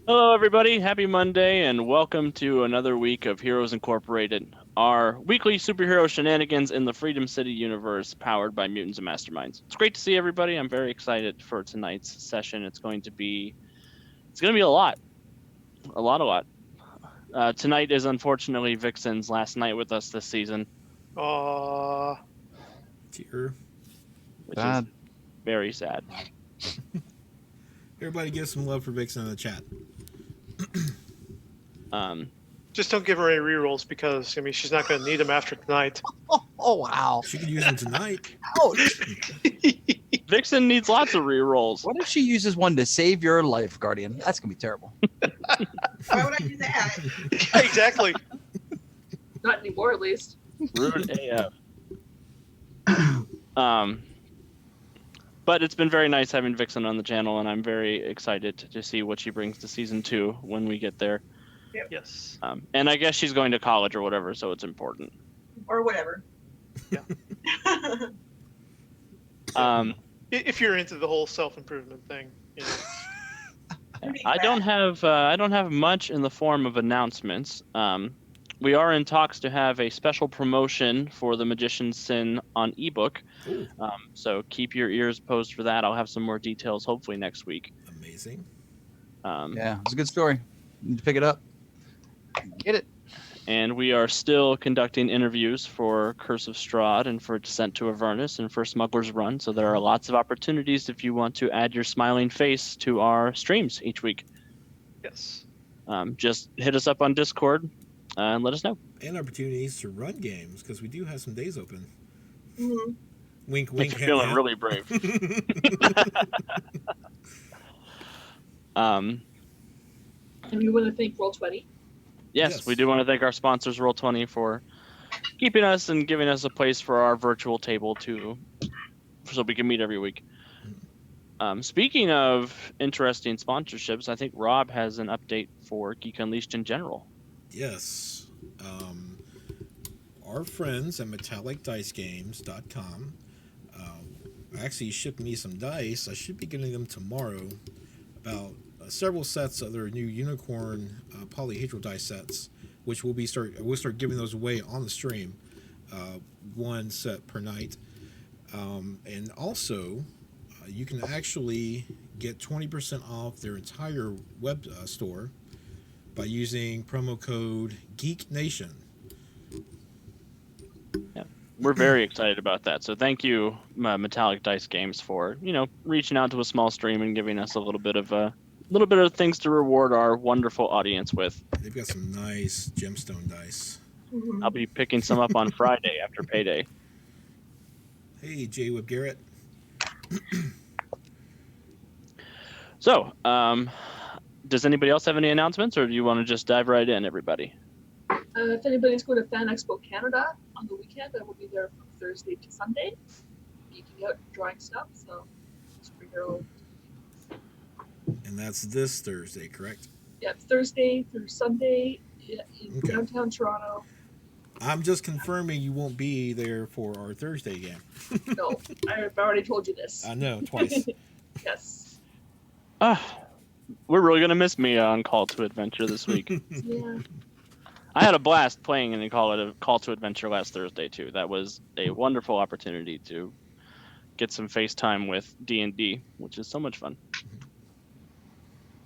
Hello, everybody. Happy Monday, and welcome to another week of Heroes Incorporated, our weekly superhero shenanigans in the Freedom City universe, powered by mutants and masterminds. It's great to see everybody. I'm very excited for tonight's session. It's going to be a lot. Tonight is unfortunately Vixen's last night with us this season, Dear. which is very sad. Everybody give some love for Vixen in the chat. Just don't give her any rerolls because she's not going to need them after tonight. Oh wow! She could use them tonight. Ouch! Vixen needs lots of rerolls. What if she uses one to save your life, Guardian? That's gonna be terrible. Why would I do that? Exactly. Not anymore, at least. Rude AF. But it's been very nice having Vixen on the channel, and I'm very excited to see what she brings to season 2 when we get there. Yep. Yes. And I guess she's going to college or whatever, so it's important. Or whatever. Yeah. If you're into the whole self-improvement thing, I don't have much in the form of announcements. We are in talks to have a special promotion for The Magician's Sin on ebook. So keep your ears posed for that. I'll have some more details hopefully next week. Amazing. Yeah, it's a good story. You need to pick it up. Get it. And we are still conducting interviews for Curse of Strahd and for Descent to Avernus and for Smuggler's Run. So there are lots of opportunities if you want to add your smiling face to our streams each week. yes. Just hit us up on Discord and let us know. And opportunities to run games because we do have some days open. Mhm. Wink, Makes wink. you feeling hint, really brave. And we want to thank Roll20. Yes, we do want to thank our sponsors, Roll20, for keeping us and giving us a place for our virtual table so we can meet every week. Speaking of interesting sponsorships, I think Rob has an update for Geek Unleashed in general. Yes. Our friends at metallicdicegames.com actually shipped me some dice. I should be getting them tomorrow. About several sets of their new unicorn polyhedral dice sets, which we'll start giving those away on the stream, one set per night. And also, you can actually get 20% off their entire web store by using promo code GeekNation. Yeah, we're very excited about that. So thank you, Metallic Dice Games, for reaching out to a small stream and giving us a little bit of things to reward our wonderful audience with. They've got some nice gemstone dice. Mhm. I'll be picking some up on Friday after payday. Hey, J. Whip Garrett. So, does anybody else have any announcements, or do you want to just dive right in, everybody? If anybody's going to Fan Expo Canada on the weekend, I will be there from Thursday to Sunday, geeking out and drawing stuff. So just bring your own. And that's this Thursday, correct? Yeah, it's Thursday through Sunday in Okay. downtown Toronto. I'm just confirming you won't be there for our Thursday game. No, I've already told you this. I know, twice. Yes. We're really going to miss me on Call to Adventure this week. Yeah. I had a blast playing in Call to Adventure last Thursday, too. That was a wonderful opportunity to get some FaceTime with D&D, which is so much fun.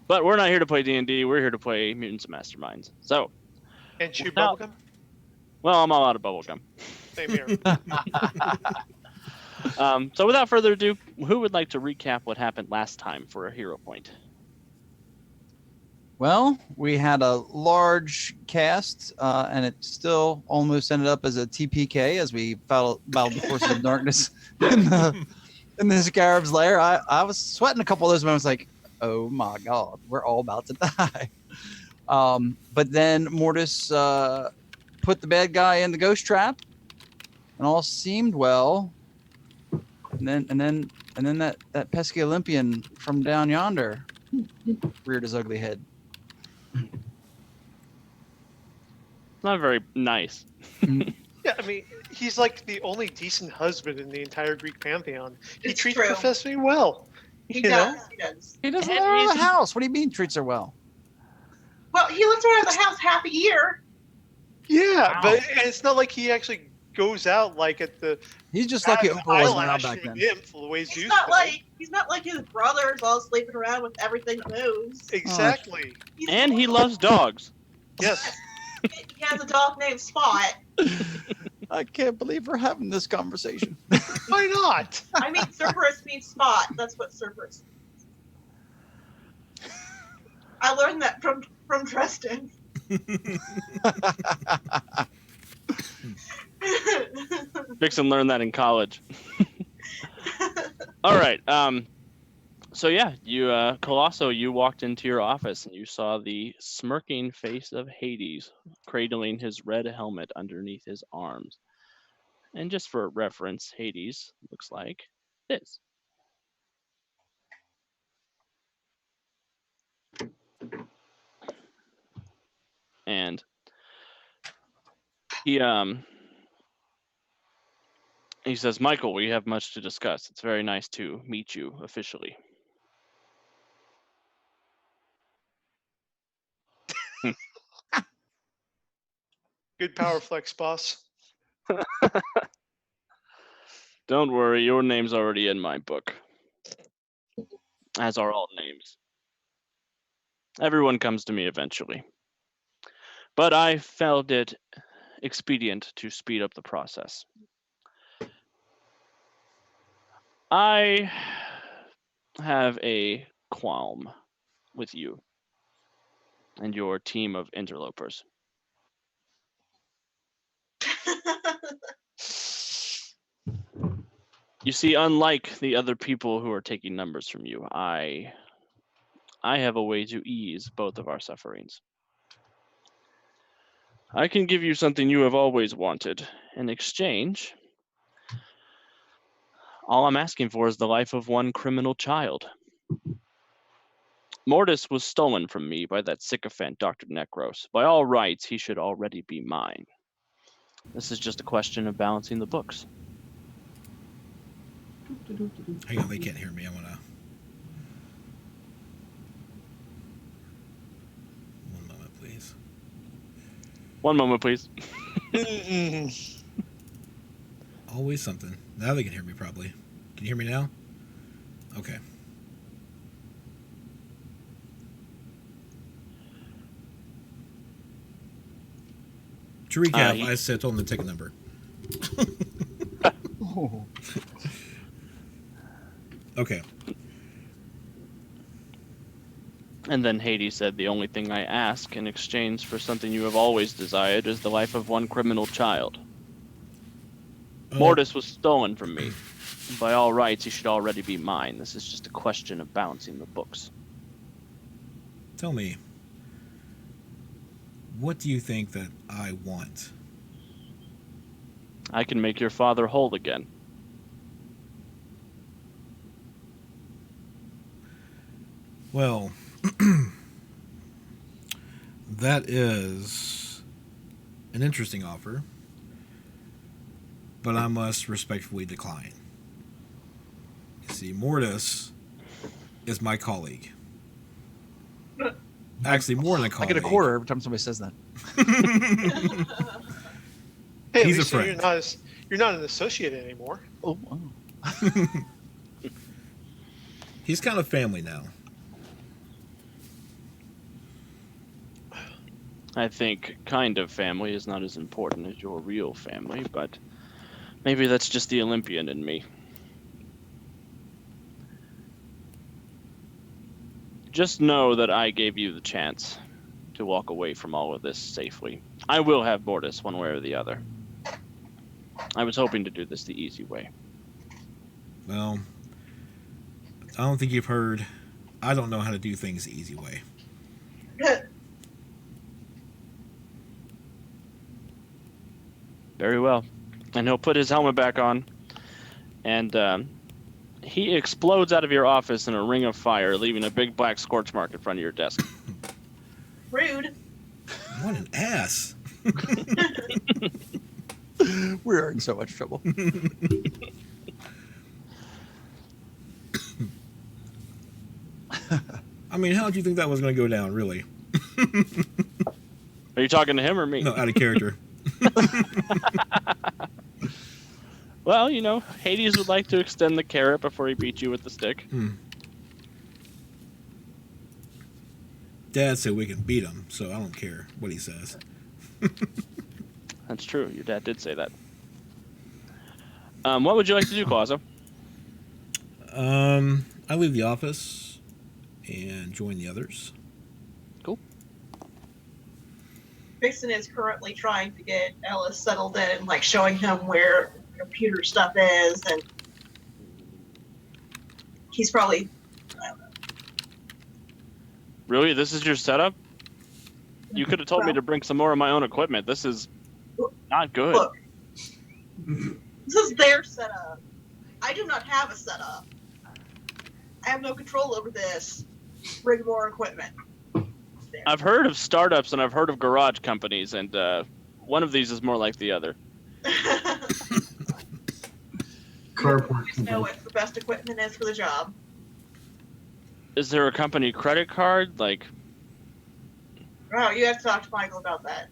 But we're not here to play D&D. We're here to play Mutants and Masterminds. So, And chew Well, bubblegum? well, I'm all out of bubblegum. Same here. So without further ado, who would like to recap what happened last time for a hero point? Well, we had a large cast, and it still almost ended up as a TPK as we battled the forces of darkness in the Scarab's lair. I was sweating a couple of those moments, like, oh my god, we're all about to die. But then Mortis put the bad guy in the ghost trap, and all seemed well. And then that pesky Olympian from down yonder reared his ugly head. Not very nice. Yeah, I mean, he's like the only decent husband in the entire Greek pantheon. He It's treats true. Professor well. He you know? does. He does. He doesn't And live in he's- the house. What do you mean treats her well? Well, he lives around the house half a year. Yeah, Wow. but it's not like he actually goes out like at the He's just lucky has Oprah wasn't around eyelash back through then. nymph the way He's Zeus not did. like his brothers all sleeping around with everything that moves. Exactly. He's And he loves dogs. Yes. He has a dog named Spot. I can't believe we're having this conversation. Why not? I mean, Cerberus means spot. That's what Cerberus means. I learned that from Dresden. Vixen learned that in college. All right. So yeah, you Colosso, you walked into your office and you saw the smirking face of Hades cradling his red helmet underneath his arms. And just for reference, Hades looks like this. And he says, "Michael, we have much to discuss. It's very nice to meet you officially." Good power flex, boss. Don't worry, your name's already in my book. As are all names. Everyone comes to me eventually. But I felt it expedient to speed up the process. I have a qualm with you and your team of interlopers. You see, unlike the other people who are taking numbers from you, I have a way to ease both of our sufferings. I can give you something you have always wanted. In exchange, all I'm asking for is the life of one criminal child. Mortis was stolen from me by that sycophant Dr. Necros. By all rights, he should already be mine. This is just a question of balancing the books. Hang on, they can't hear me. I want to. One moment, please. One moment, please. Always something. Now they can hear me probably. Can you hear me now? Okay. To recap, I said told them to take a number. Okay. And then Hades said, the only thing I ask in exchange for something you have always desired is the life of one criminal child. Mortis was stolen from me. By all rights, he should already be mine. This is just a question of balancing the books. Tell me, what do you think that I want? I can make your father whole again. Well, that is an interesting offer, but I must respectfully decline. You see, Mortis is my colleague. Actually, more than a I colleague. get a quarter every time somebody says that. Hey, He's at a least friend. you're not an associate anymore. Oh, wow. He's kind of family now. I think kind of family is not as important as your real family, but maybe that's just the Olympian in me. Just know that I gave you the chance to walk away from all of this safely. I will have Mortis one way or the other. I was hoping to do this the easy way. Well, I don't think you've heard. I don't know how to do things the easy way. Very well. And he'll put his helmet back on, and he explodes out of your office in a ring of fire, leaving a big black scorch mark in front of your desk. Rude. What an ass. We're in so much trouble. I mean, how did you think that was going to go down, really? Are you talking to him or me? No, out of character. Well, you know, Hades would like to extend the carrot before he beats you with the stick. Dad said we can beat him, so I don't care what he says. That's true. Your dad did say that. What would you like to do, Clauso? I leave the office and join the others. Vixen is currently trying to get Ellis settled in, like showing him where computer stuff is, and he's probably, I don't know. Really? This is your setup? You could have told me to bring some more of my own equipment. This is not good. Look, this is their setup. I do not have a setup. I have no control over this. Bring more equipment. There. I've heard of startups and I've heard of garage companies, and one of these is more like the other. Carport You know what the best equipment is for the job. Is there a company credit card? Like, Oh, you have to talk to Michael about that.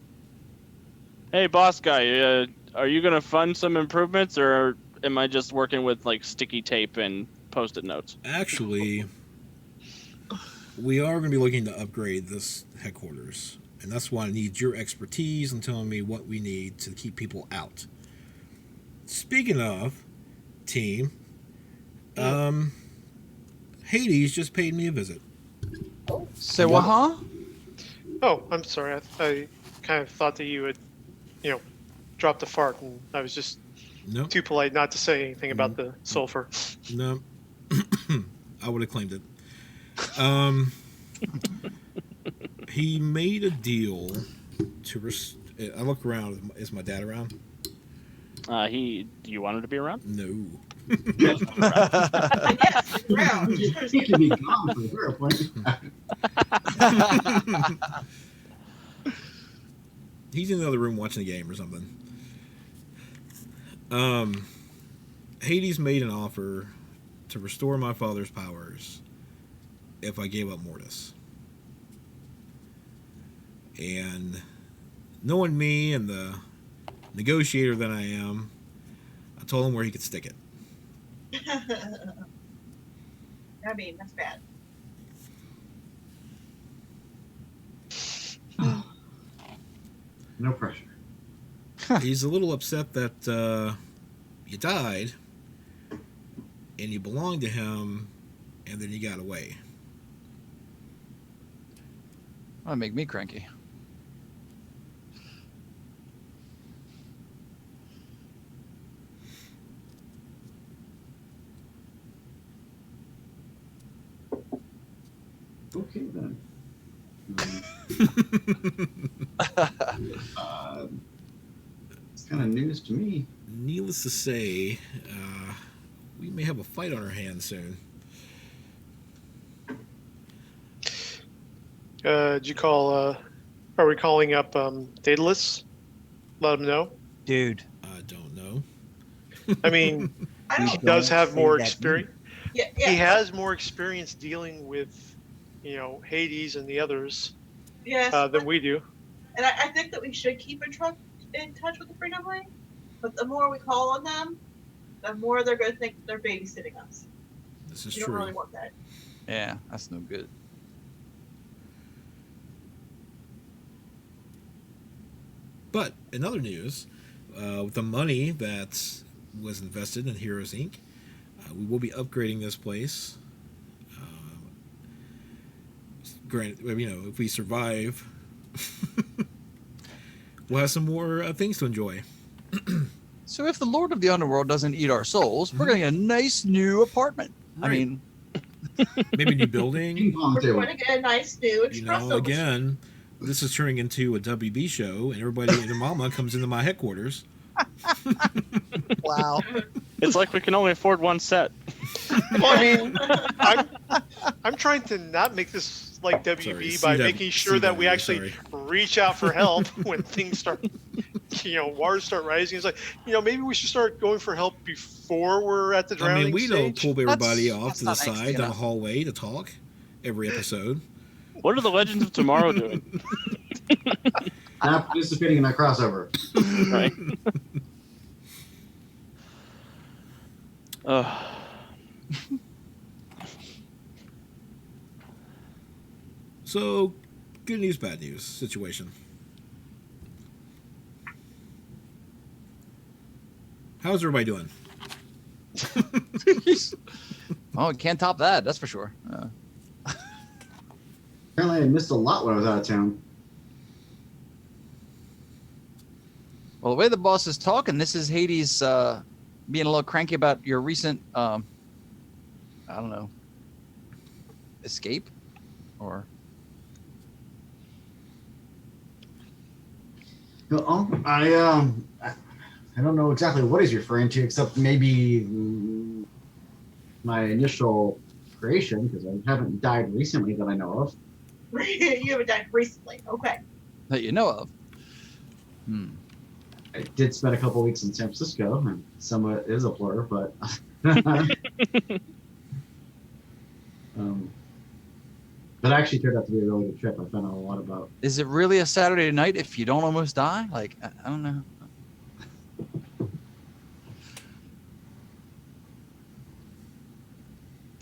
hey, boss guy, are you going to fund some improvements, or am I just working with, like, sticky tape and Post-it notes? Actually, we are going to be looking to upgrade this headquarters, and that's why I need your expertise in telling me what we need to keep people out. Speaking of team, Hades just paid me a visit. Say what, huh? Oh, I'm sorry. I kind of thought that you had, dropped a fart, and I was just No, too polite not to say anything about the sulfur. no, I would have claimed it. He made a deal to. I look around. Is my dad around? Do you want him to be around? No. Yes, round. He can be gone for her appointment. He's in the other room watching the game or something. Hades made an offer to restore my father's powers if I gave up Mortis. And knowing me and the negotiator that I am, I told him where he could stick it. I mean, that's bad. No pressure. He's a little upset that you died and you belonged to him and then you got away. That'd make me cranky. Okay then. It's kind of news to me. Needless to say, we may have a fight on our hands soon. Did you call? Are we calling up Daedalus? Let him know. Dude. I don't know. I mean, I he don't. does have say more that experience. Yeah, He yeah. has more experience dealing with, Hades and the others Yes. than we do. And I think that we should keep in touch with the Freedom Line. But the more we call on them, the more they're going to think they're babysitting us. This is You don't true. really want that. Yeah, that's no good. But in other news, with the money that was invested in Heroes Inc., we will be upgrading this place. Granted, if we survive, we'll have some more things to enjoy. So if the Lord of the Underworld doesn't eat our souls, we're getting a nice new apartment. I Right. mean, Maybe a new building. Ping pong We're table. going to get a nice new espresso Again, this is turning into a WB show, and everybody and their mama comes into my headquarters. wow. It's like we can only afford one set. Well, I mean, I'm trying to not make this like WB Sorry, by CW, making sure that we actually sorry. reach out for help when things start, waters start rising. It's like, maybe we should start going for help before we're at the I drowning mean, we don't stage. pull everybody That's- off that's to the not angsty side down the enough. hallway to talk every episode. What are the Legends of Tomorrow doing? Not participating in that crossover. Right. Ugh. So, good news, bad news situation. How's everybody doing? Oh, can't top that. That's for sure. Apparently, I missed a lot when I was out of town. Well, the way the boss is talking, this is Hades being a little cranky about your recent, I don't know, escape, or I don't know exactly what he's referring to, except maybe my initial creation, because I haven't died recently that I know of. You haven't died recently. Okay. that you know of. I did spend a couple weeks in San Francisco, and some of it is a blur, but that actually turned out to be a really good trip. I found out a lot about. Is it really a Saturday night if you don't almost die? Like, I don't know.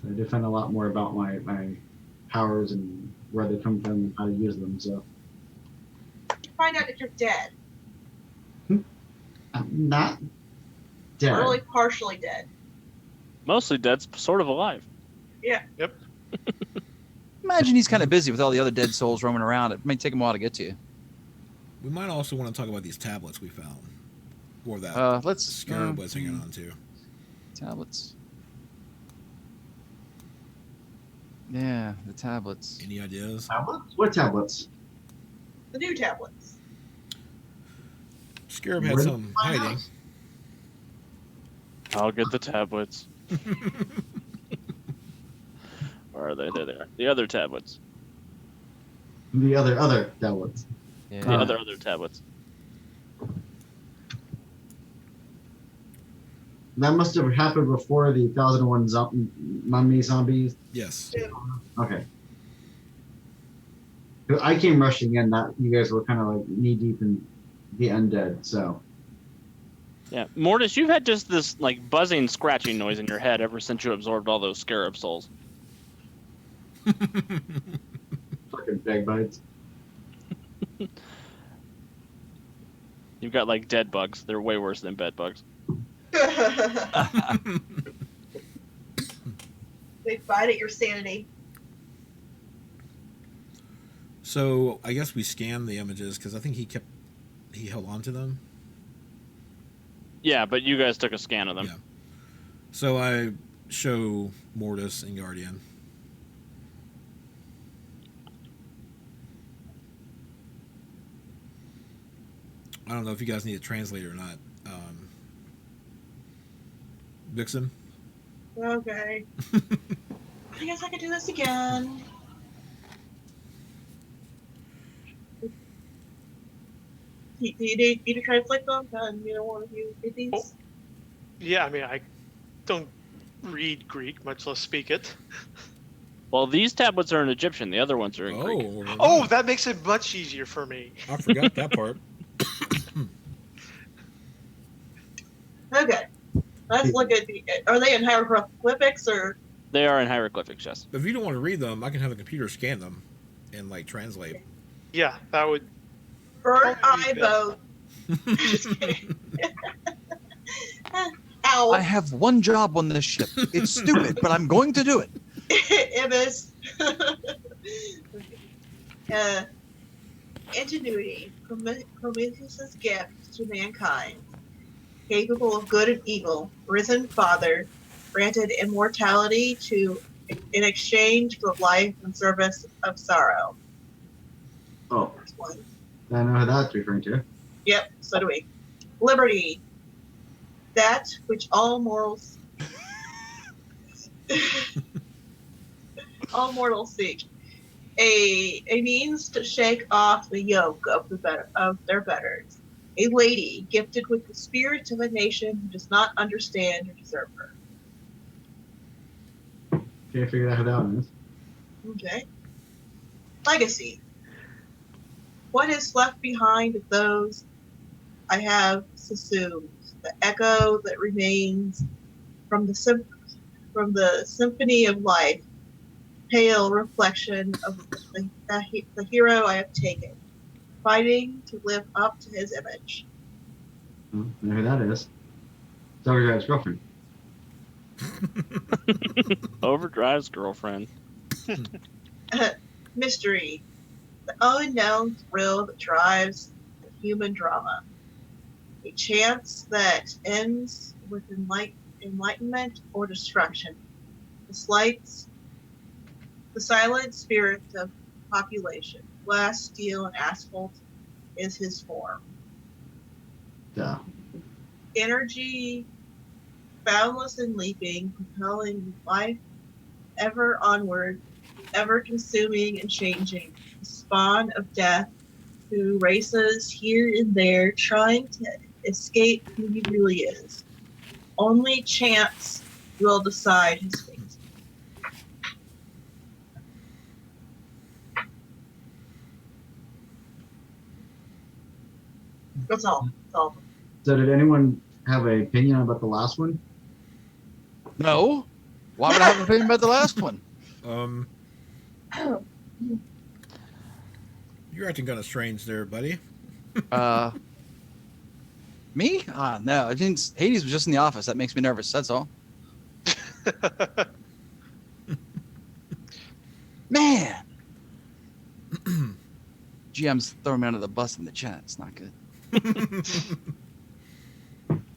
I did find a lot more about my powers and where they come from and how to use them. So Find out if you're dead. I'm not dead. Or only partially dead. Mostly dead, sort of alive. Yeah. Yep. Imagine he's kind of busy with all the other dead souls roaming around. It may take him a while to get to you. We might also want to talk about these tablets we found. Or that Let's Scarab was hanging on to. tablets. Yeah, the tablets. Any ideas? Tablets? What tablets? The new tablets. Scarab had Where- some hiding. I'll get the tablets. Or are they? There they are. The other tablets. The other tablets. Yeah. The other tablets. That must have happened before the 1001 mummy zombies. Yes. Okay. I came rushing in. That you guys were kind of like knee deep in the undead. So Yeah, Mortis, you've had just this like buzzing, scratching noise in your head ever since you absorbed all those scarab souls. fucking bag bites. You've got like dead bugs. They're way worse than bed bugs. They bite at your sanity. So I guess we scanned the images because I think he held on to them. Yeah, but you guys took a scan of them. Yeah. So I show Mortis and Guardian. I don't know if you guys need a translator or not. Vixen? Okay. I guess I could do this again. Do you need me to translate them? You don't want to read these? Oh. Yeah, I mean, I don't read Greek, much less speak it. Well, these tablets are in Egyptian. The other ones are in Greek. well, Oh, that makes it much easier for me. I forgot that part. Okay. Let's look at the. Are they in hieroglyphics or? They are in hieroglyphics, yes. If you don't want to read them, I can have the computer scan them and like translate. Yeah, that would. Bird Probably eye be boat. Just kidding. Owl. I have one job on this ship. It's stupid, but I'm going to do it. Ibis. Ingenuity. Prometheus' gift to mankind. Capable of good and evil. Risen Father. Granted immortality in exchange for life and service of sorrow. Oh, First one. I know who that's referring to. Yep, so do we. Liberty. That which all mortals all mortals seek. A means to shake off the yoke of their betters. A lady gifted with the spirit of a nation who does not understand or deserve her. Can't figure out who that one is. Okay. Legacy. What is left behind of those I have assumed? The echo that remains from the symphony of life, pale reflection of the hero I have taken, fighting to live up to his image. Oh, I know who that is. It's Overdrive's girlfriend. Overdrive's girlfriend. Mystery. The unknown thrill that drives the human drama. A chance that ends with enlightenment or destruction. The silent spirit of population. Glass, steel, and asphalt is his form. Duh. Energy, boundless and leaping, propelling life ever onward, ever consuming and changing. The spawn of death who races here and there, trying to escape who he really is. Only chance will decide his fate. That's all. That's all. So did anyone have an opinion about the last one? No. Why would I have an opinion about the last one? You're acting kind of strange there, buddy. Me? No. I didn't. Hades was just in the office. That makes me nervous. That's all. Man. GM's throwing me under the bus in the chat. It's not good.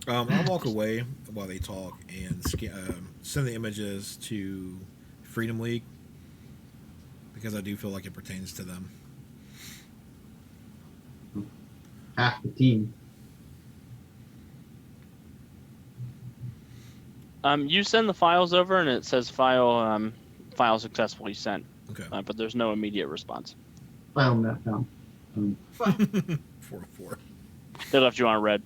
I'll walk away while they talk and send the images to Freedom League because I do feel like it pertains to them. Half the team. You send the files over, and it says file successfully sent. Okay. But there's no immediate response. File that down. 4-4. They left you on red.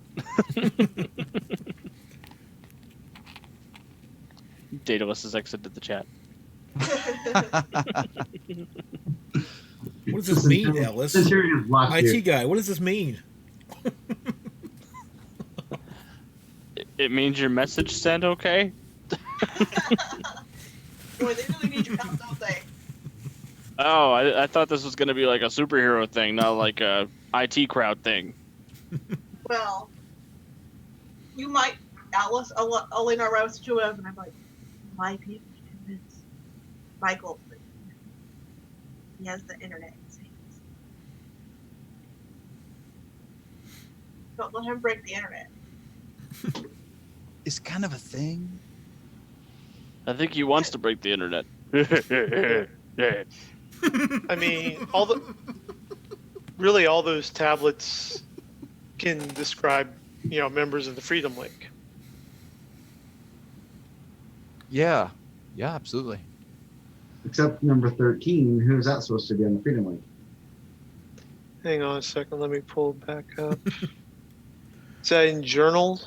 Daedalus has exited the chat. What does this mean, Ellis? IT guy, what does this mean? It means your message sent okay? Boy, they really need your help, don't they? Oh, I thought this was going to be like a superhero thing, not like a IT crowd thing. Well, you might, Alice, I'll lean our roast to him, and I'm like, my people convince Michael that he has the internet in his hands. Don't let him break the internet. It's kind of a thing. I think he wants to break the internet. I mean, all those tablets can describe, members of the Freedom League. Yeah. Yeah, absolutely. Except number 13. Who's that supposed to be on the Freedom League? Hang on a second. Let me pull it back up. Is that in Journal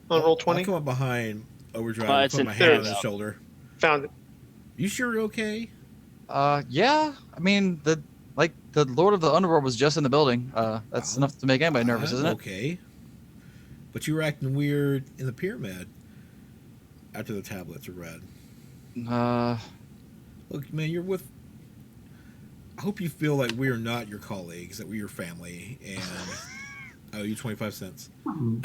on Roll20? I'll come up behind Overdrive and it's put in my hand on third. his shoulder. Found it. You sure you're okay? Yeah. I mean, the Lord of the Underworld was just in the building. That's enough to make anybody nervous, isn't it? Okay. But you were acting weird in the pyramid after the tablets are read. Look, man, you're with... I hope you feel like we're not your colleagues, that we're your family, and I owe you 25 cents. You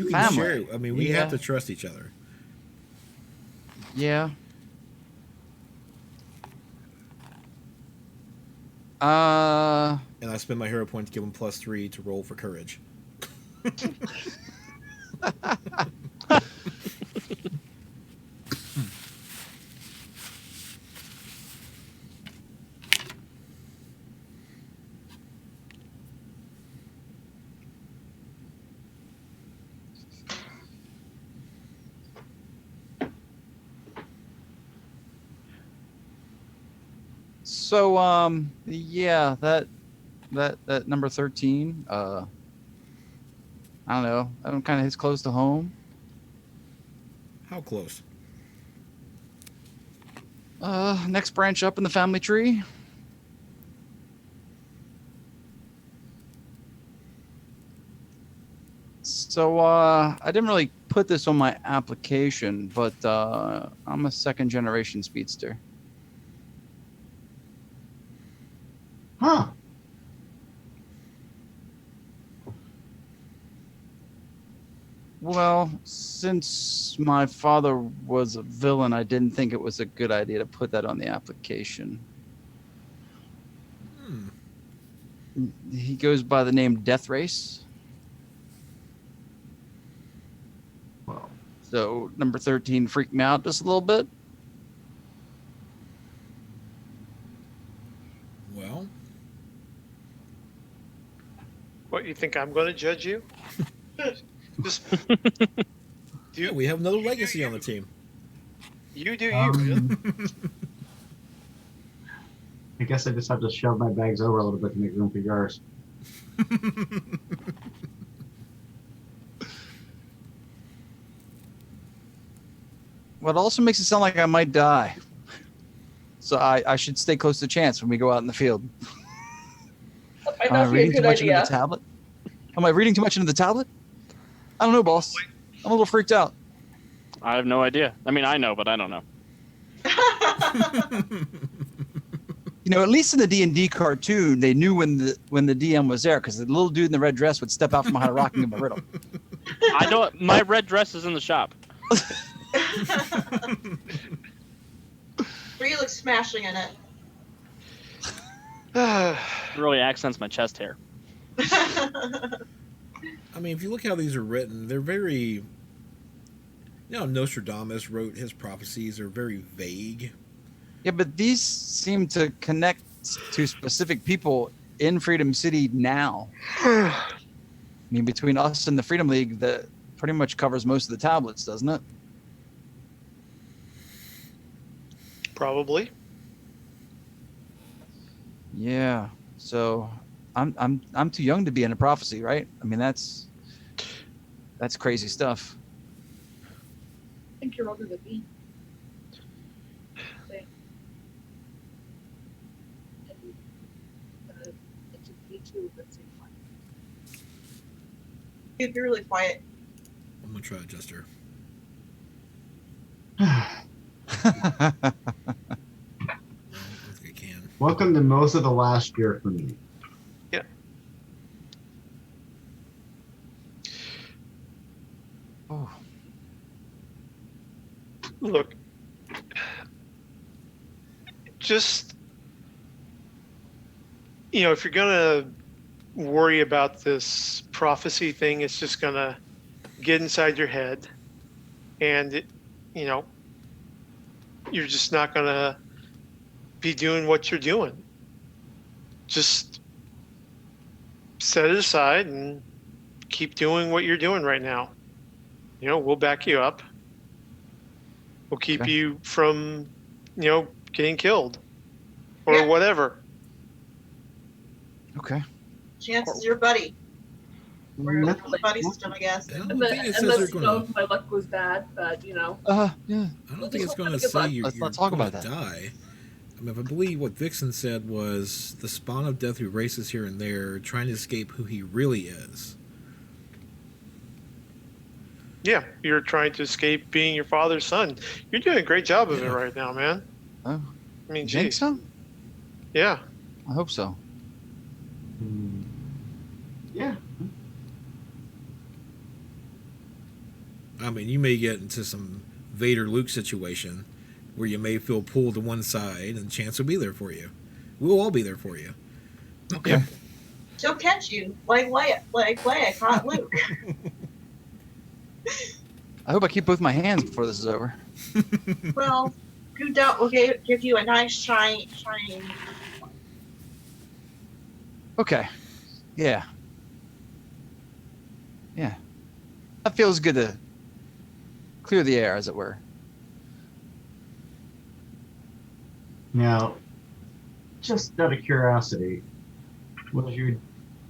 can family. share. I mean, we Yeah. have to trust each other. Yeah. And I spend my hero point to give him +3 to roll for courage. So, yeah, that number 13, I don't know. That kind of hits close to home. How close? Next branch up in the family tree. So I didn't really put this on my application, but I'm a second generation speedster. Huh. Well, since my father was a villain, I didn't think it was a good idea to put that on the application. Hmm. He goes by the name Death Race. Well, So number 13 freaked me out just a little bit. Well, What, you think I'm going to judge you? Just yeah, we have another legacy on the team. you do you. Man. I guess I just have to shove my bags over a little bit to make room for yours. What also makes it sound like I might die. So I should stay close to chance when we go out in the field. That might Am I not be a reading too good much into idea. the tablet? Am I reading too much into the tablet? I don't know, boss. I'm a little freaked out. I have no idea. I mean, I know, but I don't know. You know, at least in the D&D cartoon, they knew when the DM was there, because the little dude in the red dress would step out from behind a rock and give him a riddle. I don't. My red dress is in the shop. Bree looks smashing in it. It really accents my chest hair. I mean, if you look how these are written, they're very. You know, Nostradamus wrote his prophecies are very vague. Yeah, but these seem to connect to specific people in Freedom City now. I mean, between us and the Freedom League, that pretty much covers most of the tablets, doesn't it? Probably. Yeah. So I'm too young to be in a prophecy, right? I mean, that's crazy stuff. I think you're older than me. Say. And, it's me too, but same time. You'd be really quiet. I'm gonna try to adjust her. Welcome I don't think I can. to most of the last year for me. Oh. Look, just, if you're going to worry about this prophecy thing, it's just going to get inside your head. And, you're just not going to be doing what you're doing. Just set it aside and keep doing what you're doing right now. We'll back you up. We'll keep Okay. you from, getting killed or Yeah. whatever. Okay. Chance is your buddy. We're in Nothing- the buddy system, I guess. I don't And think it says unless, they're you gonna. know, my luck was bad, but, Yeah. I don't Let's think it's hope going to for good say luck. you're, Let's not you're talk gonna about that. die. I mean, I believe what Vixen said was the spawn of death who races here and there, trying to escape who he really is. Yeah, you're trying to escape being your father's son. You're doing a great job of it Yeah. right now, man. Oh, I mean, you think geez. so? Yeah. I hope so. Yeah. I mean, you may get into some Vader Luke situation where you may feel pulled to one side, and Chance will be there for you. We'll all be there for you. Okay. She'll catch you. Like Leia caught Luke. I hope I keep both my hands before this is over. Well, you don't. We'll give you a nice shiny. Okay. Yeah. Yeah. That feels good to clear the air, as it were. Now, just out of curiosity, was your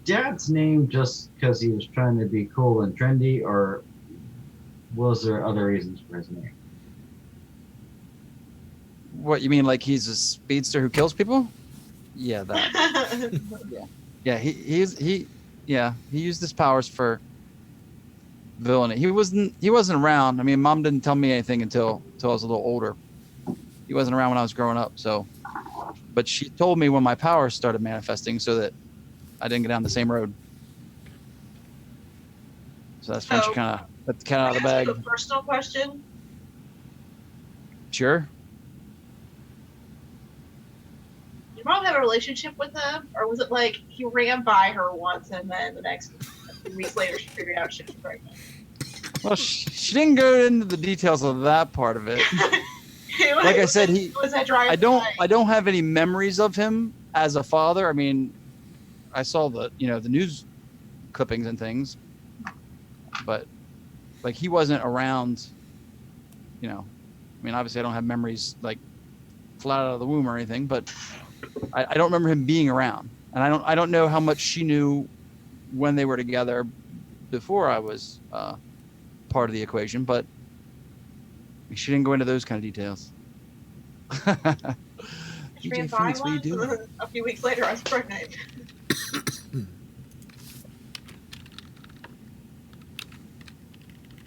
dad's name just because he was trying to be cool and trendy, or was there other reasons for his name? What you mean? Like he's a speedster who kills people? Yeah, that. Yeah, he used his powers for villainy. He wasn't around. I mean, Mom didn't tell me anything until I was a little older. He wasn't around when I was growing up, so. But she told me when my powers started manifesting, so that I didn't get down the same road. So that's when she kind of let the cat out of the bag. A personal question. Sure. Did Mom have a relationship with him, or was it like he ran by her once and then the next few weeks later she figured out she was pregnant? Well, she didn't go into the details of that part of it. Like I said, I don't have any memories of him as a father. I mean, I saw the news clippings and things, but like he wasn't around. I mean, obviously I don't have memories like flat out of the womb or anything, but I don't remember him being around, and I don't know how much she knew when they were together before I was part of the equation, but she didn't go into those kind of details. DJ Phoenix, what are you doing? A few weeks later, I was pregnant.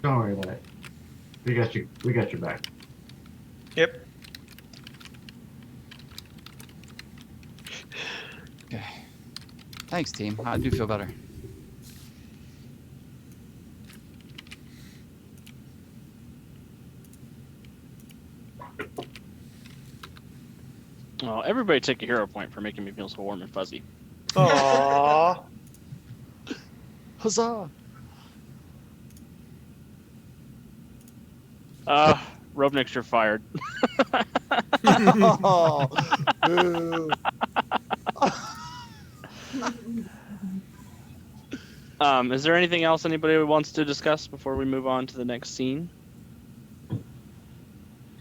Don't worry about it. We got you. We got your back. Yep. Okay. Thanks, team. I do feel better. Well, everybody take a hero point for making me feel so warm and fuzzy. Aww. Huzzah! Robniks, you're fired. Oh, boo. Is there anything else anybody wants to discuss before we move on to the next scene?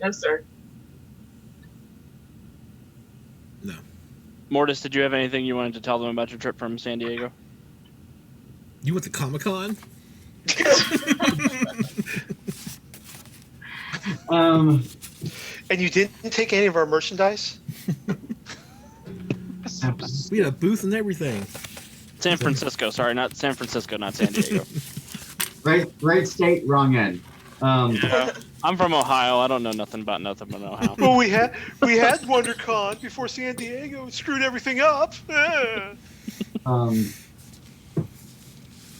No, sir. No. Mortis, did you have anything you wanted to tell them about your trip from San Diego? You went to Comic-Con? And you didn't take any of our merchandise? We had a booth and everything. San Francisco, sorry, not San Francisco, not San Diego. Right state, wrong end. Yeah. I'm from Ohio. I don't know nothing about nothing but Ohio. Well, we had WonderCon before San Diego screwed everything up.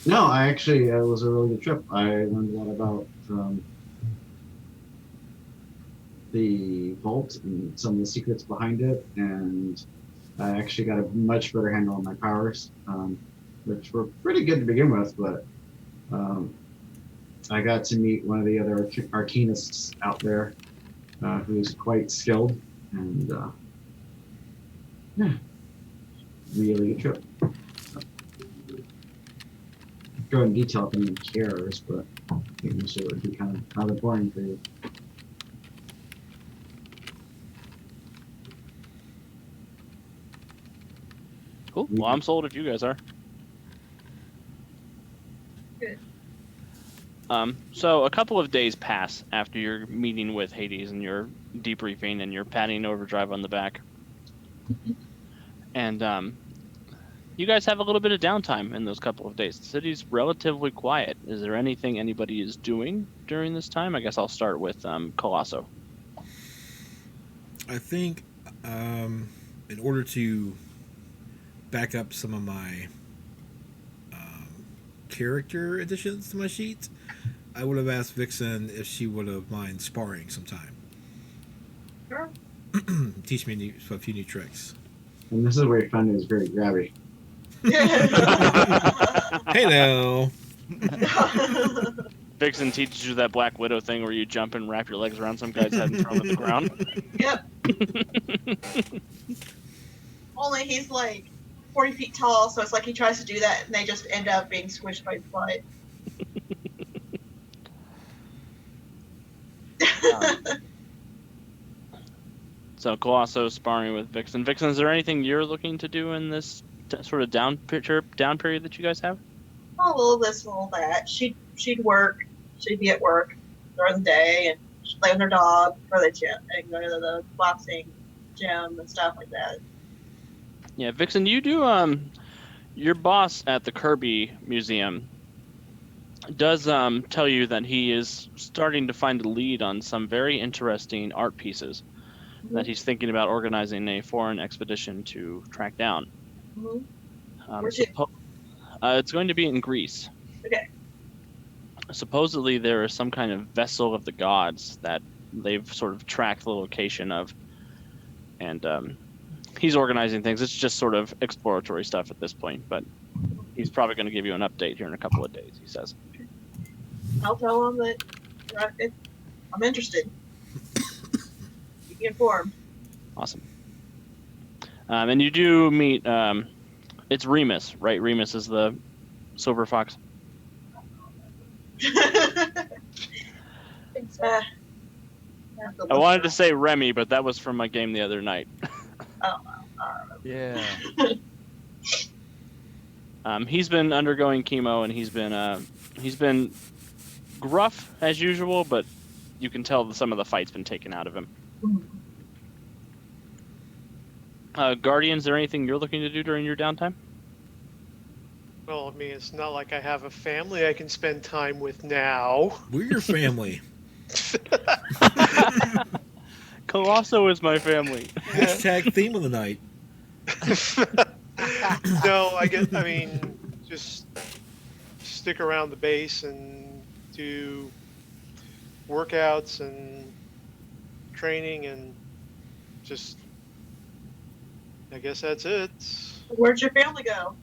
No, it was a really good trip. I learned a lot about the vault and some of the secrets behind it, and I actually got a much better handle on my powers, which were pretty good to begin with, but I got to meet one of the other arcanists out there who's quite skilled, and yeah, really good trip. Go in detail if anyone cares, but I think this would be kind of boring for you. Cool. Well, I'm sold if you guys are. Good. So a couple of days pass after your meeting with Hades and your debriefing and your patting Overdrive on the back. And you guys have a little bit of downtime in those couple of days. The city's relatively quiet. Is there anything anybody is doing during this time? I guess I'll start with Colosso. I think in order to back up some of my character additions to my sheet, I would have asked Vixen if she would have mind sparring sometime. Sure. Teach me a few new tricks. And this is where Fun is very grabby. Hey now. Vixen teaches you that Black Widow thing where you jump and wrap your legs around some guy's head and throw him to the ground. Yep. Only he's like 40 feet tall, so it's like he tries to do that and they just end up being squished by blood. So Colosso sparring with Vixen. Vixen, is there anything you're looking to do in this sort of down period that you guys have? A little this, a little that. She'd work. She'd be at work during the day, and play with her dog, go to the gym, and go to the boxing gym and stuff like that. Yeah, Vixen, you do your boss at the Kirby Museum does tell you that he is starting to find a lead on some very interesting art pieces that he's thinking about organizing a foreign expedition to track down. Mm-hmm. Where's it? It's going to be in Greece. Okay. Supposedly there is some kind of vessel of the gods that they've sort of tracked the location of, and he's organizing things. It's just sort of exploratory stuff at this point, but he's probably going to give you an update here in a couple of days, he says. I'll tell him that I'm interested. Keep me informed. Awesome. And you do meet, it's Remus, right? Remus is the silver fox. I wanted to say Remy, but that was from my game the other night. Yeah. He's been undergoing chemo, and he's been gruff as usual, but you can tell that some of the fight's been taken out of him. Guardian, is there anything you're looking to do during your downtime? Well, I mean, it's not like I have a family I can spend time with now. We're your family. Colosso is my family. Hashtag theme of the night. No, I mean, just stick around the base and do workouts and training and just, I guess that's it. Where'd your family go?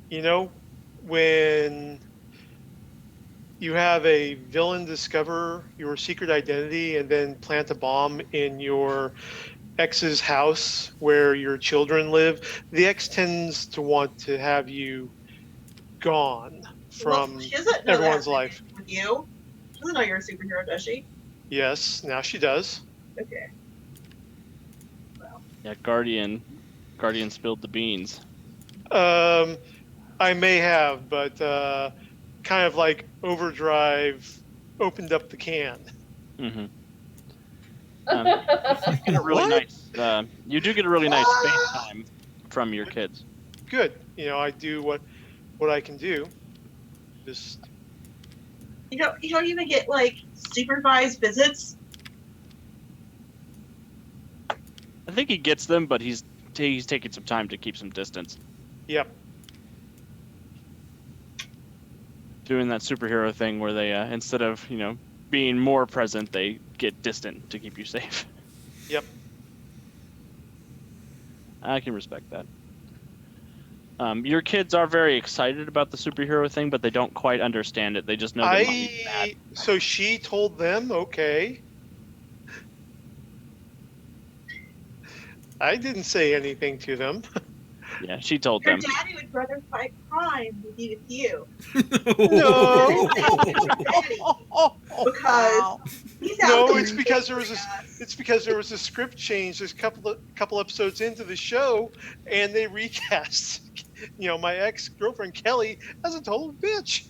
You know, when you have a villain discover your secret identity and then plant a bomb in your ex's house where your children live, the ex tends to want to have you gone from she doesn't know everyone's that life. With you, she doesn't know you're a superhero, does she? Yes, now she does. Okay. Yeah, Guardian spilled the beans. I may have, but kind of like Overdrive opened up the can. Mm-hmm. You get a really nice. You do get a really nice face time from your kids. Good. You know, I do what I can do. Just You don't even get like supervised visits. I think he gets them, but he's taking some time to keep some distance. Yep. Doing that superhero thing where they instead of being more present, they get distant to keep you safe. Yep. I can respect that. Your kids are very excited about the superhero thing, but they don't quite understand it. They just know that mommy's bad. So she told them, okay. I didn't say anything to them. Yeah, she told Your them. daddy would rather fight crime than be with you. No. Because he's out No, there it's because there was kicking a ass. it's because there was a script change. There's a couple episodes into the show, and they recast. My ex-girlfriend Kelly as a total bitch.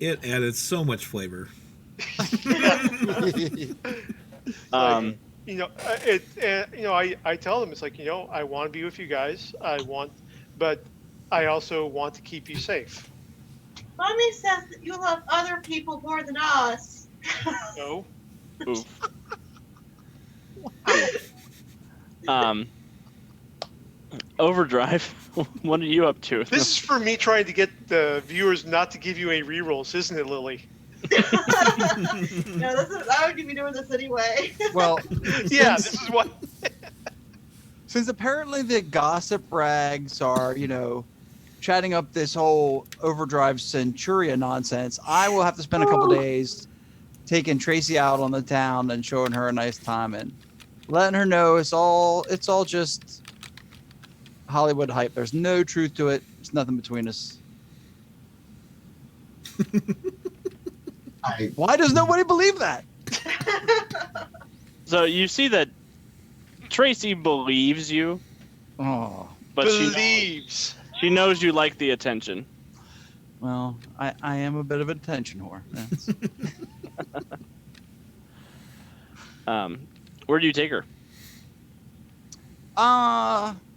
It added so much flavor. Um, I tell them it's like, I want to be with you guys. But I also want to keep you safe. Mommy says that you love other people more than us. No. oof. Overdrive. What are you up to? This is for me trying to get the viewers not to give you any rerolls, isn't it, Lily? No, I would be doing this anyway. Well, Yeah, this is what. since apparently the gossip rags are, chatting up this whole Overdrive Centuria nonsense, I will have to spend a couple days taking Tracy out on the town and showing her a nice time and letting her know it's all just Hollywood hype. There's no truth to it. There's nothing between us. Why does nobody believe that? So you see that Tracy believes you, Oh, but she believes. knows you like the attention. Well, I am a bit of an attention whore. That's- Where do you take her?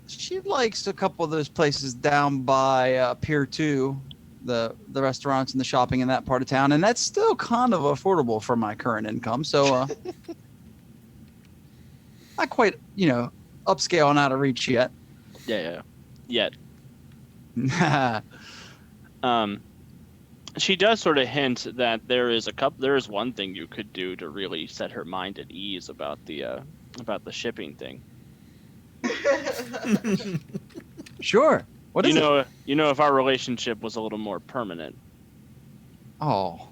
She likes a couple of those places down by Pier 2, the restaurants and the shopping in that part of town, and that's still kind of affordable for my current income. So not quite, upscale and out of reach yet. Yeah. Yet. She does sort of hint that there is one thing you could do to really set her mind at ease about the shipping thing. Sure. What is it? If our relationship was a little more permanent, Oh.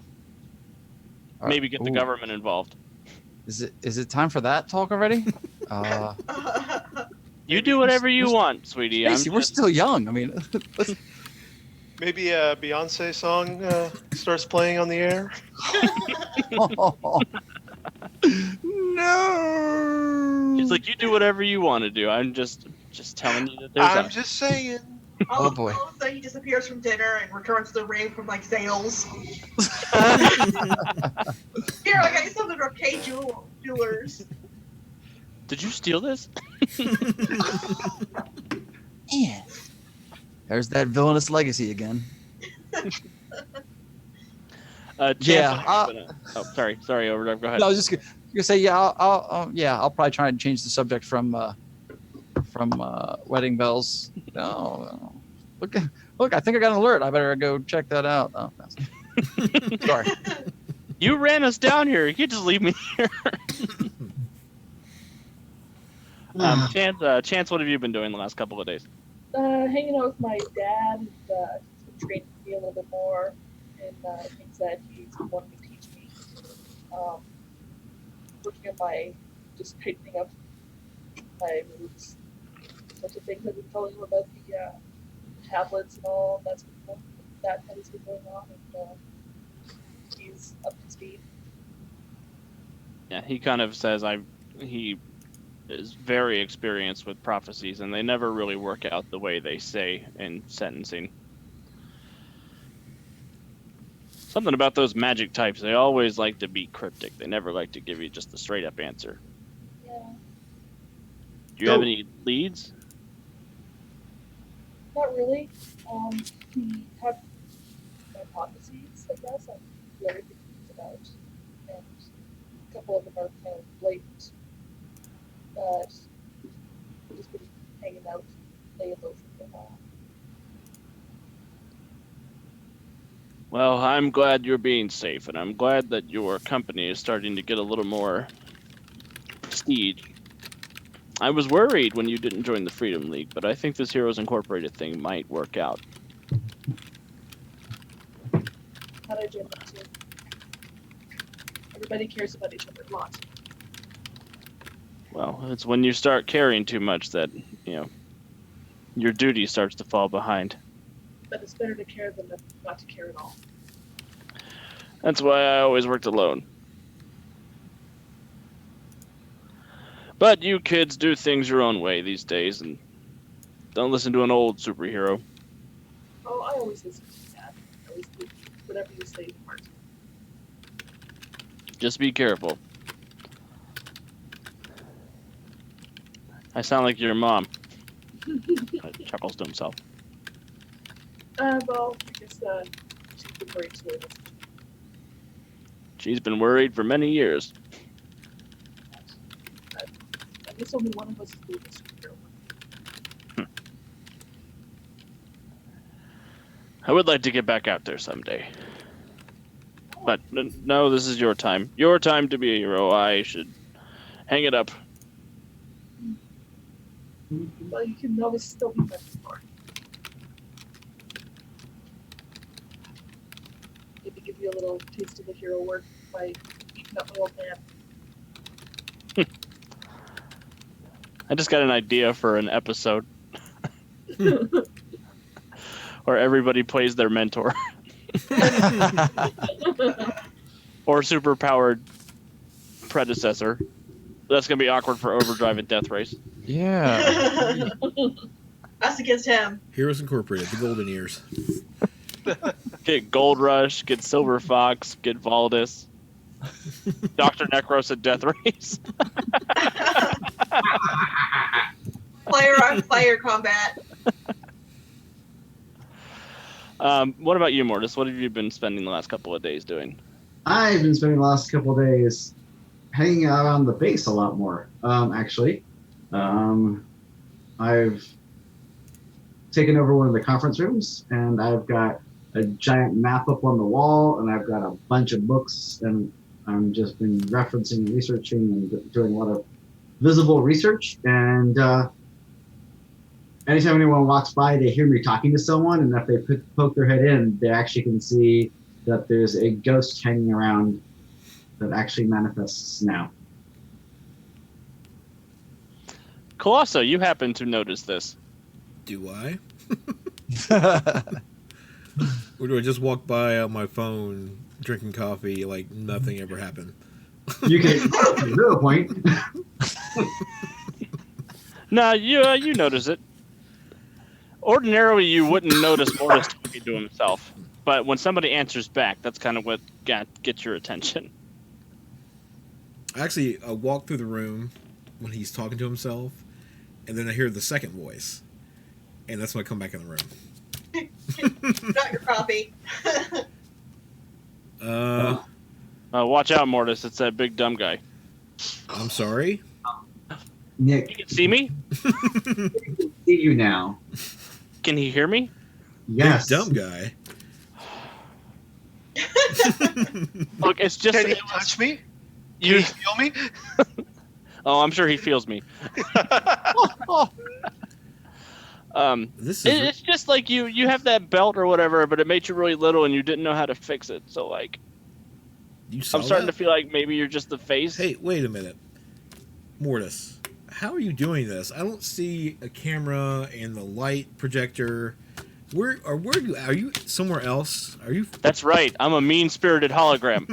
maybe get the Ooh. government involved. Is it time for that talk already? You do whatever you want, sweetie. Stacey, we're still young. I mean, let's, Maybe a Beyonce song starts playing on the air. No. She's like, you do whatever you want to do. I'm just telling you that there's. I'm just saying. Oh, boy. All of a sudden, he disappears from dinner and returns to the ring from like sales. Here, I got you something from K Jewelers. Did you steal this? Yeah. There's that villainous legacy again. Sorry, Overdrive. Go ahead. No, I was just gonna say, yeah, I'll probably try and change the subject from wedding bells. No, look, I think I got an alert. I better go check that out. Oh, sorry. You ran us down here. You can't just leave me here. Chance, what have you been doing the last couple of days? Hanging out with my dad. He's been training me a little bit more in things that he's wanting to teach me. Working on just tightening up my moves. Such a things I've been telling him about the tablets and all that has been going on, and he's up to speed. Yeah, he kind of says he is very experienced with prophecies, and they never really work out the way they say in sentencing. Something about those magic types, they always like to be cryptic. They never like to give you just a straight up answer. Yeah. Do you have any leads? Not really. We have hypotheses, I guess, on what everything is about, and a couple of them are kind of blatant. But we've just been hanging out, laying low for a while. Well, I'm glad you're being safe, and I'm glad that your company is starting to get a little more prestige. I was worried when you didn't join the Freedom League, but I think this Heroes Incorporated thing might work out. How did I join that too? Everybody cares about each other a lot. Well, it's when you start caring too much that, your duty starts to fall behind. But it's better to care than not to care at all. That's why I always worked alone. But you kids do things your own way these days, and don't listen to an old superhero. Oh, I always listen to you, Dad. I always do whatever you say, Martin. Just be careful. I sound like your mom. Chuckles to himself. Well, I guess she's been worried too. She's been worried for many years. I guess only one of us is doing this superhero. I would like to get back out there someday. But no, this is your time. Your time to be a hero. I should hang it up. Well, you can always still be better for. Maybe give you a little taste of the hero work by beating up my old man. I just got an idea for an episode where everybody plays their mentor or super-powered predecessor. That's going to be awkward for Overdrive and Death Race. Yeah. Us against him. Heroes Incorporated, the golden years. Get Gold Rush, get Silver Fox, get Valdis. Dr. Necros at Death Race. Player on player combat. What about you, Mortis? What have you been spending the last couple of days doing? I've been spending the last couple of days hanging out around the base a lot more, actually. I've taken over one of the conference rooms, and I've got a giant map up on the wall, and I've got a bunch of books, and I'm just been referencing and researching and doing a lot of visible research. And anytime anyone walks by, they hear me talking to someone, and if they poke their head in, they actually can see that there's a ghost hanging around that actually manifests now. Colosso, you happen to notice this. Do I? Or do I just walk by on my phone drinking coffee like nothing ever happened? You can to a point. No, you notice it. Ordinarily, you wouldn't notice Mortis talking to himself, but when somebody answers back, that's kind of what gets your attention. Actually, I walk through the room when he's talking to himself, and then I hear the second voice, and that's when I come back in the room. Got your coffee. Watch out, Mortis. It's that big dumb guy. I'm sorry? Nick, You can see me? see you now. Can he hear me? Yes. Big dumb guy. Look, it's just... Can you touch me? Can You, you feel me? oh, I'm sure he feels me. This is It's just like you have that belt or whatever, but it made you really little and you didn't know how to fix it. So, like, you saw I'm starting that? to feel like maybe you're just the face. Hey, wait a minute. Mortis, how are you doing this? I don't see a camera and the light projector. Where are you somewhere else? Are you That's right. I'm a mean-spirited hologram.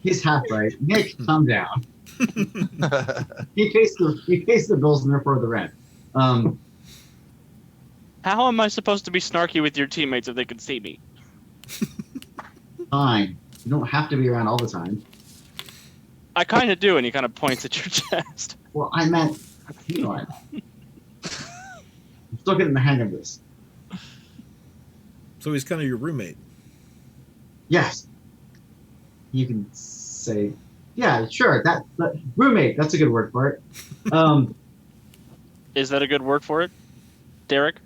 He's half right. Nick, calm down. He pays the bills and therefore the rent. How am I supposed to be snarky with your teammates if they can see me? Fine. You don't have to be around all the time. I kind of do, and he kind of points at your chest. Well, I meant, you know what? I'm still getting the hang of this. So he's kind of your roommate. Yes. You can say, yeah, sure. That roommate. That's a good word for it. Is that a good word for it, Derek?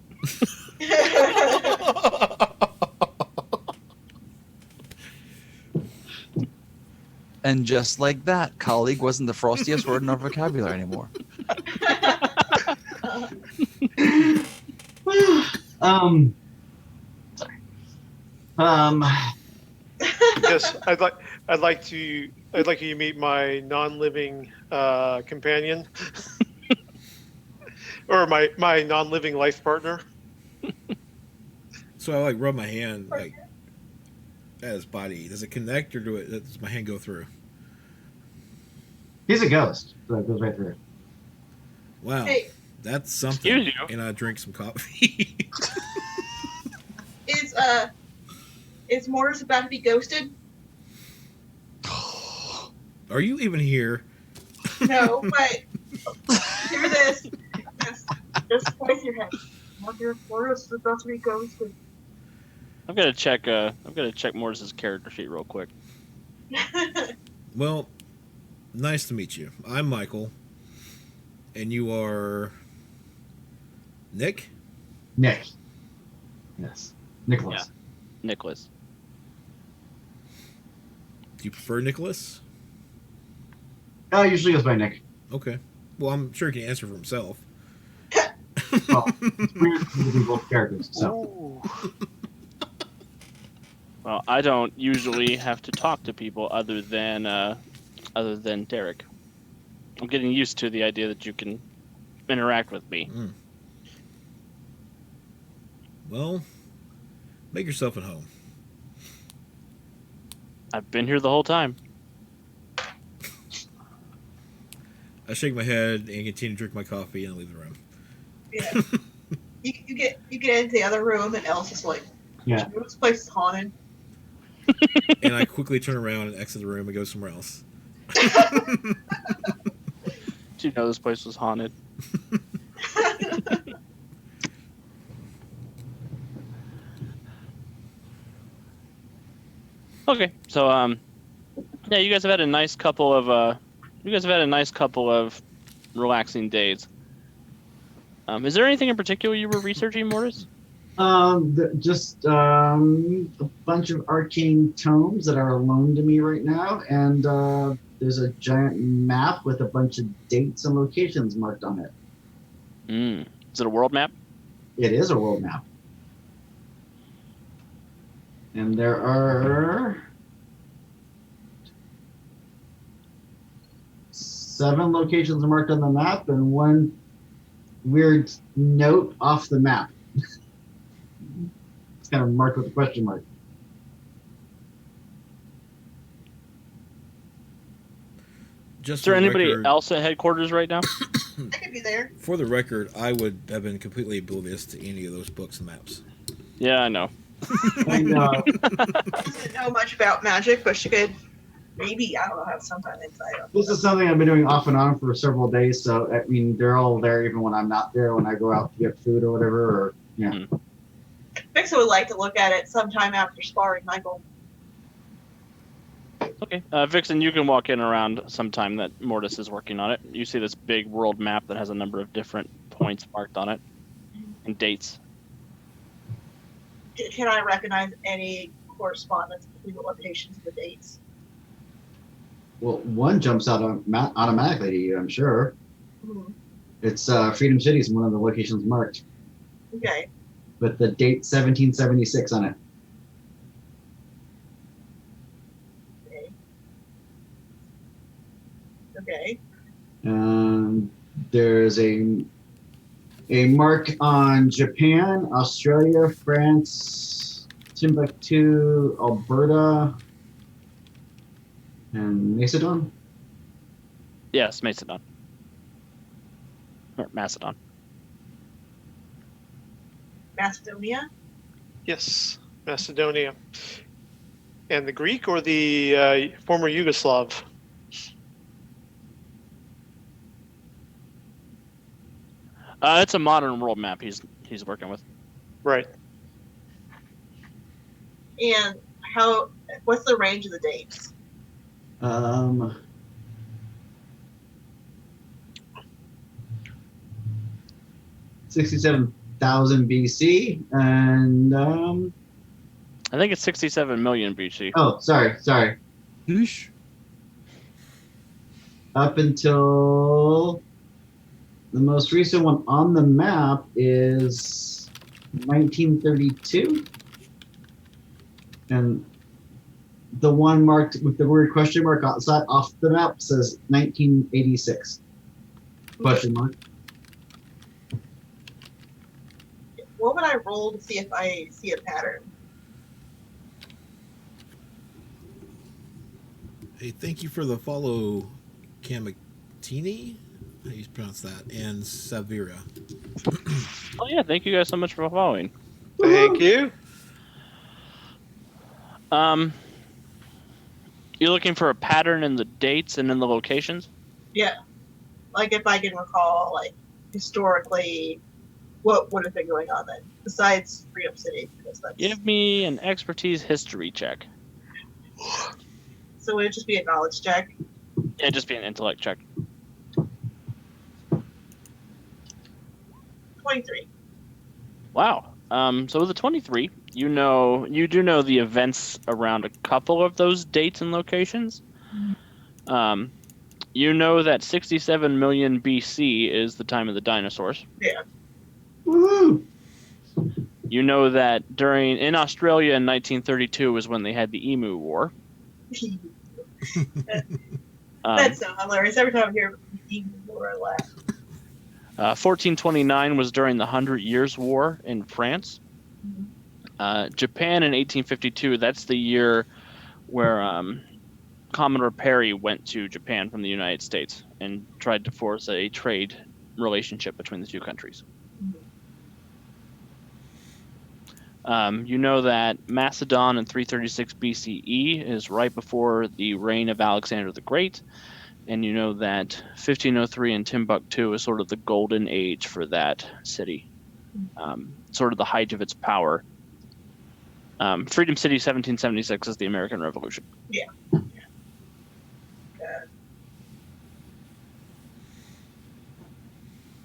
And just like that, colleague wasn't the frostiest word in our vocabulary anymore. Sorry. Yes, I'd like you to meet my non-living companion, or my non-living life partner. So I like rub my hand like at his body. Does it connect or does my hand go through? He's a ghost, so that goes right through. Wow, Hey. that's something. Excuse you. And I drink some coffee. Is Mortis about to be ghosted? Are you even here? No, but hear this. Just place your head. Mortis is about to be ghosted. I'm gonna check Mortis's character sheet real quick. Well, nice to meet you. I'm Michael, and you are Nick. Nick. Yes. Nicholas. Nicholas. Do you prefer Nicholas? Usually goes by Nick. Okay. Well, I'm sure he can answer for himself. Well, it's weird to be both characters. So Well, I don't usually have to talk to people other than Derek. I'm getting used to the idea that you can interact with me. Well, make yourself at home. I've been here the whole time. I shake my head and continue to drink my coffee and leave the room. Yeah. You get into the other room, and Elsa's like, Yeah. "This place is haunted." And I quickly turn around and exit the room and go somewhere else. Did you know this place was haunted? Okay, so yeah, you guys have had a nice couple of relaxing days. Is there anything in particular you were researching, Mortis? Just a bunch of arcane tomes that are loaned to me right now, and there's a giant map with a bunch of dates and locations marked on it. Is it a world map? It is a world map. And there are 7 locations marked on the map and 1 weird note off the map. It's kind of marked with a question mark. Just Is there for the anybody record, else at headquarters right now? I could be there. For the record, I would have been completely oblivious to any of those books and maps. Yeah, I know. And She doesn't know much about magic, but she could maybe, I don't know, have some kind of insight on this is something I've been doing off and on for several days. So I mean, they're all there even when I'm not there. When I go out to get food or whatever, or yeah. Fixa would like to look at it sometime after sparring Michael. Okay, Vixen, you can walk in around sometime that Mortis is working on it. You see this big world map that has a number of different points marked on it and dates. Can I recognize any correspondence between the locations and the dates? Well, one jumps out automatically to you, I'm sure. Hmm. It's Freedom City is one of the locations marked Okay. with the date 1776 on it. Okay. There's a mark on Japan, Australia, France, Timbuktu, Alberta, and Macedon. Yes, Macedon. Or Macedon. Macedonia? Yes, Macedonia. And the Greek or the former Yugoslav? It's a modern world map he's working with. Right. And what's the range of the dates? 67,000 BC, and I think it's 67 million BC. oh, sorry. Whoosh. Up until the most recent one on the map is 1932, and the one marked with the word question mark outside off the map says 1986. Question mark. What would I roll to see if I see a pattern? Hey, thank you for the follow, Kamatini. How do you pronounce that? And Savira. Oh yeah, thank you guys so much for following. Thank you. You're looking for a pattern in the dates and in the locations? Yeah. Like if I can recall, like historically, what would have been going on then, besides Freedom City? Because that's, Give me an expertise history check. so would it just be a knowledge check? Yeah, just be an intellect check. 23. Wow. So with a 23, you do know the events around a couple of those dates and locations. You know that 67 million BC is the time of the dinosaurs. Yeah. Woo! You know that in Australia in 1932 was when they had the Emu War. That's so hilarious. Every time I hear more, I laugh. 1429 was during the 100 Years' War in France. Japan in 1852, that's the year where Commodore Perry went to Japan from the United States and tried to force a trade relationship between the two countries. You know that Macedon in 336 BCE is right before the reign of Alexander the Great, and you know that 1503 in Timbuktu is sort of the golden age for that city, sort of the height of its power. Freedom City 1776 is the American Revolution. Yeah.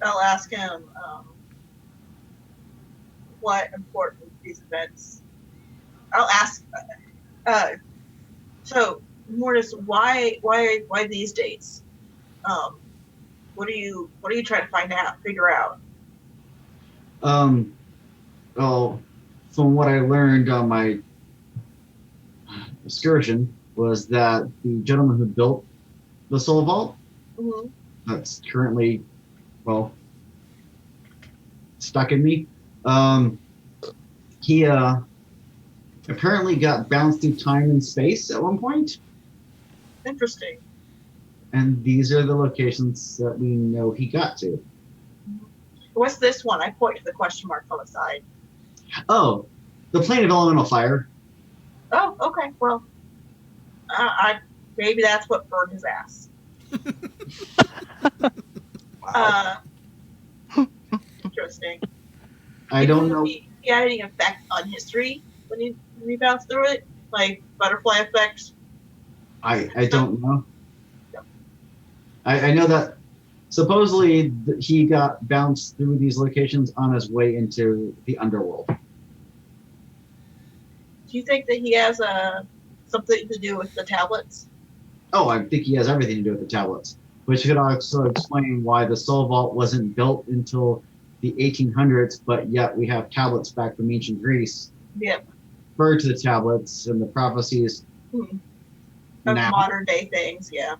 I'll ask him what important these events. I'll ask. So, Mortis, why these dates? What are you trying to figure out? Well, from what I learned on my excursion was that the gentleman who built the Soul Vault, Mm-hmm. that's currently, well, stuck in me. He apparently got bounced through time and space at one point, Interesting. and these are the locations that we know he got to. What's this one? I point to the question marks on the side. Oh, the plane of elemental fire. Oh, okay. Well, I maybe that's what burned his ass. Interesting. I don't know. He had any effect on history when he bounced through it, like butterfly effects. I don't know. I know that supposedly he got bounced through these locations on his way into the underworld. Do you think that he has something to do with the tablets? Oh, I think he has everything to do with the tablets, which could also explain why the Soul Vault wasn't built until the 1800s, but yet we have tablets back from ancient Greece. Yep. Refer to the tablets and the prophecies. Of Now. modern day things, yeah.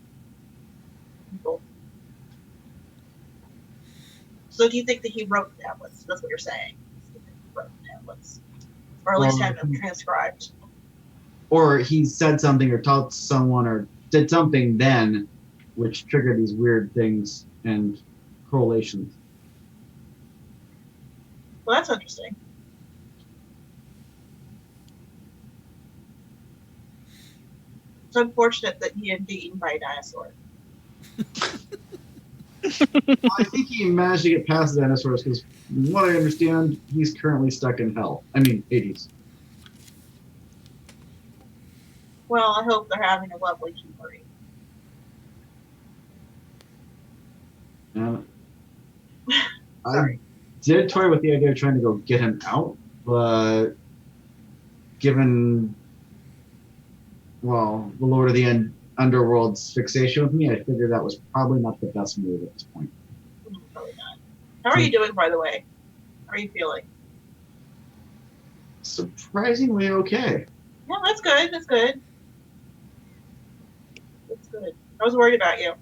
Cool. So do you think that he wrote the tablets? That's what you're saying. He wrote the tablets. Or at least had them transcribed. Or he said something or taught someone or did something then which triggered these weird things and correlations. Well, that's interesting. It's unfortunate that he had been eaten by a dinosaur. Well, I think he managed to get past the dinosaurs because, from what I understand, he's currently stuck in hell. I mean, Hades. Well, I hope they're having a lovely tea party. I did toy with the idea of trying to go get him out, but given, well, the Lord of the Underworld's fixation with me, I figured that was probably not the best move at this point. Probably not. How are you doing, by the way? How are you feeling? Surprisingly okay. Yeah, that's good. That's good. That's good. I was worried about you.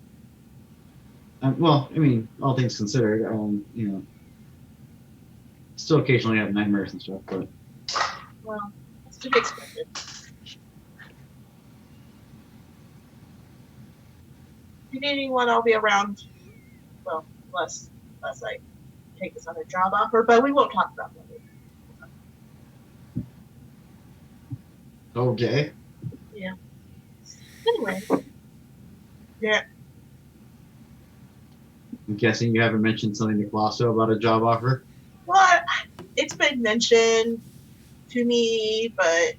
Well, I mean, all things considered, you know, still occasionally have nightmares and stuff, but Well, that's to be expected. If you need anyone, I'll be around. Well, unless I take this other job offer, but we won't talk about that. okay. Yeah. Anyway. Yeah. I'm guessing you haven't mentioned something to Colosso about a job offer? Well, it's been mentioned to me, but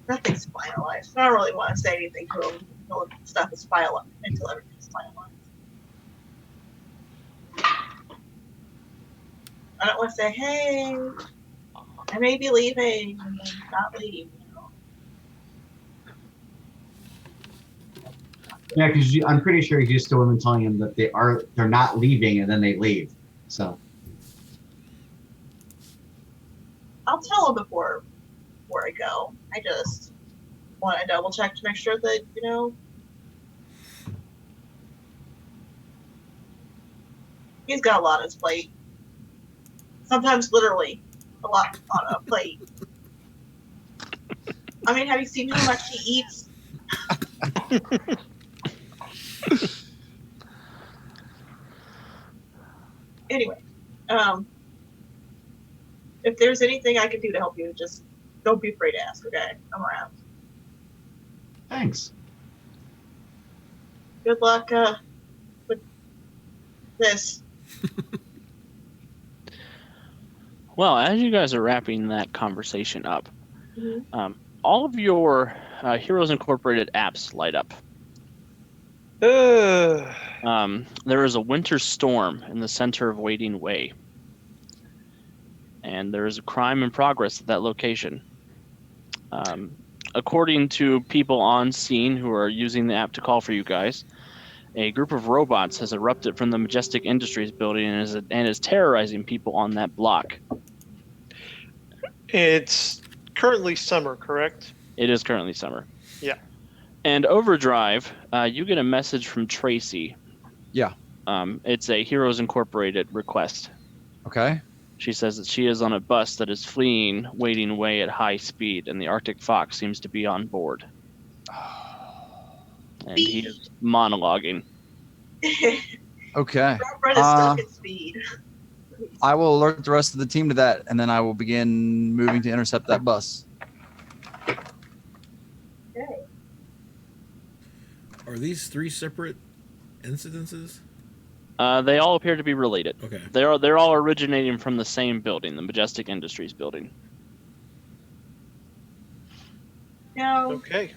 nothing's finalized. I don't really want to say anything to him until stuff is finalized, until everything's finalized. I don't want to say, hey, I may be leaving, and then not leave. You know? Yeah, because I'm pretty sure you still women telling him that they're not leaving and then they leave. So I'll tell him before I go. I just want to double check to make sure that, you know, he's got a lot on his plate. Sometimes literally a lot on a plate. I mean, have you seen how much he eats? Anyway, If there's anything I can do to help you, just don't be afraid to ask. Okay, I'm around. Thanks. Good luck with this. Well, as you guys are wrapping that conversation up, Mhm. all of your Heroes Incorporated apps light up. Ugh. There is a winter storm in the center of Wading Way, and there is a crime in progress at that location. According to people on scene who are using the app to call for you guys, a group of robots has erupted from the Majestic Industries building and is terrorizing people on that block. It's currently summer, correct? It is currently summer. Yeah. And Overdrive, you get a message from Tracy. Yeah. It's a Heroes Incorporated request. Okay. She says that she is on a bus that is fleeing Wading Way at high speed, and the Arctic Fox seems to be on board. And he is monologuing. Okay. Brett is stuck at speed. I will alert the rest of the team to that, and then I will begin moving to intercept that bus. Okay. Are these 3 separate incidences? They all appear to be related. Okay. They're all originating from the same building, the Majestic Industries building. Now, Okay.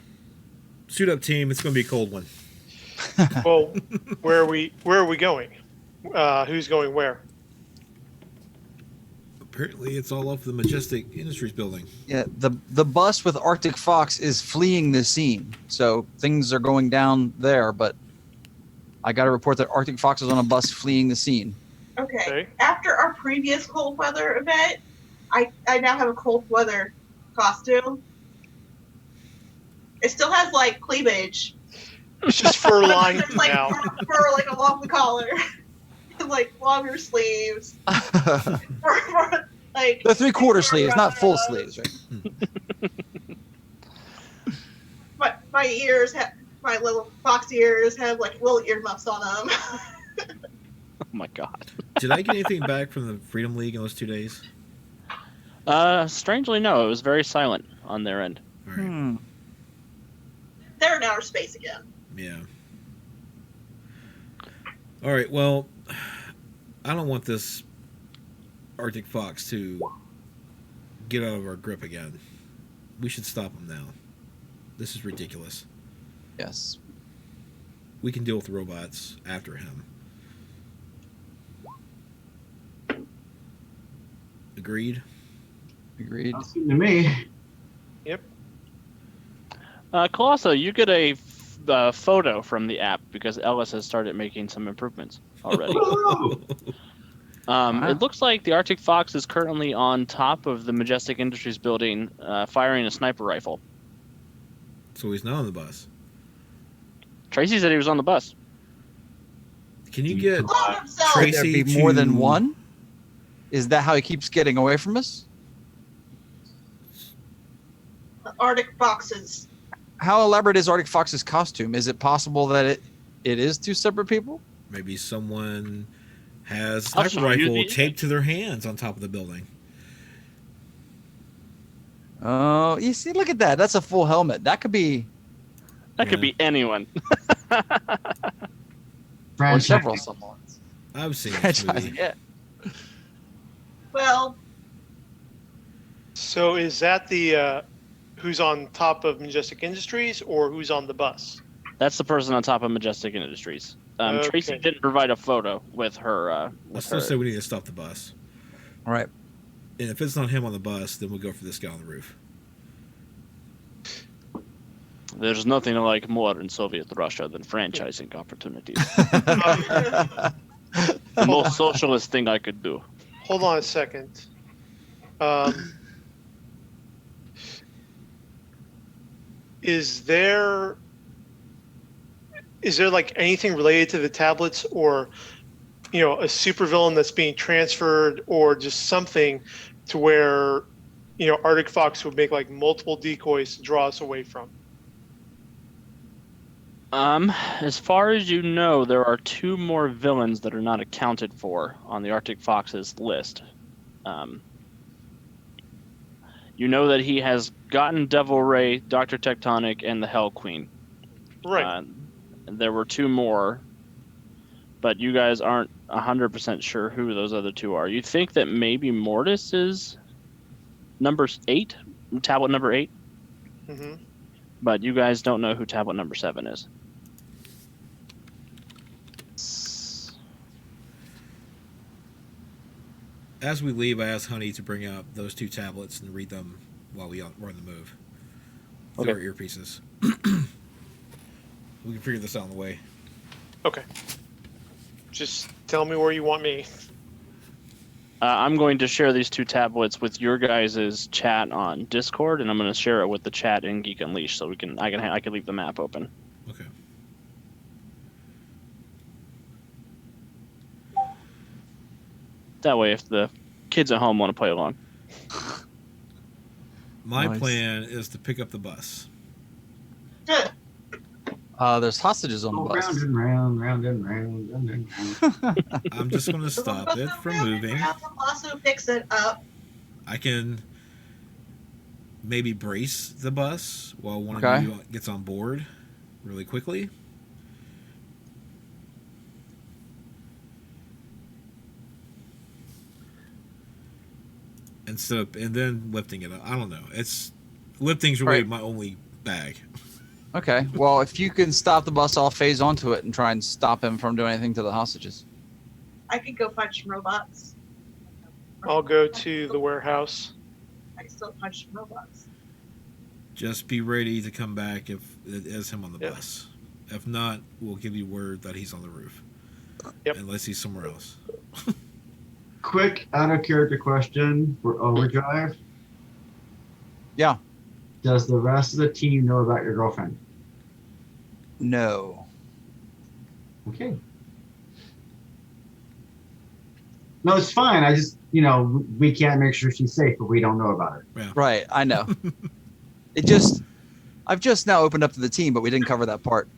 Suit up, team. It's going to be a cold one. Well, where are we going? Who's going where? Apparently, it's all off the Majestic Industries building. Yeah, the bus with Arctic Fox is fleeing the scene, so things are going down there. But I got a report that Arctic Fox is on a bus fleeing the scene. okay. Okay. After our previous cold weather event, I now have a cold weather costume. It still has like cleavage. It's just fur lined It's like now. fur like along the collar, and like longer sleeves. Like The 3/4 sleeves, not full sleeves, right? my ears have my little fox ears have like little earmuffs on them. Oh my god. Did I get anything back from the Freedom League in those 2 days? Strangely, no. It was very silent on their end. All right. They're in outer space again. Yeah. All right. Well, I don't want this Arctic Fox to get out of our grip again. We should stop him now. This is ridiculous. Yes. We can deal with robots after him. Agreed? Agreed. Sounds good to me. Colosso, you get a photo from the app because Ellis has started making some improvements already. It looks like the Arctic Fox is currently on top of the Majestic Industries building, firing a sniper rifle. So he's not on the bus. Tracy said he was on the bus. Can you get Blow himself. Could there Tracy be more than to- one? Is that how he keeps getting away from us? Arctic foxes. How elaborate is Arctic Fox's costume? Is it possible that it is 2 separate people? Maybe someone has I'll a show sniper you rifle the- taped to their hands on top of the building. Oh, you see, look at that. That's a full helmet. That could be That could Yeah. be anyone. or Franchise. several someones. I've seen this movie. Yeah. Well, So is that the who's on top of Majestic Industries or who's on the bus? That's the person on top of Majestic Industries. Tracy Okay. didn't provide a photo with her. I With still her. say we need to stop the bus. All right. And if it's not him on the bus, then we'll go for this guy on the roof. There's nothing like more in Soviet Russia than franchising opportunities. The most socialist thing I could do. Hold on a second. Is there like anything related to the tablets, or a supervillain that's being transferred, or just something to where Arctic Fox would make like multiple decoys to draw us away from? As far as you know, there are 2 more villains that are not accounted for on the Arctic Fox's list. You know that he has gotten Devil Ray, Dr. Tectonic, and the Hell Queen. Right. There were 2 more, but you guys aren't 100% sure who those other 2 are. You think that maybe Mortis is number 8, tablet number 8, hmm but you guys don't know who tablet number 7 is. As we leave, I ask Honey to bring out those 2 tablets and read them while we're on the move. With Okay. our earpieces. We can figure this out on the way. Okay. Just tell me where you want me. I'm going to share these 2 tablets with your guys' chat on Discord, and I'm going to share it with the chat in Geek Unleashed, so I can leave the map open. Okay. That way, if the kids at home want to play along. My Nice. plan is to pick up the bus. Good. There's hostages on the Go bus. round and round, round and round, round and round. I'm just going to stop it from moving. Also picks it up. I can maybe brace the bus while one Okay. of you gets on board really quickly. And then lifting it up. I don't know. Lifting's really Right. my only bag. Okay. Well, if you can stop the bus, I'll phase onto it and try and stop him from doing anything to the hostages. I could go punch some robots. I'll go to the warehouse. I can still punch some robots. Just be ready to come back if it is him on the Yep. bus. If not, we'll give you word that he's on the roof. Yep. Unless he's somewhere else. Quick out of character question for Overdrive. Yeah. Does the rest of the team know about your girlfriend? No. Okay. No, it's fine. I just, we can't make sure she's safe, but we don't know about her. Right. I know. I've just now opened up to the team, but we didn't cover that part.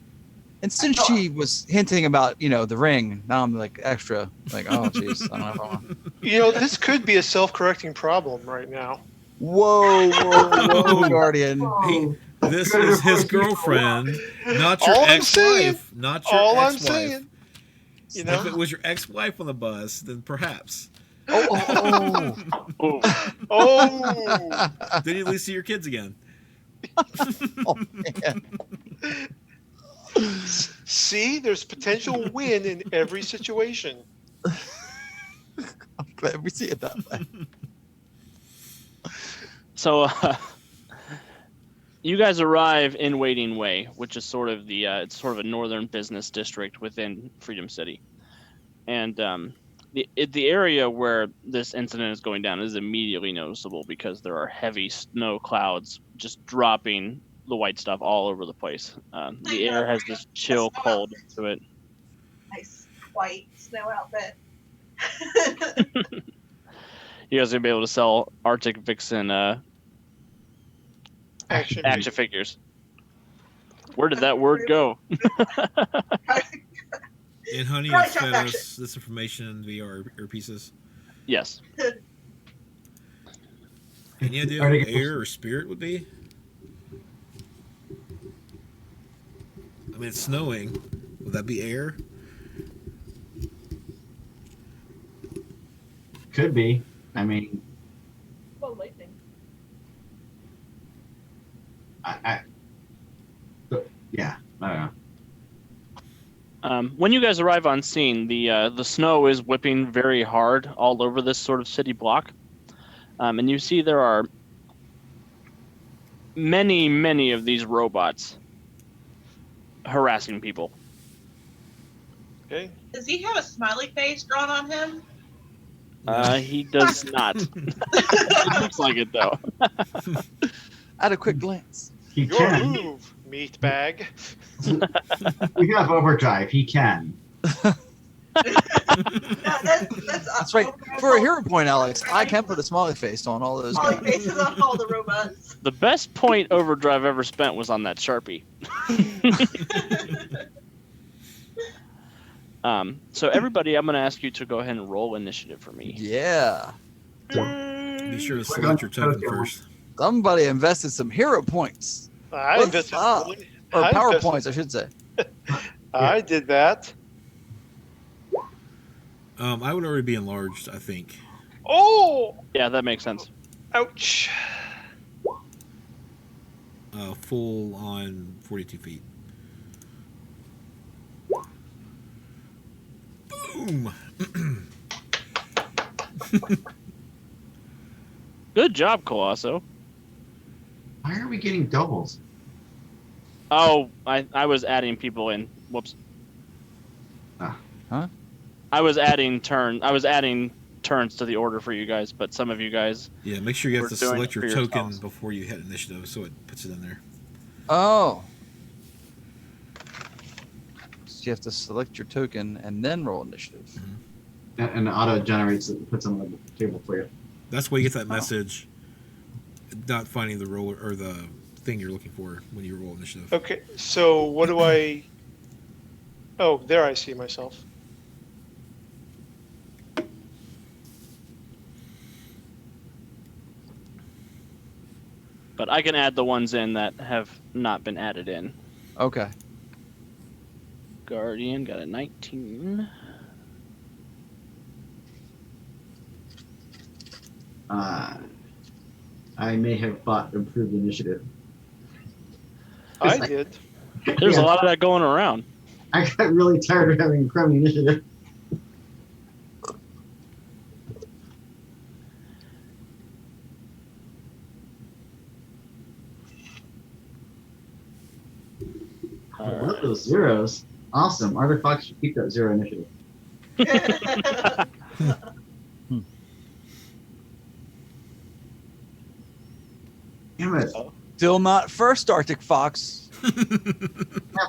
And since she was hinting about, the ring, now I'm like extra, like, oh, jeez, I don't know if I want. This could be a self-correcting problem right now. Whoa, Guardian. This is his girlfriend, not your All I'm saying- ex-wife. Not your All I'm ex-wife. saying, If it was your ex-wife on the bus, then perhaps. Oh. Oh, Then you at least see your kids again. Oh, man. see, there's potential win in every situation. I'm glad we see it that way. So, you guys arrive in Waiting Way, which is sort of it's sort of a northern business district within Freedom City, and the area where this incident is going down is immediately noticeable because there are heavy snow clouds just dropping the white stuff all over the place. The air has this chill cold to it. Nice white snow outfit. You guys are gonna be able to sell Arctic Vixen Action. figures. Where did that word go? And Honey Right, has fed action. us this information via our earpieces. Yes. Any idea Are who they- air or spirit would be? I mean, it's snowing. Would that be air? Could be. I mean, Well, lightning. yeah, I don't know. When you guys arrive on scene, the snow is whipping very hard all over this sort of city block, and you see there are many of these robots harassing people. Okay. Does he have a smiley face drawn on him? He does not. It looks like it though. At a quick glance. He Your can. move, meat bag. We have Overdrive. He can. That's right. For a hero point, Alex, I can put a smiley face on all those Smiley guys. faces on all the robots. The best point Overdrive ever spent was on that Sharpie. So everybody, I'm going to ask you to go ahead and roll initiative for me. Yeah. Be sure to select your token first. Somebody invested some hero points. I What's invested up? money. Or I power invested- points, I should say. I did that. I would already be enlarged, I think. Oh, Yeah, that makes sense. ouch. Full on 42 feet. Boom! Good job, Colosso. Why are we getting doubles? Oh, I was adding people in. Whoops. Huh? I was adding turns to the order for you guys, but some of you guys. Yeah, make sure you have We're to doing select it your for token yourselves. before you hit initiative, so it puts it in there. Oh. So you have to select your token and then roll initiative. And it auto generates it, puts them on the table for you. That's why you get that message. Not finding the roll or the thing you're looking for when you roll initiative. Okay, so what do I? Oh, there I see myself. But I can add the ones in that have not been added in. Okay. Guardian got a 19. I may have bought improved initiative. I did. There's Yeah, a lot of that going around. I got really tired of having crummy initiative. I love those zeros. Awesome. Artifact should keep that 0 initiative. Damn it. Still not first, Arctic Fox.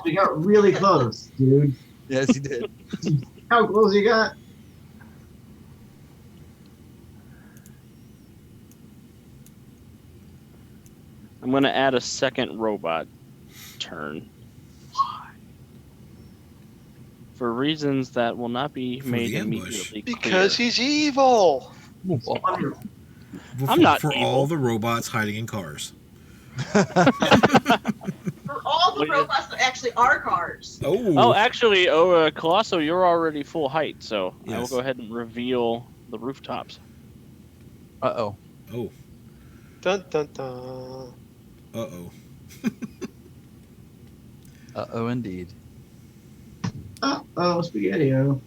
We got really close, dude. Yes, he did. How close you got? I'm going to add a second robot turn. For reasons that will not be For made the ambush. immediately Because clear. he's evil. I'm not for evil. all the robots hiding in cars. For all the What do you- robots that actually are cars. Oh, actually, Colosso, you're already full height, so I will Yes. go ahead and reveal the rooftops. Uh-oh. Oh. Dun dun dun. Uh-oh. Uh-oh, indeed. Uh-oh, Spaghetti-O.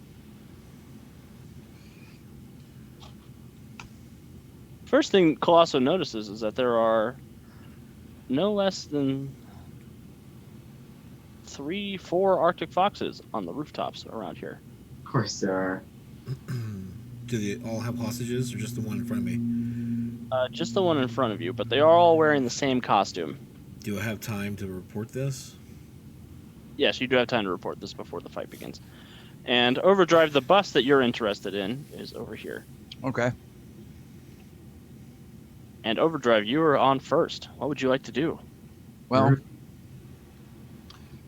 First thing Colosso notices is that there are no less than 3-4 Arctic foxes on the rooftops around here. Of course there are. Do they all have hostages or just the one in front of me? Just the one in front of you, but they are all wearing the same costume. Do I have time to report this? Yes, you do have time to report this before the fight begins. And Overdrive, the bus that you're interested in, is over here. Okay. And Overdrive, you are on first. What would you like to do? Well,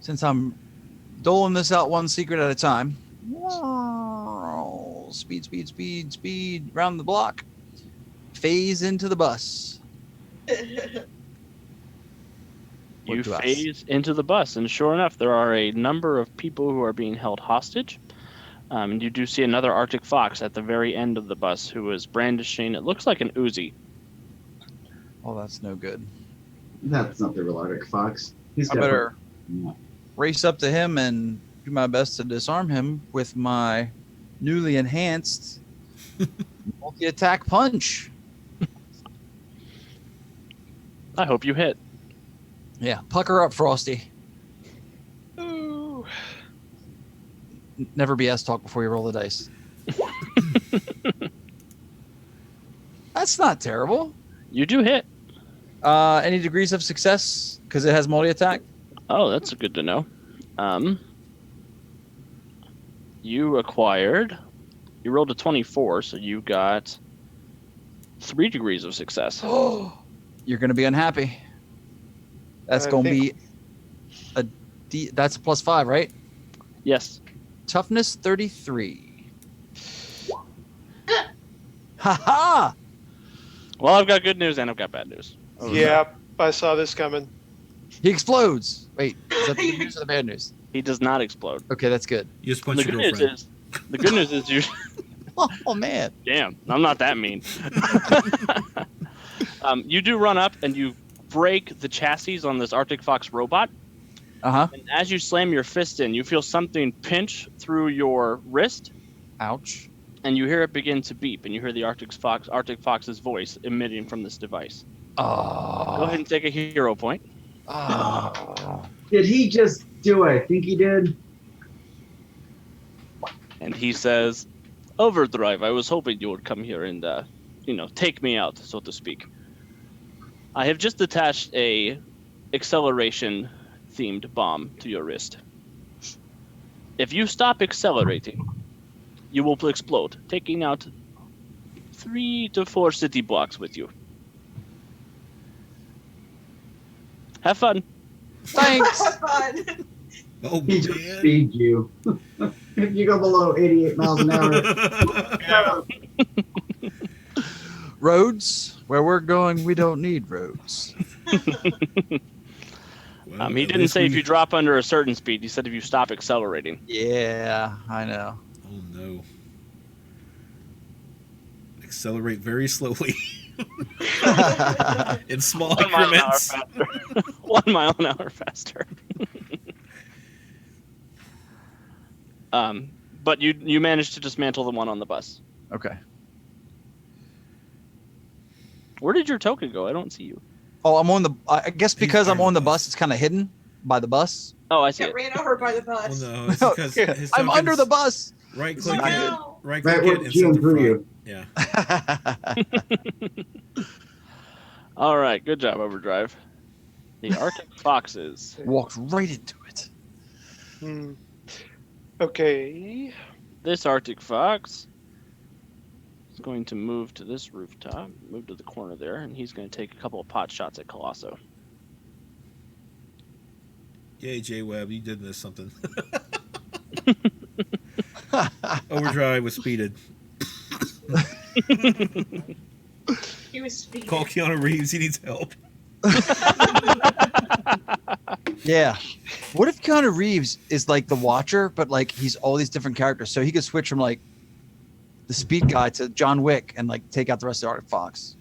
since I'm doling this out one secret at a time. Speed, speed, speed, speed. Round the block. Phase into the bus. You What do I phase into the bus, and sure enough, there are a number of people who are being held hostage. And you do see another Arctic fox at the very end of the bus who is brandishing, it looks like an Uzi. Oh, that's no good. That's not the real Arctic Fox. He's I got better Yeah. race up to him and do my best to disarm him with my newly enhanced multi-attack punch. I hope you hit. Yeah, pucker up, Frosty. Ooh. Never BS talk before you roll the dice. That's not terrible. You do hit. Any degrees of success? Because it has multi-attack? Oh, that's good to know. You rolled a 24, so you got 3 degrees of success. Oh, you're going to be unhappy. That's I going to be think- a D. That's a +5, right? Yes. Toughness 33. Ha ha! Well, I've got good news and I've got bad news. Yeah, I saw this coming. He explodes. Wait, is that the good news or the bad news? He does not explode. Okay, that's good. You just And punch the your good news girlfriend. the good news is you. Oh man. Damn, I'm not that mean. You do run up and you break the chassis on this Arctic Fox robot. Uh-huh. And as you slam your fist in, you feel something pinch through your wrist, Ouch. and you hear it begin to beep, and you hear the Arctic Fox's voice emitting from this device. Oh. Go ahead and take a hero point. Oh. Did he just do what I think he did? And he says, "Overdrive, I was hoping you would come here and, take me out, so to speak. I have just attached a acceleration-themed bomb to your wrist. If you stop accelerating, you will explode, taking out 3 to 4 city blocks with you. Have fun." Thanks. Fun. Oh, He just man. speed you. If you go below 88 miles an hour, Roads? Where we're going, we don't need roads. Well, He at didn't least say if we- you drop under a certain speed. He said if you stop accelerating. Yeah, I know. Oh, no. Accelerate very slowly. In small 1 mile an hour increments. faster. 1 mile an hour faster. But you managed to dismantle the one on the bus. Okay. Where did your token go? I don't see you. Oh, I'm on the. I guess because I'm on on the the bus. bus, it's kind of hidden by the bus. Oh, I see Got it. ran over by the Well, bus. no, it's because his I'm under the tokens- bus. Right click Oh, it. no. Right right click where it and Jim set the threw front. you. Yeah. All right, good job, Overdrive. The Arctic Foxes. Walked right into it. Hmm. Okay. This Arctic Fox is going to move to this rooftop, move to the corner there, and he's going to take a couple of pot shots at Colosso. Yay, J Webb, you did miss something. Overdrive was speeded. He was speeding. Call Keanu Reeves, he needs help. Yeah. What if Keanu Reeves is like the Watcher, but like he's all these different characters, so he could switch from like the speed guy to John Wick and like take out the rest of the Arctic Fox,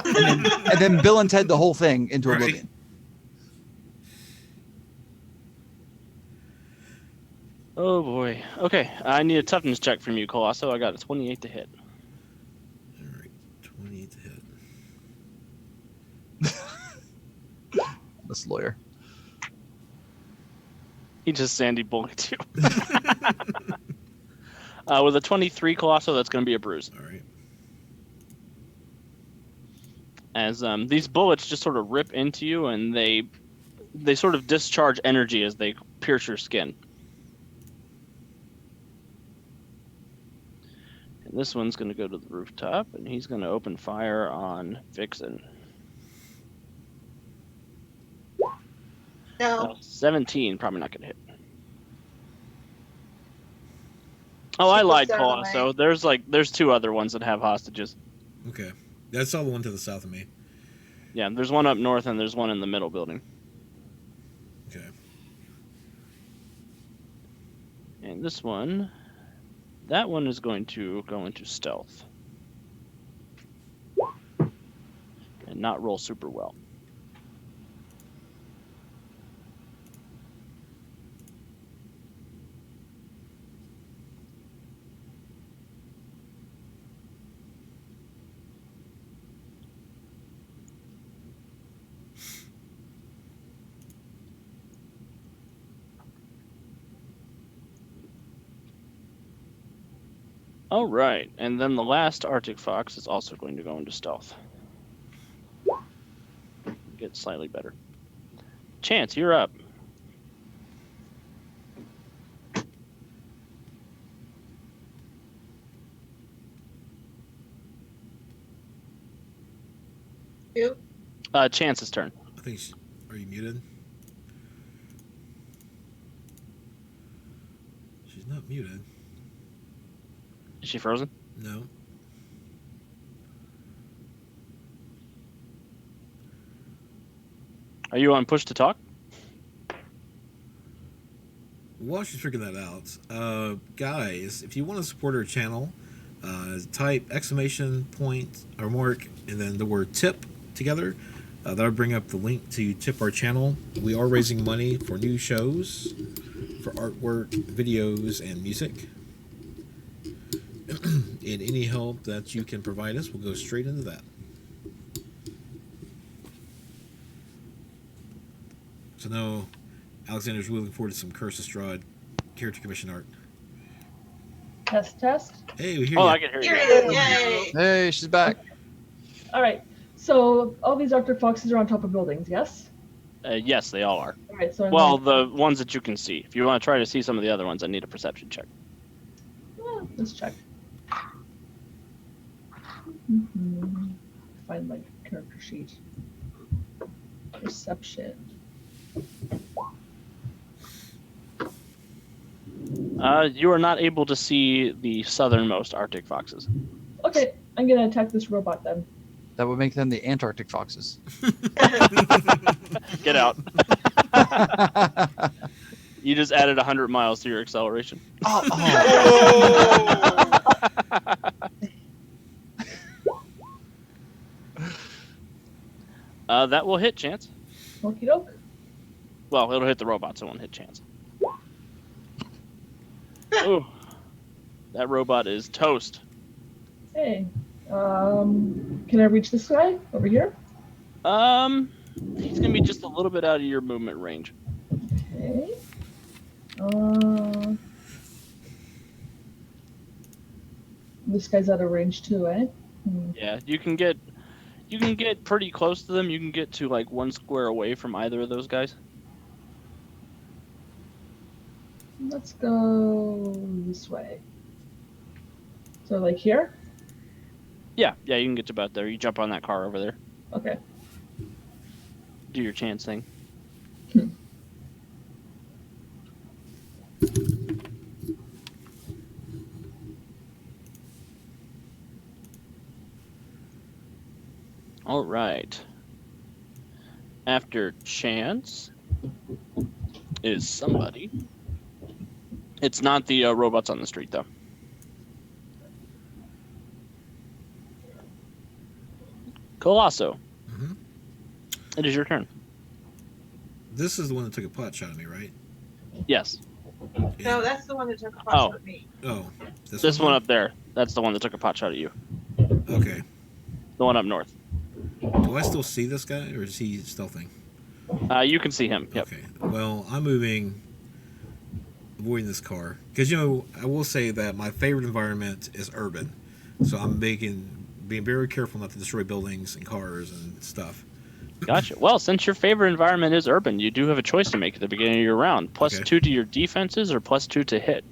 and then Bill and Ted the whole thing into Right. oblivion. Oh boy. Okay, I need a toughness check from you, Colosso. I got a 28 to hit. Alright, 28 to hit. This lawyer. He just Sandy bullied you. With a 23, Colosso, that's going to be a bruise. Alright. As these bullets just sort of rip into you, and they sort of discharge energy as they pierce your skin. And this one's going to go to the rooftop, and he's going to open fire on Vixen. No. 17, probably not going to hit. Oh, I She lied, puts down the Colosso. There's 2 other ones that have hostages. Okay. That's all the one to the south of me. Yeah, there's one up north, and there's one in the middle building. Okay. And this one, that one is going to go into stealth. And not roll super well. All right, and then the last Arctic Fox is also going to go into stealth. Get slightly better. Chance, you're up. Who? Chance's turn. I think are you muted? She's not muted. Is she frozen? No. Are you on push to talk? While she's figuring that out, guys, if you want to support our channel, type exclamation point or mark and then the word tip together. That'll bring up the link to tip our channel. We are raising money for new shows, for artwork, videos, and music. And any help that you can provide us will go straight into that. So now Alexander's really looking forward to some Curse of Strahd character commission art. Test, test. Hey, we hear Oh, you. I can hear you. Yay! Hey, she's back. All right. So all these Arctic foxes are on top of buildings, yes? Yes, they all are. All right. So I'm Well, going- the ones that you can see. If you want to try to see some of the other ones, I need a perception check. let's check. Find my character sheet. Perception. You are not able to see the southernmost Arctic foxes. Okay, I'm gonna attack this robot then. That would make them the Antarctic foxes. Get out. You just added 100 miles to your acceleration. That will hit Chance. Okie doke. Well, it'll hit the robots. It won't hit Chance. Ooh. That robot is toast. Hey. Can I reach this guy over here? He's gonna be just a little bit out of your movement range. Okay. This guy's out of range too, eh? Yeah, you can get pretty close to them. You can get to like 1 square away from either of those guys. Let's go this way. So like here? Yeah, you can get to about there. You jump on that car over there. Okay. Do your Chance thing. All right. After Chance is somebody. It's not the robots on the street, though. Colosso. Mhm. It is your turn. This is the one that took a pot shot at me, right? Yes. No, that's the one that took a pot Oh. shot at me. Oh, This one up there. That's the one that took a pot shot at you. Okay. The one up north. Do I still see this guy, or is he stealthing? You can see him. Yep. Okay. Well, I'm moving, avoiding this car, because I will say that my favorite environment is urban, so I'm being very careful not to destroy buildings and cars and stuff. Gotcha. Well, since your favorite environment is urban, you do have a choice to make at the beginning of your round. Plus Okay. 2 to your defenses or plus 2 to hit.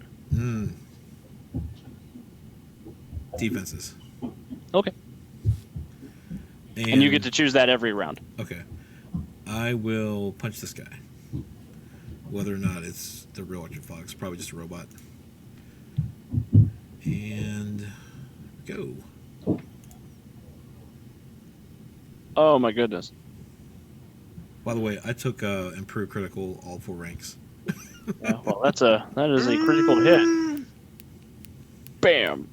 Defenses. Okay. And you get to choose that every round. Okay. I will punch this guy. Whether or not it's the real Arctic Fox, probably just a robot. And go. Oh my goodness. By the way, I took improved critical all 4 ranks. Yeah, well, that is a critical hit. Bam.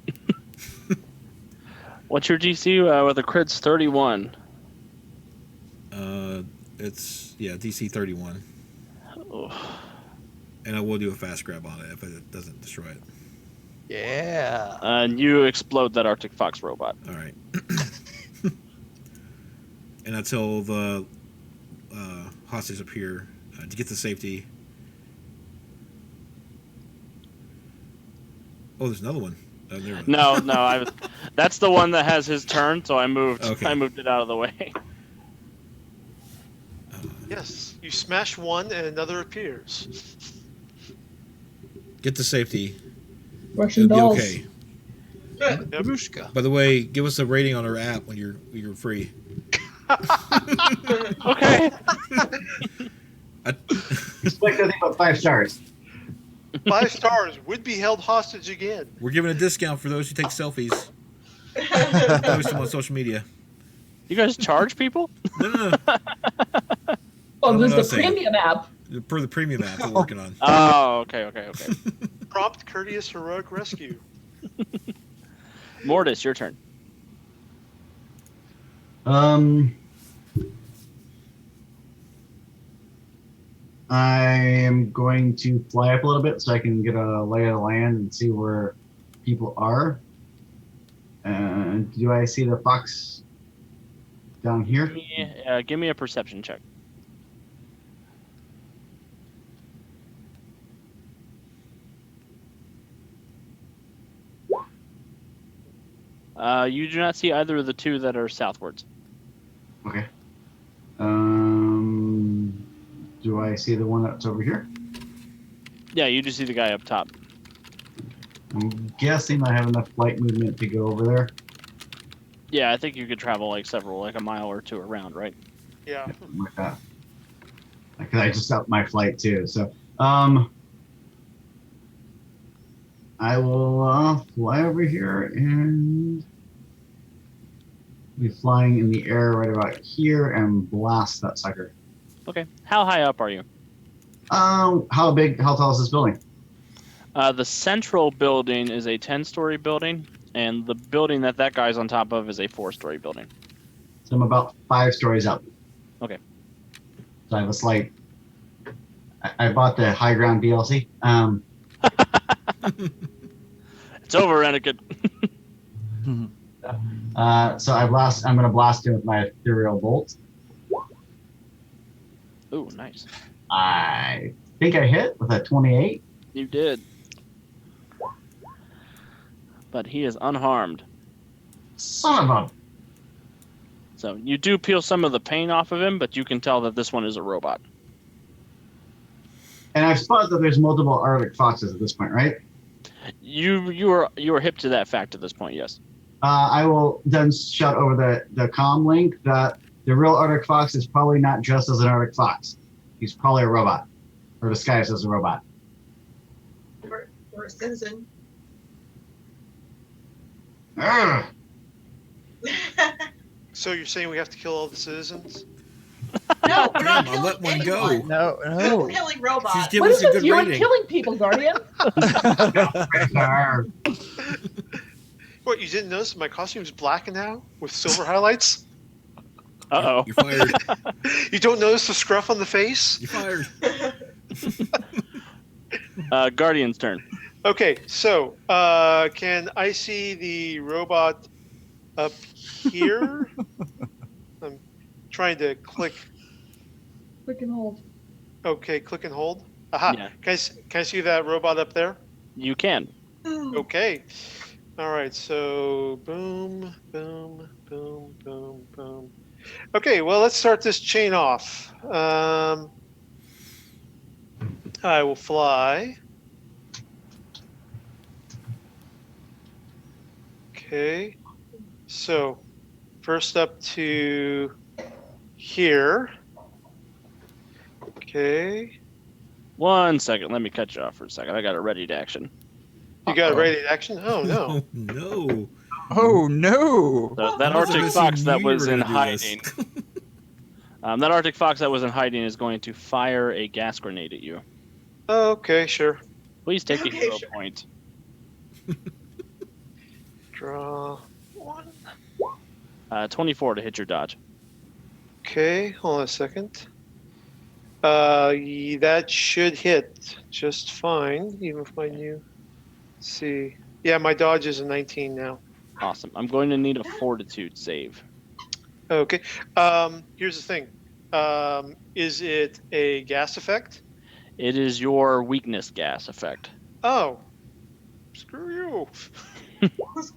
What's your DC with a crit's 31? It's DC 31, Oh. and I will do a fast grab on it if it doesn't destroy it. Yeah. And you explode that Arctic Fox robot. All right. And I tell the hostage up here to get to safety. Oh, there's another one. There. No, that's the one that has his turn, so I moved Okay. it out of the way. Yes, you smash one and another appears. Get to safety. Russian It'll be dolls. okay. Babushka. By the way, give us a rating on our app when you're free. Okay. Expect nothing but 5 stars. 5 stars would be held hostage again. We're giving a discount for those who take selfies. Post them on social media. You guys charge people? No. Oh, don't there's know the what I'm saying. premium app. Per the premium app we're working on. Oh, okay. Prompt, courteous, heroic rescue. Mortis, your turn. I am going to fly up a little bit so I can get a lay of the land and see where people are. Do I see the fox down here? Give me a perception check. You do not see either of the two that are southwards. Okay. Do I see the one that's over here? Yeah, you just see the guy up top. I'm guessing I have enough flight movement to go over there. Yeah, I think you could travel like a mile or two around, right? Yeah. Something like that. Because I just upped my flight too. So, I will fly over here and be flying in the air right about here and blast that sucker. Okay. How high up are you? How tall is this building? The central building is a 10-story building, and the building that guy's on top of is a 4-story building. So I'm about 5 stories up. Okay. So I have a slight. I bought the high ground DLC. It's over, Anakin. So I'm going to blast him with my ethereal bolt. Ooh, nice. I think I hit with a 28. You did. But he is unharmed. Son of a. So you do peel some of the pain off of him, but you can tell that this one is a robot. And I've spotted that there's multiple Arctic foxes at this point, right? You are hip to that fact at this point, yes. I will then shout over the comm link that the real Arctic fox is probably not dressed as an Arctic fox. He's probably a robot, or disguised as a robot. Or a citizen. Urgh. So you're saying we have to kill all the citizens? No, we're not Damn, I'll killing let one go. anyone. No, We're no. killing She's robots. giving What us is a with good you and rating. killing people, Guardian? What, you didn't notice my costume's black now with silver highlights? Uh-oh. You're fired. You don't notice the scruff on the face? You're fired. Guardian's turn. Okay, so can I see the robot up here? I'm trying to click. Click and hold. Okay, click and hold. Aha. Yeah. Can I see that robot up there? You can. Okay. All right, so boom, boom, boom, boom, boom. Okay, well, let's start this chain off. I will fly. Okay, so first up to here. Okay, 1 second. Let me cut you off for a second. I got a ready to action. you got a ready to action? Oh, no. No. Oh no! So that Must have Arctic been fox some that knew you was were in gonna do this. hiding. That Arctic fox that was in hiding is going to fire a gas grenade at you. Okay, sure. Please take a Okay, hero sure. point. Draw one. 24 to hit your dodge. Okay, hold on a second. That should hit just fine, even if my new. Let's see. Yeah, my dodge is a 19 now. Awesome. I'm going to need a fortitude save. Okay. Here's the thing. Is it a gas effect? It is your weakness gas effect. Oh, screw you.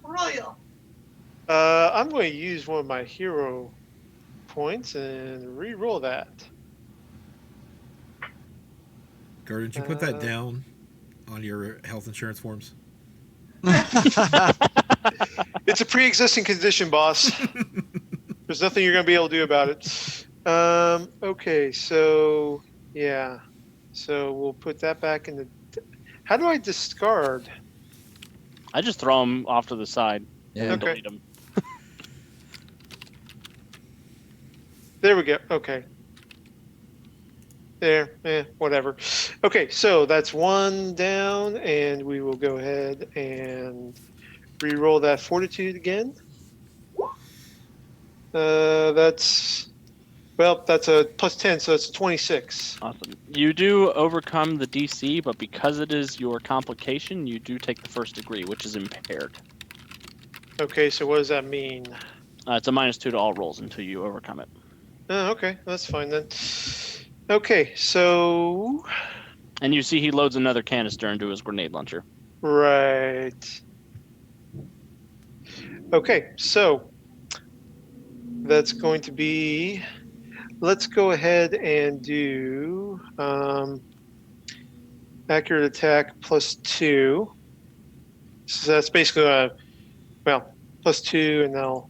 Royal. I'm going to use one of my hero points and re-roll that. Guardian, did you put that down on your health insurance forms? It's a pre-existing condition, boss. There's nothing you're going to be able to do about it. Okay, so yeah. So we'll put that back in the... How do I discard? I just throw them off to the side Yeah. and Okay. delete them. There we go. Okay. There, whatever. Okay, so that's one down, and we will go ahead and re-roll that fortitude again. That's a plus 10, so it's 26. Awesome. You do overcome the DC, but because it is your complication, you do take the first degree, which is impaired. Okay, so what does that mean? It's a -2 to all rolls until you overcome it. Oh, okay, that's fine then. Okay, so And you see he loads another canister into his grenade launcher. right. Okay, so that's going to be. Let's go ahead and do accurate attack +2. So that's basically +2, and I'll.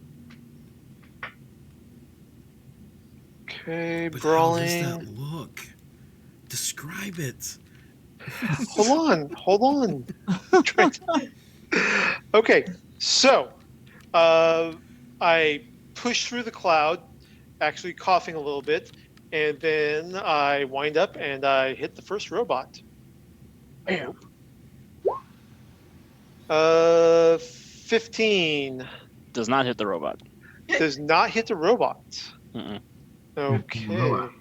Okay, But brawling. how does that look? Describe it. Hold on. Okay, so I push through the cloud, actually coughing a little bit, and then I wind up and I hit the first robot. Bam. 15 Does not hit the robot. does not hit the robot. Mm-mm. Okay. Robot.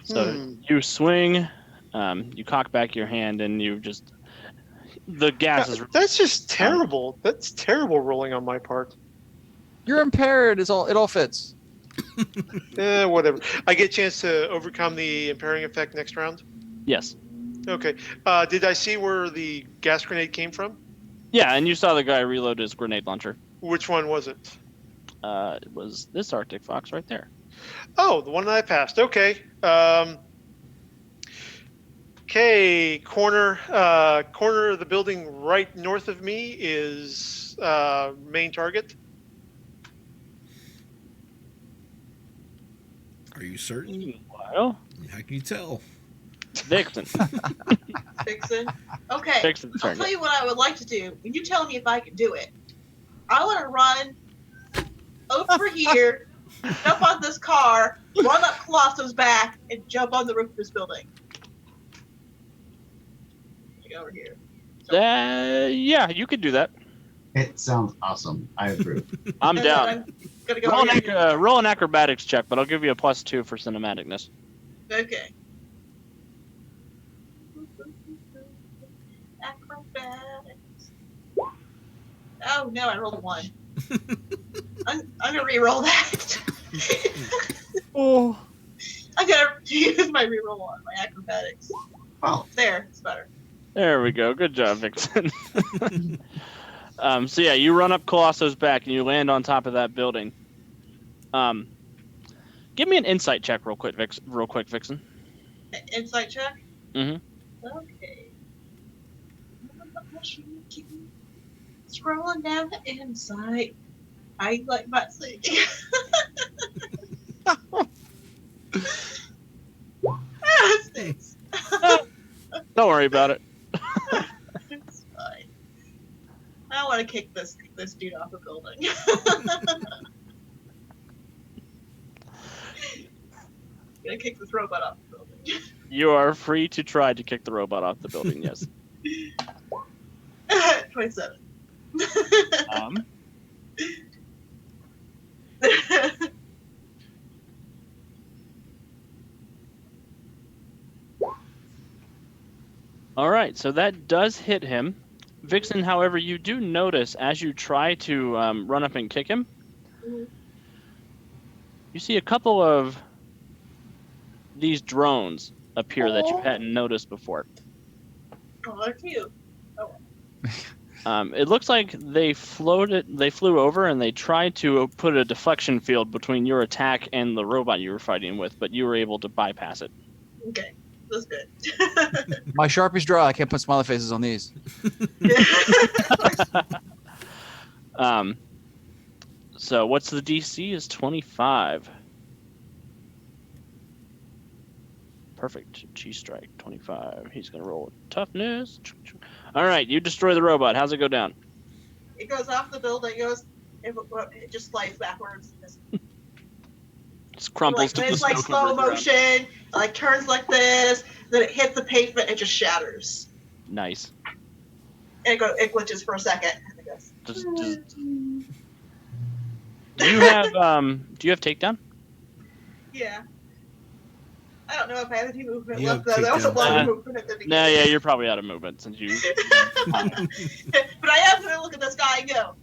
So you swing, you cock back your hand, and you just the gas is. That's just terrible. That's terrible rolling on my part. You're impaired. It all fits. Whatever. I get a chance to overcome the impairing effect next round. Yes. Okay. Did I see where the gas grenade came from? Yeah, and you saw the guy reload his grenade launcher. Which one was it? It was this Arctic Fox right there. Oh, the one that I passed. Okay. Okay. Corner of the building right north of me is main target. Are you certain? Well, How can you tell? Vixen. Vixen. Okay. Vixen's I'll turn. tell you what I would like to do. You tell me if I can do it. I want to run over here, jump on this car, run up Colosso's back, and jump on the roof of this building. Get over here. Yeah, you could do that. It sounds awesome. I approve. I'm And then down. I'm gonna go Roll over here. roll an acrobatics check, but I'll give you a +2 for cinematicness. Okay. Acrobatics. Oh no, I rolled a 1. I'm gonna re-roll that. Oh. I'm gonna use my re-roll on my acrobatics. Oh. There, it's better. There we go. Good job, Vixen. So yeah, you run up Colosso's back and you land on top of that building. Give me an insight check real quick, Vixen. Insight check? Mhm. Okay. Scrolling down the insight. I like my thing. Six. Don't worry about it. It's fine. I want to kick this dude off a building. Gonna kick this robot off the building. You are free to try to kick the robot off the building. Yes. 27. All right, so that does hit him. Vixen, however, you do notice as you try to run up and kick him, you see a couple of these drones appear that you hadn't noticed before. Oh, they're cute. It looks like they flew over and they tried to put a deflection field between your attack and the robot you were fighting with, but you were able to bypass it. Okay, that's good. My Sharpie's dry. I can't put smiley faces on these. So what's the DC is 25. Perfect. G-strike 25. He's gonna roll toughness. All right, you destroy the robot. How's it go down? It goes off the building. It just slides backwards. Just crumbles to Like, the it's like snow slow covered ground. motion, like turns like this, then it hits the pavement and just shatters. Nice. And it glitches for a second. I guess. Just do you have takedown? Yeah. I don't know if I have any movement You left have though. That was a takedown, lot of too. movement at the beginning. Nah, yeah, you're probably out of movement since you. But I am gonna look at this guy and go.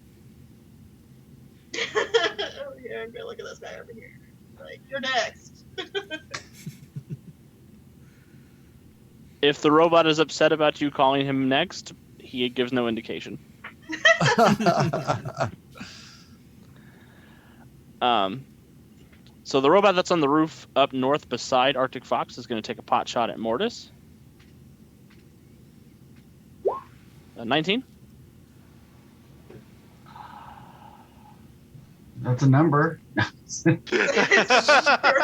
Oh yeah, I'm gonna look at this guy over here. Like, you're next. If the robot is upset about you calling him next, he gives no indication. So the robot that's on the roof up north beside Arctic Fox is going to take a pot shot at Mortis. 19. That's a number.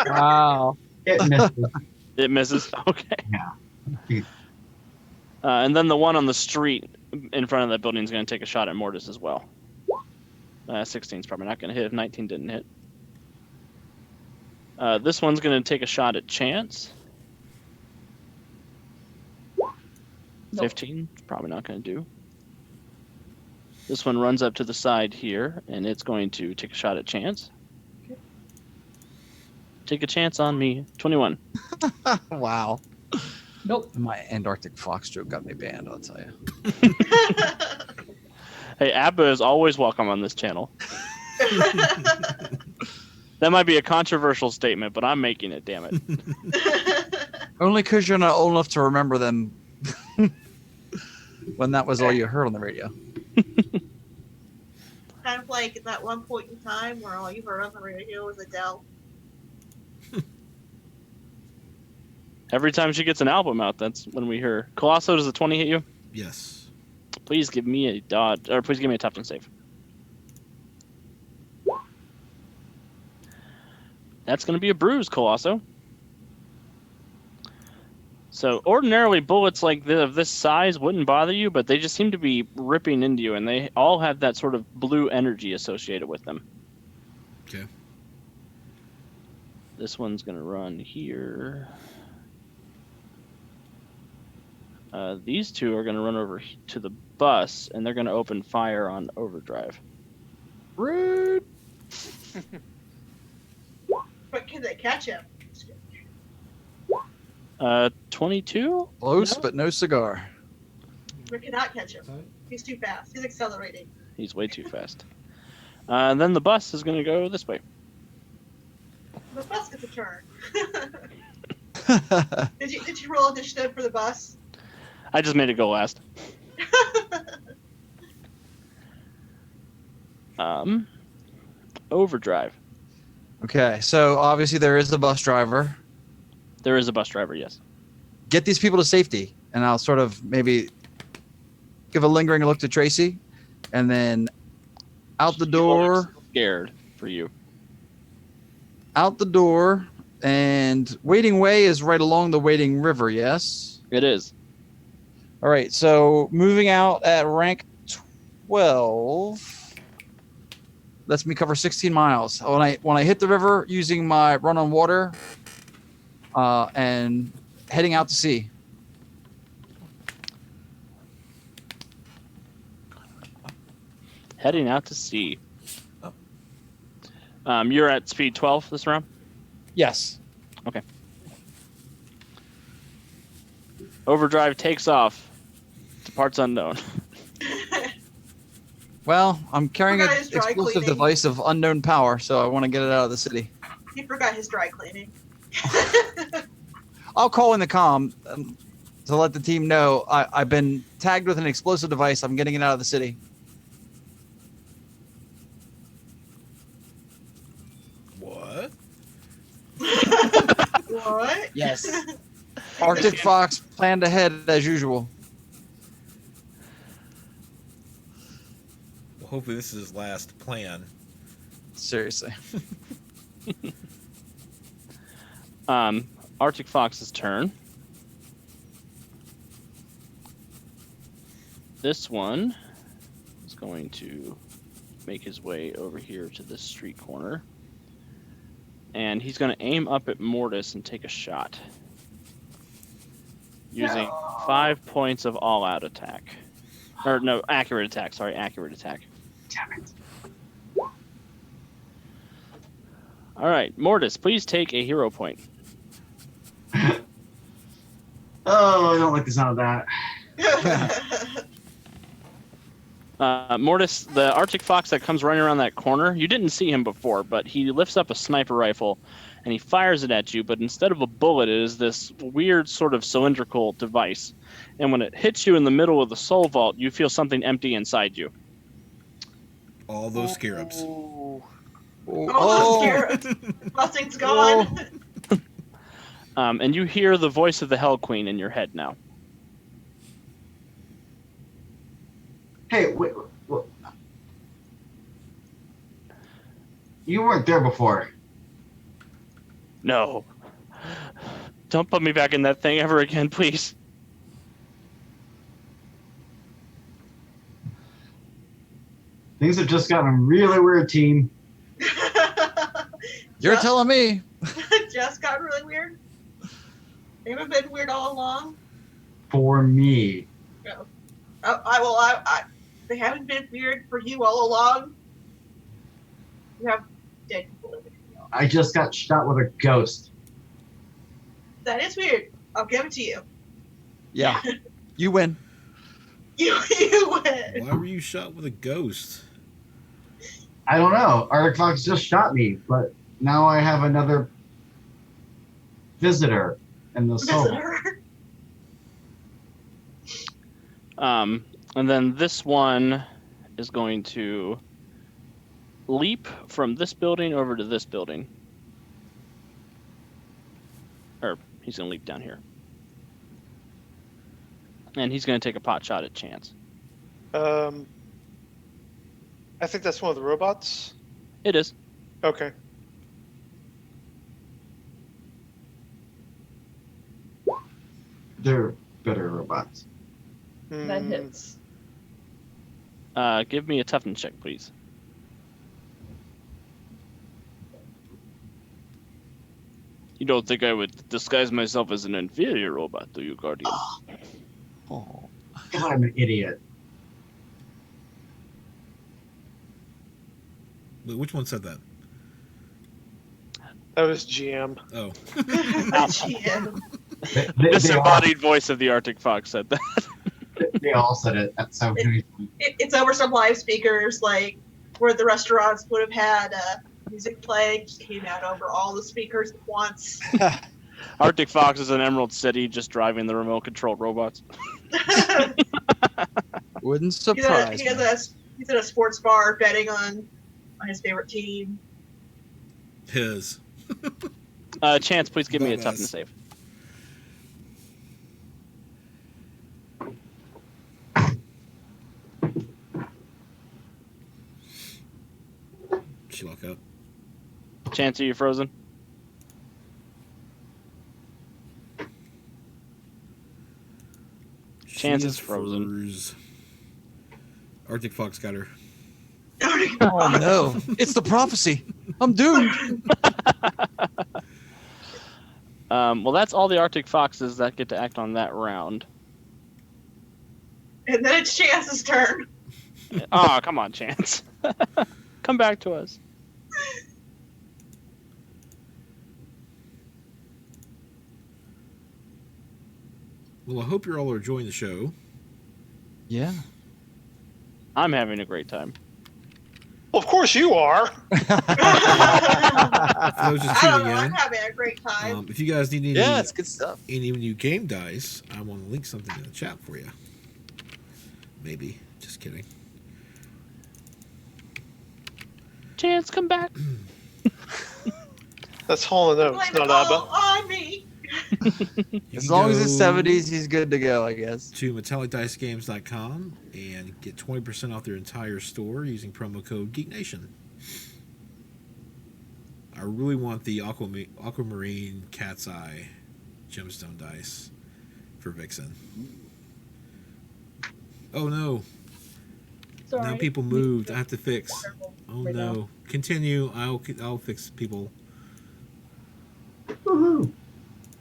Wow. It misses. It misses. Okay. Yeah. And then the one on the street in front of that building is going to take a shot at Mortis as well. 16 is probably not going to hit if 19 didn't hit. This one's going to take a shot at Chance. 15 is probably not going to do. This one runs up to the side here, and it's going to take a shot at Chance. Take a chance on me. 21. Wow. Nope. My Antarctic Fox joke got me banned, I'll tell you. Hey, Abba is always welcome on this channel. That might be a controversial statement, but I'm making it, damn it. Only because you're not old enough to remember them when that was all you heard on the radio. Kind of like at that one point in time where all you heard on the radio was Adele. Every time she gets an album out, that's when we hear. Colosso, does the 20 hit you? Yes. Please give me a dodge, or please give me a top 10 save. That's going to be a bruise, Colosso. So ordinarily bullets like of this size wouldn't bother you, but they just seem to be ripping into you, and they all have that sort of blue energy associated with them. Okay. This one's going to run here. These two are going to run over to the bus, and they're going to open fire on overdrive. Rude. But can they catch him? 22? Close, No? but no cigar. We cannot catch him. He's too fast. He's accelerating. He's way too fast. And then the bus is going to go this way. The bus gets a turn. Did you roll initiative for the bus? I just made it go last. Overdrive. Okay, so obviously there is the bus driver. There is a bus driver, yes. Get these people to safety, and I'll sort of maybe give a lingering look to Tracy, and then out the door. Scared for you. Out the door, and Wading Way is right along the Wading River, yes? It is. All right, so moving out at rank 12 lets me cover 16 miles. When I hit the river using my run on water and heading out to sea. Heading out to sea. You're at speed 12 this round? Yes. Okay. Overdrive takes off to parts unknown. Well, I'm carrying an Forgot his dry explosive cleaning. device of unknown power, so I want to get it out of the city. He forgot his dry cleaning. I'll call in the comm to let the team know I've been tagged with an explosive device. I'm getting it out of the city. What? What? Yes. Arctic Fox planned ahead as usual. Well, hopefully this is his last plan. Seriously. Arctic Fox's turn. This one is going to make his way over here to this street corner. And he's going to aim up at Mortis and take a shot. Using 5 points of all-out attack. Or, no, accurate attack. Sorry, accurate attack. Damn it. All right, Mortis, please take a hero point. Oh, I don't like the sound of that. Mortis, the Arctic fox that comes running around that corner, you didn't see him before, but he lifts up a sniper rifle and he fires it at you, but instead of a bullet, it is this weird sort of cylindrical device. And when it hits you in the middle of the soul vault, you feel something empty inside you. All those scarabs. Oh, scared. Nothing's gone. And you hear the voice of the Hell Queen in your head now. Hey, wait, you weren't there before. No. Don't put me back in that thing ever again, please. Things have just gotten really weird, team. You're telling me. Just got really weird. They haven't been weird all along. For me. They haven't been weird for you all along. You have dead people living in you. I just got shot with a ghost. That is weird. I'll give it to you. Yeah. You win. You win. Why were you shot with a ghost? I don't know. Arctic Fox just shot me, but now I have another visitor in the soul. Visitor. And then this one is going to leap from this building over to this building. Or he's going to leap down here. And he's going to take a pot shot at Chance. I think that's one of the robots. It is. Okay. They're better robots. That Hmm. hits. Give me a toughness check, please. You don't think I would disguise myself as an inferior robot, do you, Guardian? Oh. God, I'm an idiot. Wait, which one said that? That was GM. Oh. GM. They Disembodied voice of the Arctic Fox said that. they all said it at some point. It's over some live speakers, like where the restaurants would have had music playing, just came out over all the speakers at once. Arctic Fox is in Emerald City just driving the remote controlled robots. Wouldn't surprise me. He's at a sports bar betting on his favorite team. His. Chance, please give me a Dumbass. toughness save. She lock up. Chance, are you frozen? Chance She is frozen. froze. Arctic Fox got her. Oh no. It's the prophecy. I'm doomed. Well, that's all the Arctic Foxes that get to act on that round. And then it's Chance's turn. Oh, come on, Chance. Come back to us. Well, I hope you all are enjoying the show. Yeah. I'm having a great time. Well, of course you are. For those just I don't tuning know. I'm in, having a great time. if you guys need any, Yeah, it's good stuff. any new game dice, I want to link something in the chat for you. Maybe. Just kidding. Chance, come back. That's Hall and Oates, Blame it not all ABBA. on me. You As can long as it's go 70s, he's good to go, I guess. to metallicdicegames.com and get 20% off their entire store using promo code GeekNation. I really want the Aquamarine Cat's Eye gemstone dice for Vixen. Oh no, Sorry. now people moved. I have to fix. Oh Right now. no, continue. I'll fix people. Woohoo!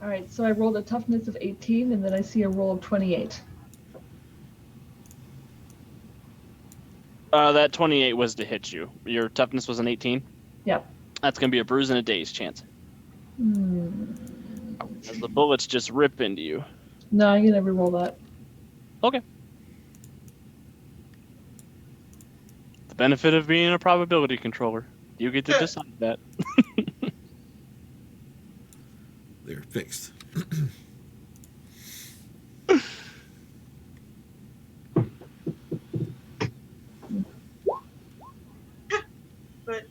All right, so I rolled a toughness of 18, and then I see a roll of 28. That 28 was to hit you. Your toughness was an 18. Yep. That's gonna be a bruise and a daze chance, Hmm. as the bullets just rip into you. No, I'm gonna re-roll that. Okay. The benefit of being a probability controller. You get to decide that. They're fixed. But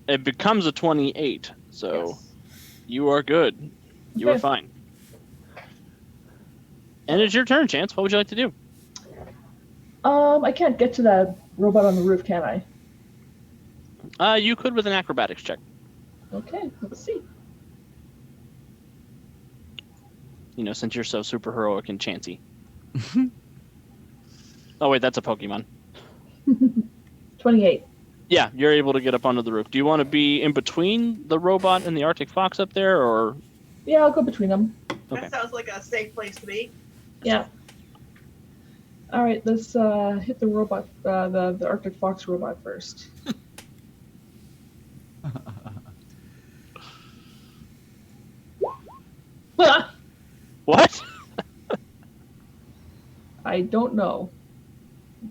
It becomes a 28, so Yes. you are good. You are Okay. fine. And it's your turn, Chance. What would you like to do? I can't get to that robot on the roof, can I? You could with an acrobatics check. Okay, let's see. You know, since you're so super heroic and chancy. Oh wait, that's a Pokemon. 28. Yeah, you're able to get up onto the roof. Do you want to be in between the robot and the Arctic Fox up there, or Yeah, I'll go between them. Okay. that sounds like a safe place to be. Yeah. All right, let's hit the robot, the Arctic Fox robot first. what? I don't know.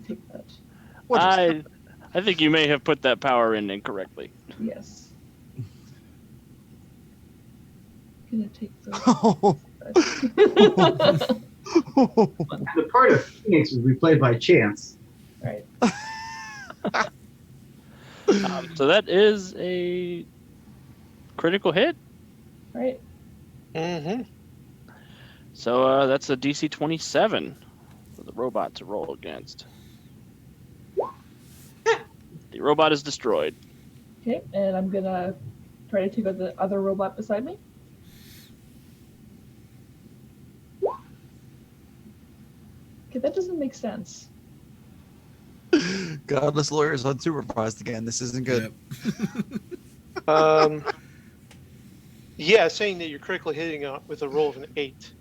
Take that. What is I think you may have put that power in incorrectly. Yes. Gonna take those. Oh. The part of Phoenix will be played by Chance. Right. So that is a critical hit. Right. Mm-hmm. So that's a DC 27 for the robot to roll against. The robot is destroyed. Okay, and I'm gonna try to take out the other robot beside me. Okay, that doesn't make sense. Godless lawyers unsupervised again. This isn't good. Yep. Yeah, saying that you're critically hitting with a roll of an 8.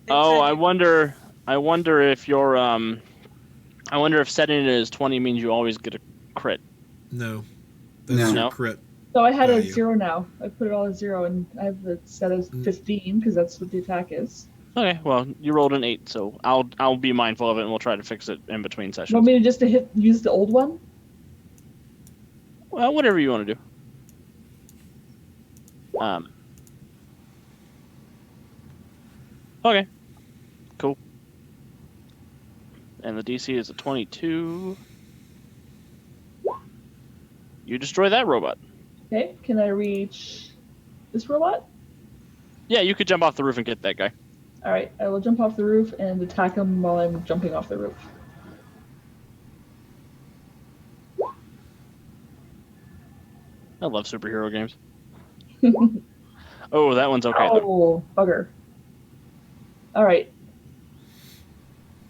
Oh, I wonder if you're I wonder if setting it as 20 means you always get a crit. No. That's No. your No. crit. So I had a Value. 0 now. I put it all as 0, and I have it set as 15 because that's what the attack is. Okay, well, you rolled an 8, so I'll be mindful of it and we'll try to fix it in between You sessions. want me to just use the old one? Well, whatever you want to do. Okay. Cool. And the DC is a 22. You destroy that robot. Okay, can I reach this robot? Yeah, you could jump off the roof and get that guy. All right, I will jump off the roof and attack him while I'm jumping off the roof. I love superhero games. Oh, that one's okay, though. Oh, bugger. All right,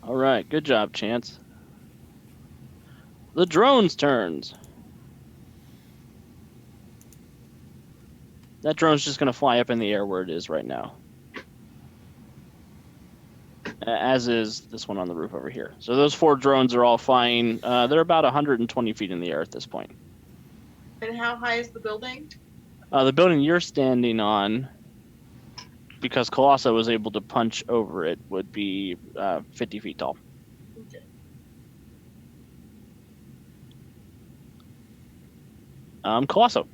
All right, good job, Chance. The drone's turns. That drone's just going to fly up in the air where it is right now. As is this one on the roof over here. So those 4 drones are all flying. They're about 120 feet in the air at this point. And how high is the building? The building you're standing on, because Colosso was able to punch over it, would be 50 feet tall. Okay. Colosso.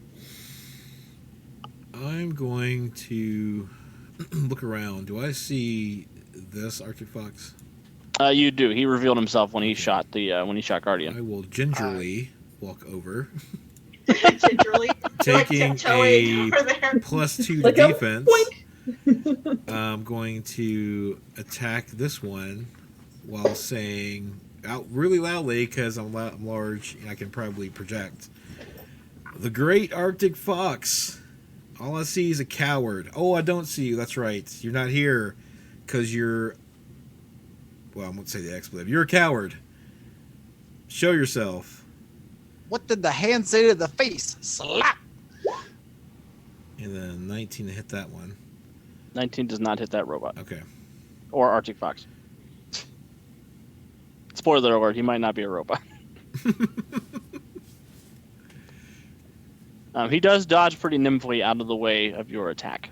I'm going to look around. Do I see this Arctic Fox? You do. He revealed himself when he shot Guardian. I will gingerly walk over, Gingerly. taking tiptoeing a over there. +2 to Like a defense. boink. I'm going to attack this one while saying out really loudly because I'm large and I can probably project. The great Arctic Fox. All I see is a coward. Oh, I don't see you. That's right. You're not here because you're... Well, I won't say the expletive. You're a coward. Show yourself. What did the hand say to the face? Slap! And then 19 to hit that one. 19 does not hit that robot Okay. or Arctic Fox. Spoiler alert: he might not be a robot. He does dodge pretty nimbly out of the way of your attack.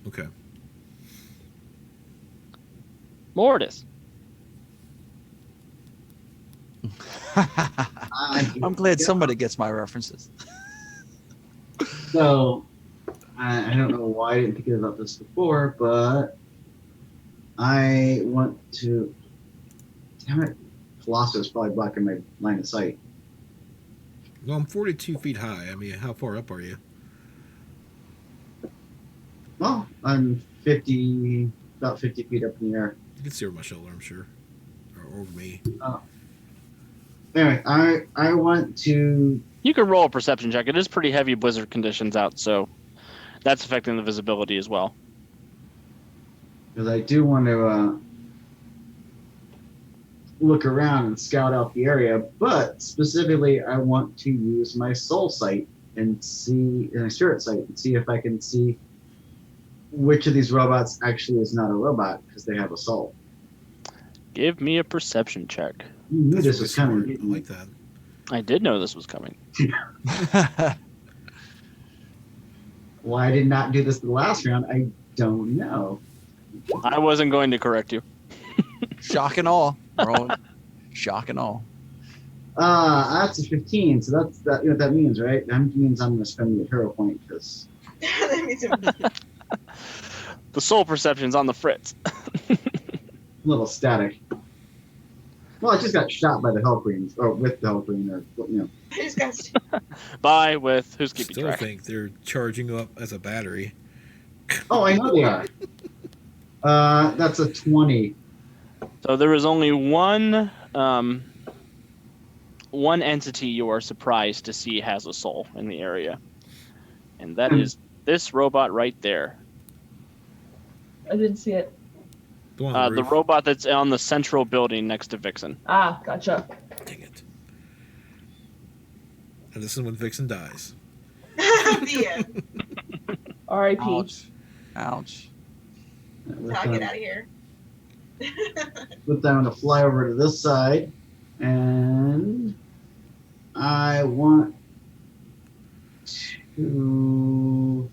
Okay. Mortis. I'm glad somebody gets my references. So, I don't know why I didn't think about this before, but I want to. Damn it. Philosopher's probably blocking my line of sight. Well, I'm 42 feet high. I mean, how far up are you? Well, I'm about 50 feet up in the air. You can see over my shoulder, I'm sure. Or over me. Anyway, I want to. You can roll a perception check. It is pretty heavy blizzard conditions out, so that's affecting the visibility as well. Because I do want to look around and scout out the area, but specifically, I want to use my soul sight and my spirit sight and see if I can see which of these robots actually is not a robot because they have a soul. Give me a perception check. You knew That's this really was coming. smart. I like that. I did know this was coming. Why I did not do this the last round, I don't know. I wasn't going to correct you. Shock and awe. Shock and awe. That's a 15, so that's that. You know what that means, right? That means I'm going to spend the hero point because. That means The soul perception's on the fritz. A little static. Well, I just got shot by the Hell Queens, or with the Hell Queen, or I just got Bye with who's keeping Still track. think they're charging up as a battery. Oh, I know they are. That's a 20. So there is only one entity you are surprised to see has a soul in the area, and that is this robot right there. I didn't see it. The one on The roof. robot that's on the central building next to Vixen. Ah, gotcha. Dang it. And this is when Vixen dies. the end. R.I.P. Ouch. Ouch. With I'll get that, out of here. I'm going to fly over to this side, and I want to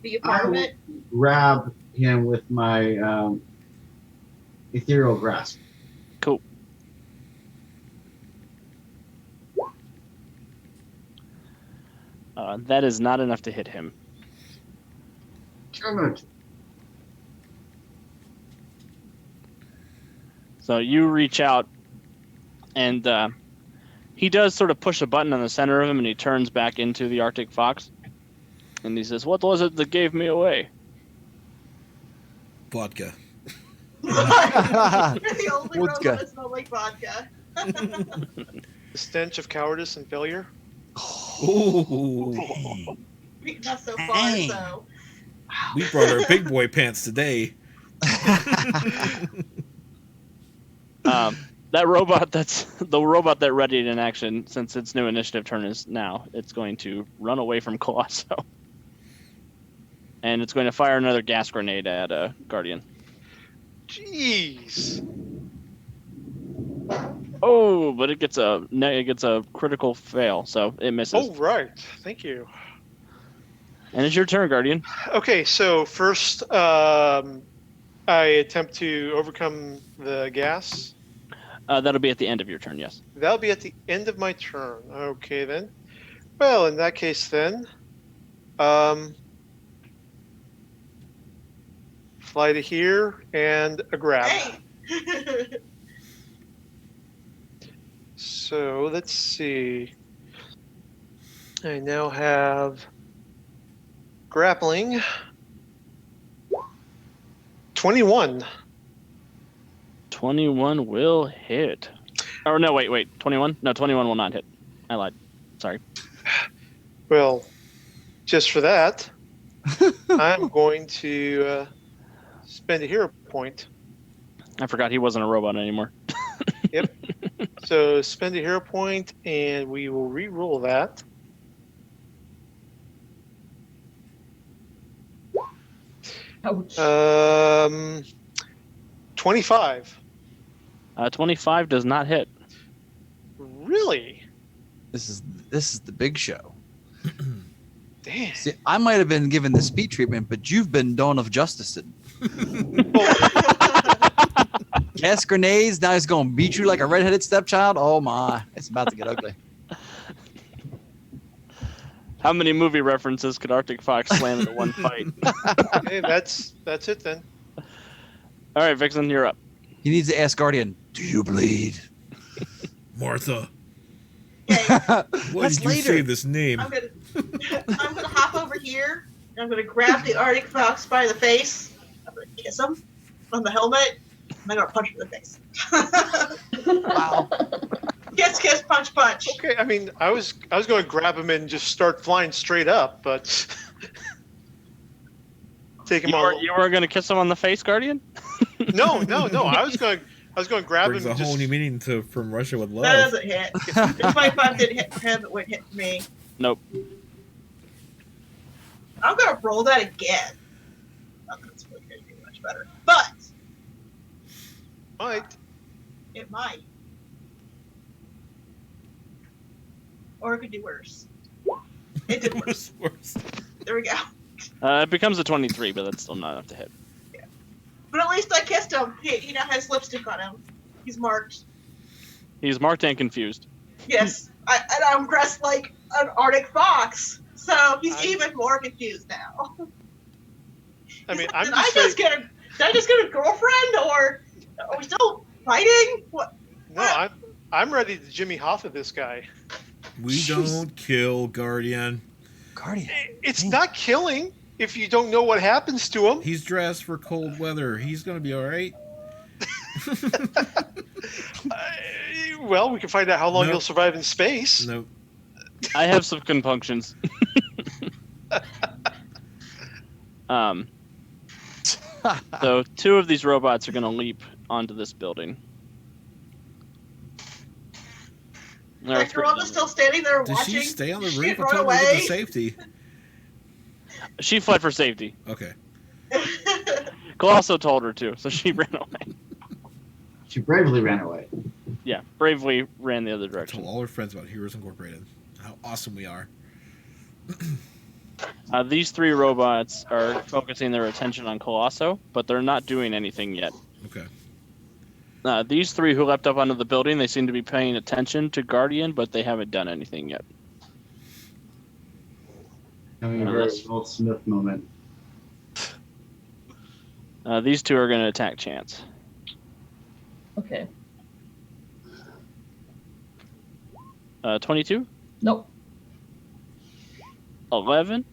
Be a part of it. grab him with my ethereal grasp. Cool. That is not enough to hit him. Damn it. So you reach out, and he does sort of push a button on the center of him, and he turns back into the Arctic Fox. And he says, "What was it that gave me away?" Vodka. You're the only Vodka. robot that smells like vodka. The stench of cowardice and failure. Ooh. Not so far, Dang. so. We brought our big boy pants today. That robot that's the robot that readied in action, since its new initiative turn is now, it's going to run away from Colosso. And it's going to fire another gas grenade at Guardian. Jeez. Oh, but it gets a critical fail, so it misses. Oh, right. Thank you. And it's your turn, Guardian. Okay, so first, I attempt to overcome the gas. That'll be at the end of your turn, yes. That'll be at the end of my turn. Okay, then. Well, in that case, then, fly to here and a grab. Hey! So let's see. I now have grappling 21. 21 will hit. Oh, no, wait. 21? No, 21 will not hit. I lied. Sorry. Well, just for that, I'm going to spend a hero point. I forgot he wasn't a robot anymore. So spend a hero point, and we will re-roll that. Ouch. 25. 25 does not hit. Really? This is the big show. Damn. See, I might have been given the speed treatment, but you've been Dawn of Justice. Cast grenades. Now he's going to beat you like a redheaded stepchild. Oh my, it's about to get ugly. How many movie references could Arctic Fox slam into one fight? Hey, that's it then. All right, Vixen, you're up. He needs to ask Guardian, do you bleed? Martha, Okay, why That's did you later. say this name? I'm gonna hop over here. And I'm gonna grab the Arctic Fox by the face. I'm gonna kiss him on the helmet. And I'm gonna punch him in the face. Wow. Kiss, kiss, punch, punch. Okay, I mean, I was going to grab him and just start flying straight up, but take him You were going to kiss him on the face, Guardian? No. I was going to grab Brings him. a whole new meaning to From Russia with Love. That doesn't hit. If 25 didn't hit him, it would hit me. Nope. I'm gonna roll that again. Not that it's really gonna be much better, but Might. it might. Or it could do worse. It did worse. Worse. There we go. It becomes a 23, but that's still not enough to hit. But at least I kissed him. He now has lipstick on him. He's marked. He's marked and confused. Yes. And I'm dressed like an Arctic fox. So he's even more confused now. I mean, Did I just get a girlfriend, or are we still fighting? What? No, I'm ready to Jimmy Hoffa this guy. We don't kill Guardian. Guardian. It's not killing if you don't know what happens to him. He's dressed for cold weather. He's gonna be all right. Well, we can find out how long Nope. he'll survive in space. No, I have some compunctions. So 2 of these robots are going to leap onto this building. There are Like, you're all 3 just still standing there does watching. she stay on the She roof? I run told her to get away. to safety. She fled for safety. Okay. Colosso told her to, so she ran away. She bravely ran away. Yeah, bravely ran the other Told direction. all her friends about Heroes Incorporated. How awesome we are. These 3 robots are focusing their attention on Colosso, but they're not doing anything yet. Okay. These 3 who leapt up onto the building, they seem to be paying attention to Guardian, but they haven't done anything yet. Having a very Will Smith moment. These 2 are going to attack Chance. Okay. 22? Nope. 11?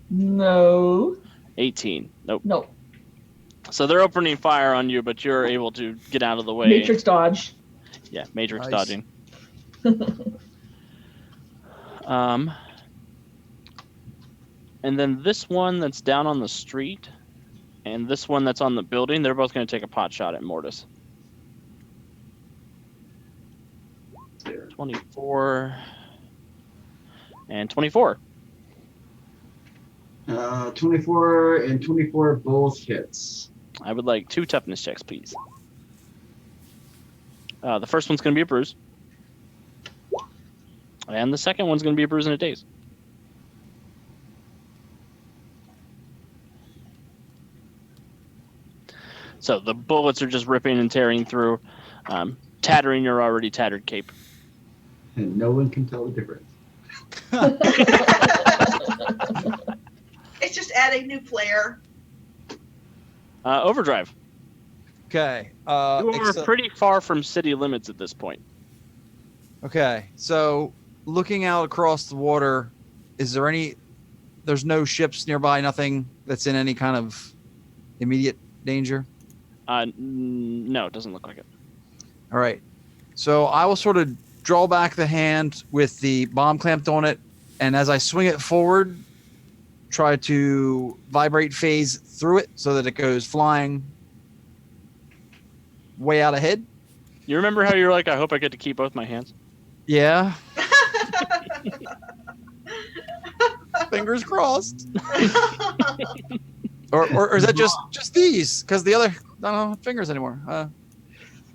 No. 18. Nope. Nope. So they're opening fire on you, but you're able to get out of the way. Matrix dodge. Yeah, Matrix Nice. dodging. And then this one that's down on the street and this one that's on the building, they're both going to take a pot shot at Mortis. 24 and 24. 24 and 24 both hits. I would like 2 toughness checks, please. The first one's going to be a bruise. And the second one's going to be a bruise and a daze. So the bullets are just ripping and tearing through, tattering your already tattered cape. And no one can tell the difference. It's just adding new flair. Overdrive. Okay. You are pretty far from city limits at this point. Okay. So looking out across the water, there's no ships nearby, nothing that's in any kind of immediate danger? No, it doesn't look like it. All right. So I will sort of draw back the hand with the bomb clamped on it, and as I swing it forward, try to vibrate phase through it so that it goes flying way out ahead. You remember how you're like, I hope I get to keep both my hands? Yeah. Fingers crossed. Or is that just these? Because the other I don't have fingers anymore.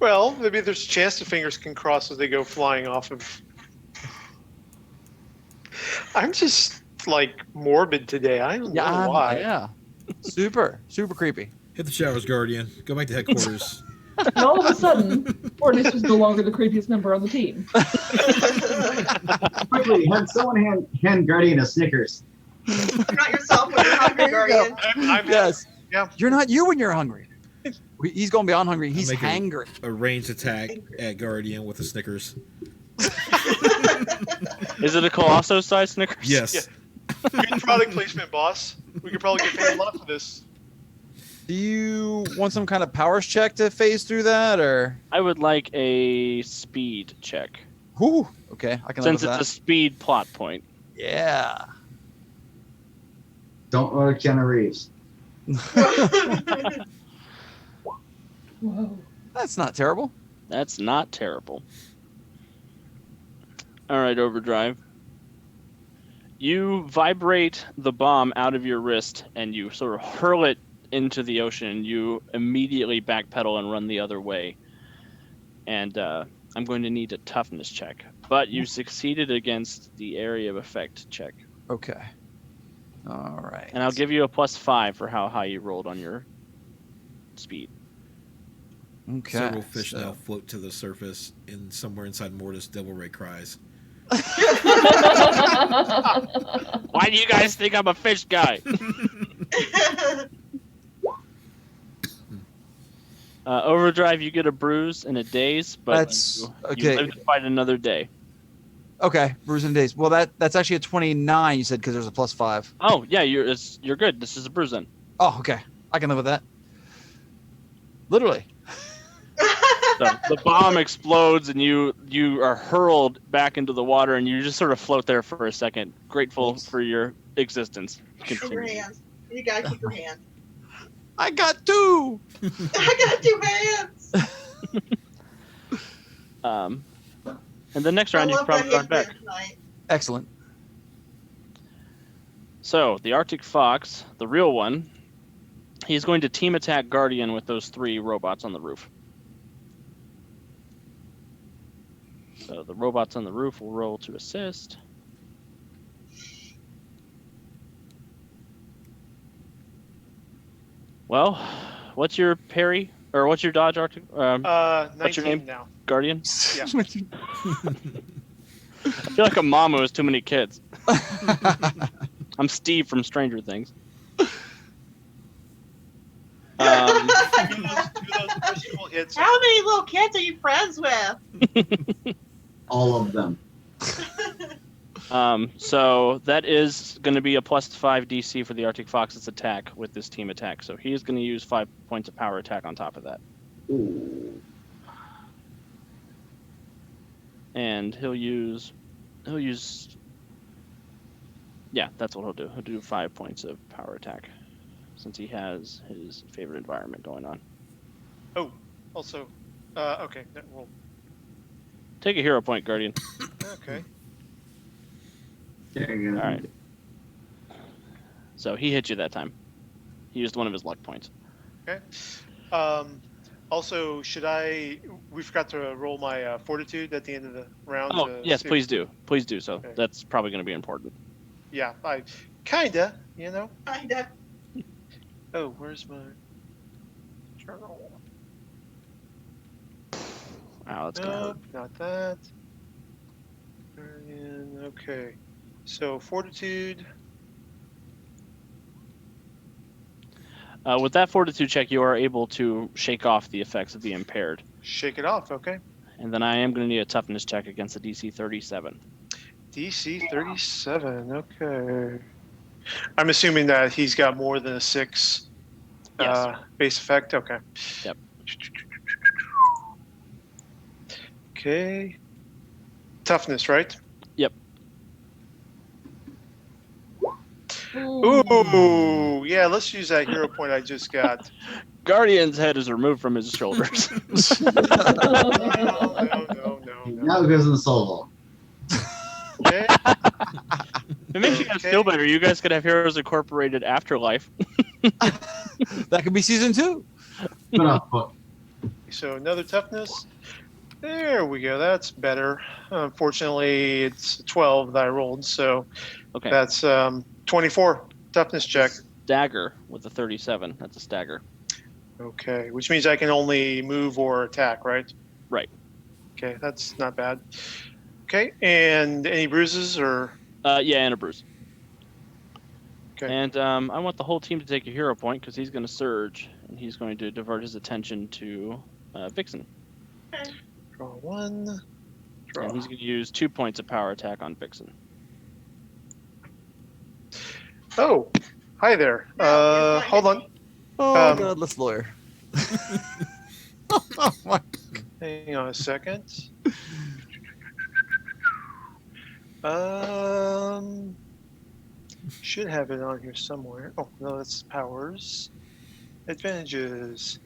Well, maybe there's a chance the fingers can cross as they go flying off of. I'm just like morbid today. I don't know why. Yeah. Super creepy. Hit the showers, Guardian. Go back to headquarters. And all of a sudden, Fortis was no longer the creepiest member on the team. Quickly, have someone hand Guardian a Snickers. You're not yourself when you're hungry, Guardian. Yes. Yeah. You're not you when you're hungry. He's going beyond hungry. He's make hangry. A ranged attack at Guardian with a Snickers. Is it a Colosso-sized Snickers? Yes. Yeah. Good product placement, boss. We could probably get paid a lot for this. Do you want some kind of powers check to phase through that, or? I would like a speed check. Whew. Okay, I can live Since with it's that. a speed plot point. Yeah. Don't order Keanu Reeves. Whoa. That's not terrible. That's not terrible. All right, Overdrive. You vibrate the bomb out of your wrist and you sort of hurl it into the ocean. You immediately backpedal and run the other way. And I'm going to need a toughness check. But you succeeded against the area of effect check. Okay. All right. And I'll give you a +5 for how high you rolled on your speed. Okay. Several fish so- now float to the surface, and somewhere inside Mortis, Devil Ray cries. Why do you guys think I'm a fish guy? Overdrive, you get a bruise and a daze, but That's- you okay. live to fight another day. Okay, bruising days. Well, that's actually a 29. You said because there's a +5. Oh yeah, you're good. This is a bruise then. Oh, okay. I can live with that. Literally. So the bomb explodes and you are hurled back into the water and you just sort of float there for a second, grateful for your existence. Keep your Continue. hands. You gotta keep your hands. I got 2. I got 2 hands. And the next I round you love can probably that run back. hit tonight. Excellent. So the Arctic Fox, the real one, he's going to team attack Guardian with those 3 robots on the roof. So the robots on the roof will roll to assist. Well, what's your parry or what's your dodge, Arctic? 19 What's your name? now. Guardian. Yeah. I feel like a mom who has too many kids. I'm Steve from Stranger Things. Do those push-pull hits. How many little kids are you friends with? All of them. So that is going to be a +5 DC for the Arctic Fox's attack with this team attack. So he is going to use 5 points of power attack on top of that. Ooh. And he'll use yeah, that's what he'll do. He'll do 5 points of power attack since he has his favorite environment going on. Oh, also, okay. Well, Take a hero point, Guardian. okay. There you go. All right. So he hit you that time. He used one of his luck points. Okay. Also, we forgot to roll my fortitude at the end of the round. Oh, to yes, see- please do. Please do so. Okay. That's probably going to be important. Yeah, I kinda, you know. Kinda. Oh, where's my journal? Wow, that's going to hurt. Nope, not that. Guardian, okay. So, fortitude. With that fortitude check, you are able to shake off the effects of the impaired. Shake it off, okay. And then I am going to need a toughness check against a DC 37. DC 37, okay. I'm assuming that he's got more than a 6 Yes. base effect, okay. Yep. Okay. Toughness, right? Yep. Ooh, yeah, let's use that hero point I just got. Guardian's head is removed from his shoulders. No. Now it goes in the soul vault. Okay. It makes you guys feel better. You guys could have Heroes Incorporated Afterlife. That could be season 2. Spin-off book. So another toughness. There we go. That's better. Unfortunately, it's 12 that I rolled, so Okay. that's 24 toughness check. Stagger with a 37. That's a stagger. Okay, which means I can only move or attack, right? Right. Okay, that's not bad. Okay, and any bruises or? Yeah, and a bruise. Okay. And I want the whole team to take a hero point because he's going to surge, and he's going to divert his attention to Vixen. Draw one. Draw. And he's going to use 2 points of power attack on Vixen. Oh, hi there. No, Hold on. Oh, Um, godless lawyer. Oh, my. Hang on a second. Should have it on here somewhere. Oh no, that's powers. Advantages.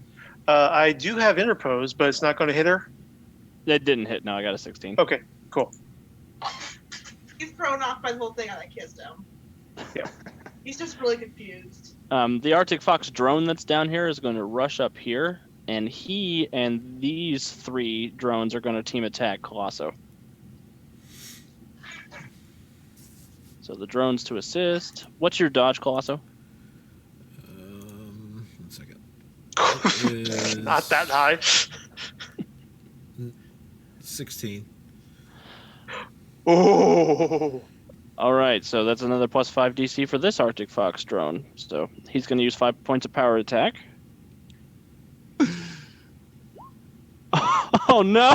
I do have interpose, but it's not going to hit her. That didn't hit. No, I got a 16. Okay, cool. He's thrown off by the whole thing and I kissed him. Yeah. He's just really confused. The Arctic Fox drone that's down here is going to rush up here, and he and these 3 drones are going to team attack Colosso. So the drones to assist. What's your dodge, Colosso? 1 second. Not that high. 16. Oh. All right, so that's another +5 DC for this Arctic Fox drone. So he's going to use 5 points of power attack. Oh no!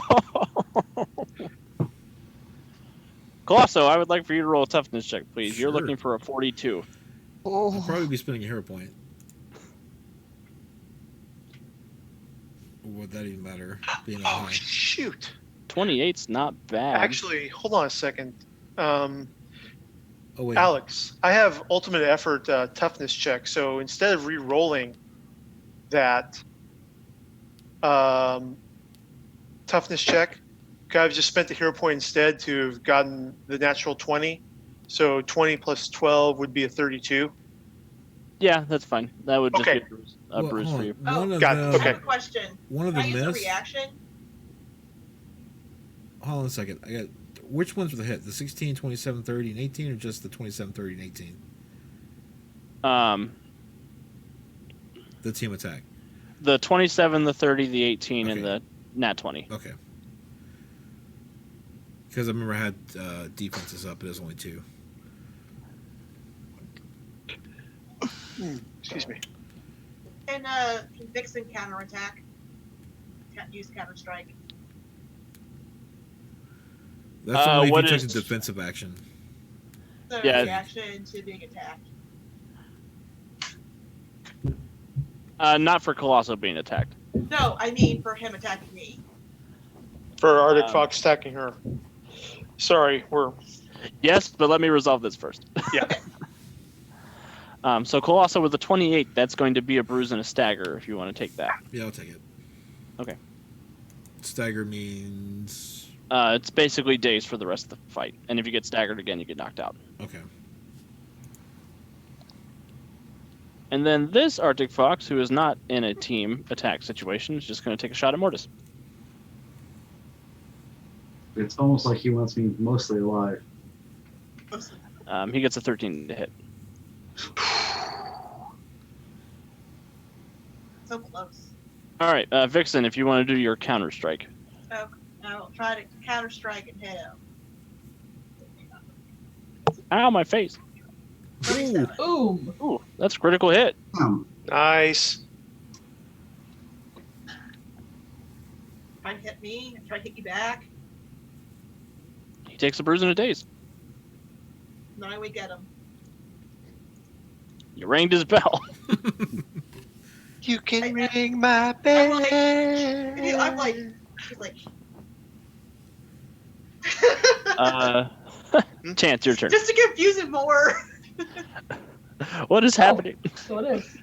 Colosso, I would like for you to roll a toughness check, please. You're Sure. looking for a 42. I'll Oh, probably be spending a hero point. Or would that even matter? Being that Oh high? shoot. 28's not bad. Actually, hold on a second. Oh wait. Alex, I have ultimate effort toughness check. So instead of re-rolling that toughness check, I've just spent the hero point instead to have gotten the natural 20. So 20 plus 12 would be a 32. Yeah, that's fine. That would just Okay. be a bruise, Well, bruise hold for you. on. One of got it. them. I Okay. have a question. One of Can I them use a missed. reaction? Hold on a second. I got which ones were the hit? The 16, 27, 30, and 18, or just the 27, 30, and 18? The team attack. The 27, the 30, the 18, and Okay. the nat 20. Okay. Because I remember I had defenses up, but it was only 2. Excuse me. And can Vixen counterattack? Can't use counter-strike. That's only if what you took a is- defensive action. So Yeah. reaction to being attacked. Not for Colosso being attacked. No, I mean for him attacking me. For Arctic Um, Fox attacking her. Sorry, we're Yes, but let me resolve this first. yeah. So Colosso with a 28, that's going to be a bruise and a stagger if you want to take that. Yeah, I'll take it. Okay. Stagger means It's basically days for the rest of the fight. And if you get staggered again, you get knocked out. okay. And then this Arctic Fox, who is not in a team attack situation, is just going to take a shot at Mortis. It's almost like he wants me mostly alive. He gets a 13 to hit. So close. All right, Vixen, if you want to do your counter strike. So I'll try to counter-strike and hit him. Ow, my face. 37. Boom! Ooh, that's a critical hit. Nice. Try to hit me. Try to hit you back. He takes a bruise and a daze. Then we get him. You rang his bell. You can I- ring my I'm bell. like, he's like. Chance, your turn. Just to confuse him more. What is happening? So it is.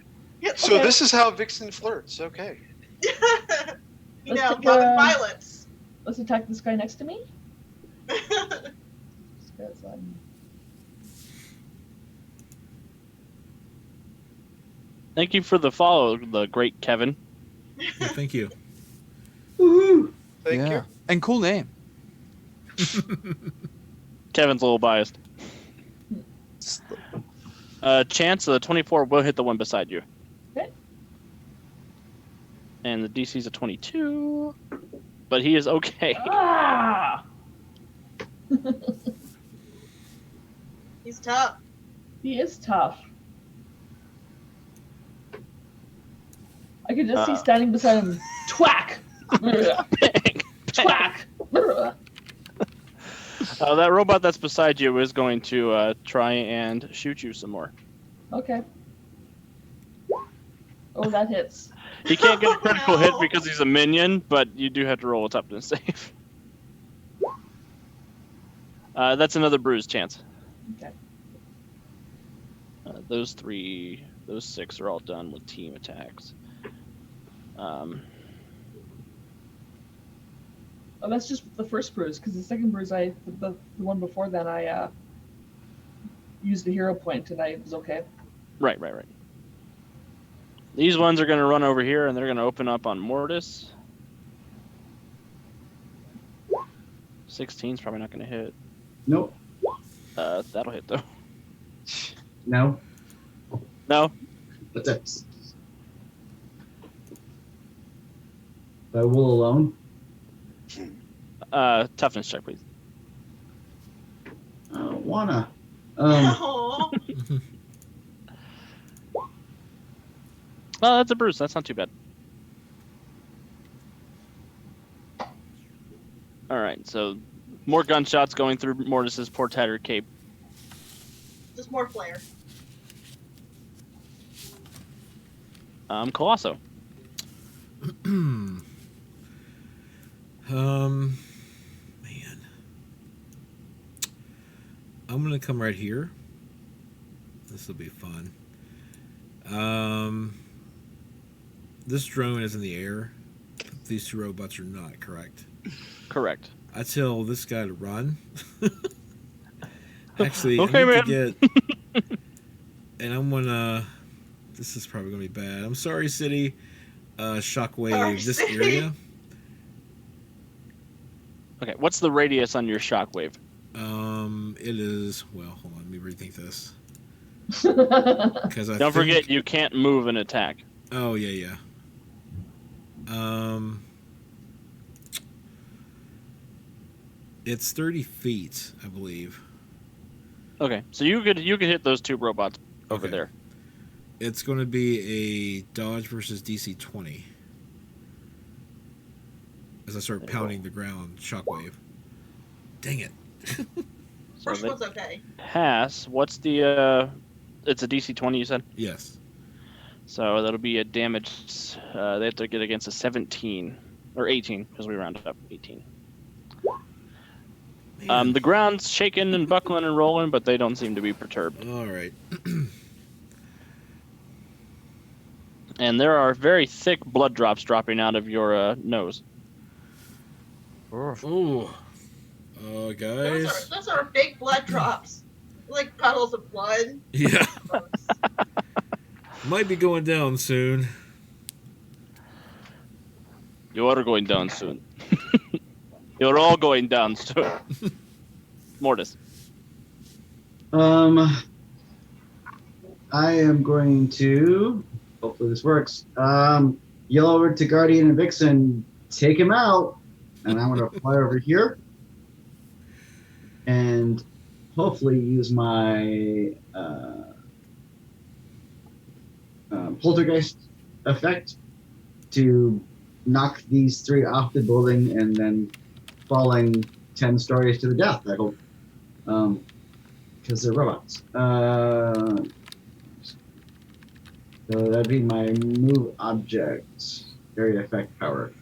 So Okay. this is how Vixen flirts. Okay. You Let's know, take, love and violence. Let's attack this guy next to me. Because I'm Thank you for the follow, the great Kevin. Yeah, thank you. Woohoo! Thank yeah. you. And cool name. Kevin's a little biased. Chance, the 24 will hit the one beside you. Okay. And the DC's a 22, but he is okay. Ah! He's tough. He is tough. I can just see standing beside him. Twack! Twack! That robot that's beside you is going to try and shoot you some more. Okay. Oh, that hits. He can't get a critical hit No. because he's a minion, but you do have to roll a toughness save. That's another bruise, Chance. Okay. Those 6 are all done with team attacks. Oh, that's just the first bruise, because the second bruise, the one before then, I used a hero point, and I was okay. Right. These ones are going to run over here, and they're going to open up on Mortis. 16's probably not going to hit. Nope. That'll hit, though. No. No? That's it. By will alone. Toughness check, please. I don't wanna. Oh, Well, that's a bruise. That's not too bad. All right, so more gunshots going through Mortis's poor tattered cape. just more flare. Colosso. Man. I'm gonna come right here. This will be fun. This drone is in the air. These 2 robots are not, correct? Correct. I tell this guy to run. Actually, Okay, I need man. to get. And I'm gonna. This is probably gonna be bad. I'm sorry, City. Shockwave Sorry, this City. area. Okay, what's the radius on your shockwave? It is. Well, hold on. Let me rethink this. Because Don't forget, you can't move an attack. Oh yeah. It's 30 feet, I believe. Okay, so you could hit those 2 robots over Okay. there. It's going to be a dodge versus DC 20. As I start There you pounding the ground, shockwave. Dang it. So First they one's okay. pass. What's the? It's a DC 20. You said. Yes. So that'll be a damage. They have to get against a 17 or 18 because we rounded up 18. Man. The ground's shaking and buckling and rolling, but they don't seem to be perturbed. All right. And there are very thick blood drops dropping out of your nose. Ooh. Guys. Those are big blood drops. Like puddles of blood. Yeah. Gross. Might be going down soon. You are going down soon. You're all going down soon. Mortis. I am going to. Hopefully this works. Yell over to Guardian and Vixen, take him out, and I'm gonna fly over here, and hopefully use my poltergeist effect to knock these 3 off the building and then falling 10 stories to the death. I hope, because they're robots. So that'd be my move object, area effect power.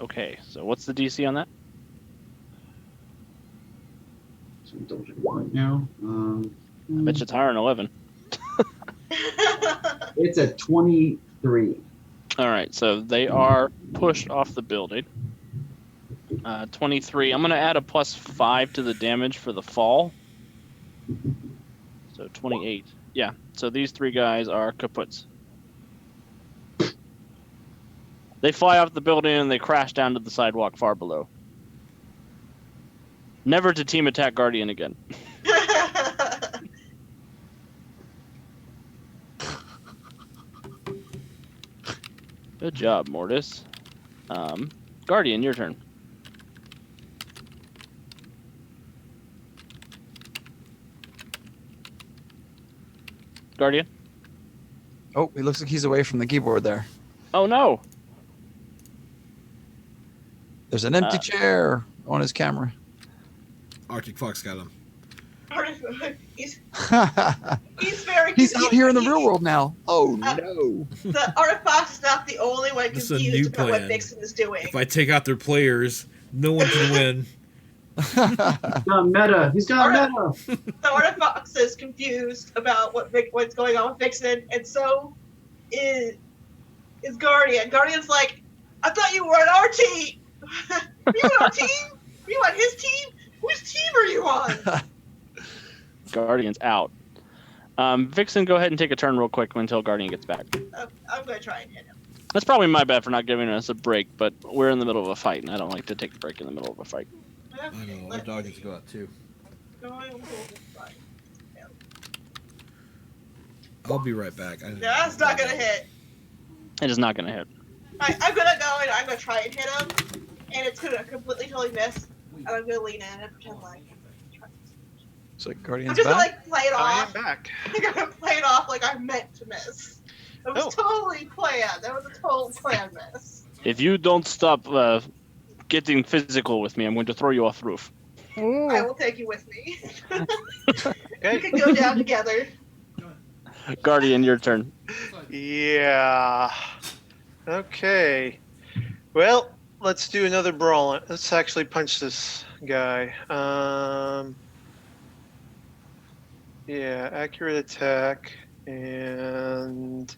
Okay, so what's the DC on that? So I'm double checking right now. I bet you it's higher than 11. It's a 23. All right, so they are pushed off the building. 23. I'm going to add a +5 to the damage for the fall. So 28. Yeah, so these 3 guys are kaputs. They fly off the building and they crash down to the sidewalk far below. Never to team attack Guardian again. Good job, Mortis. Guardian, your turn. Guardian? Oh, he looks like he's away from the keyboard there. Oh no! There's an empty chair on his camera. Arctic Fox got him. he's very He's confused. out here in the real world now. Oh no! The Artifox is not the only one This is a new confused about what plan. Vixen is doing. If I take out their players, no one can win. He's got meta. He's got meta. The Artifox is confused about what's going on with Vixen, and so is Guardian. Guardian's like, I thought you were on our team. Are you on our team? Are you on his team? Whose team are you on? Guardian's out. Vixen, go ahead and take a turn real quick until Guardian gets back. I'm going to try and hit him. That's probably my bad for not giving us a break, but we're in the middle of a fight, and I don't like to take a break in the middle of a fight. I know, our dog needs to go out too. I'll be right back. That's not going to hit. It is not going to hit. Alright, I'm going to go and I'm going to try and hit him, and it's going to completely totally miss. And I'm going to lean in and pretend like... It's like I'm Guardian's just back. gonna play it I am off. back. I'm gonna play it off like I meant to miss. It was totally planned. That was a total planned miss. If you don't stop getting physical with me, I'm going to throw you off the roof. I will take you with me. Okay. We can go down together. Guardian, your turn. Yeah. Okay. Well, let's do another brawl. Let's actually punch this guy. Yeah, accurate attack and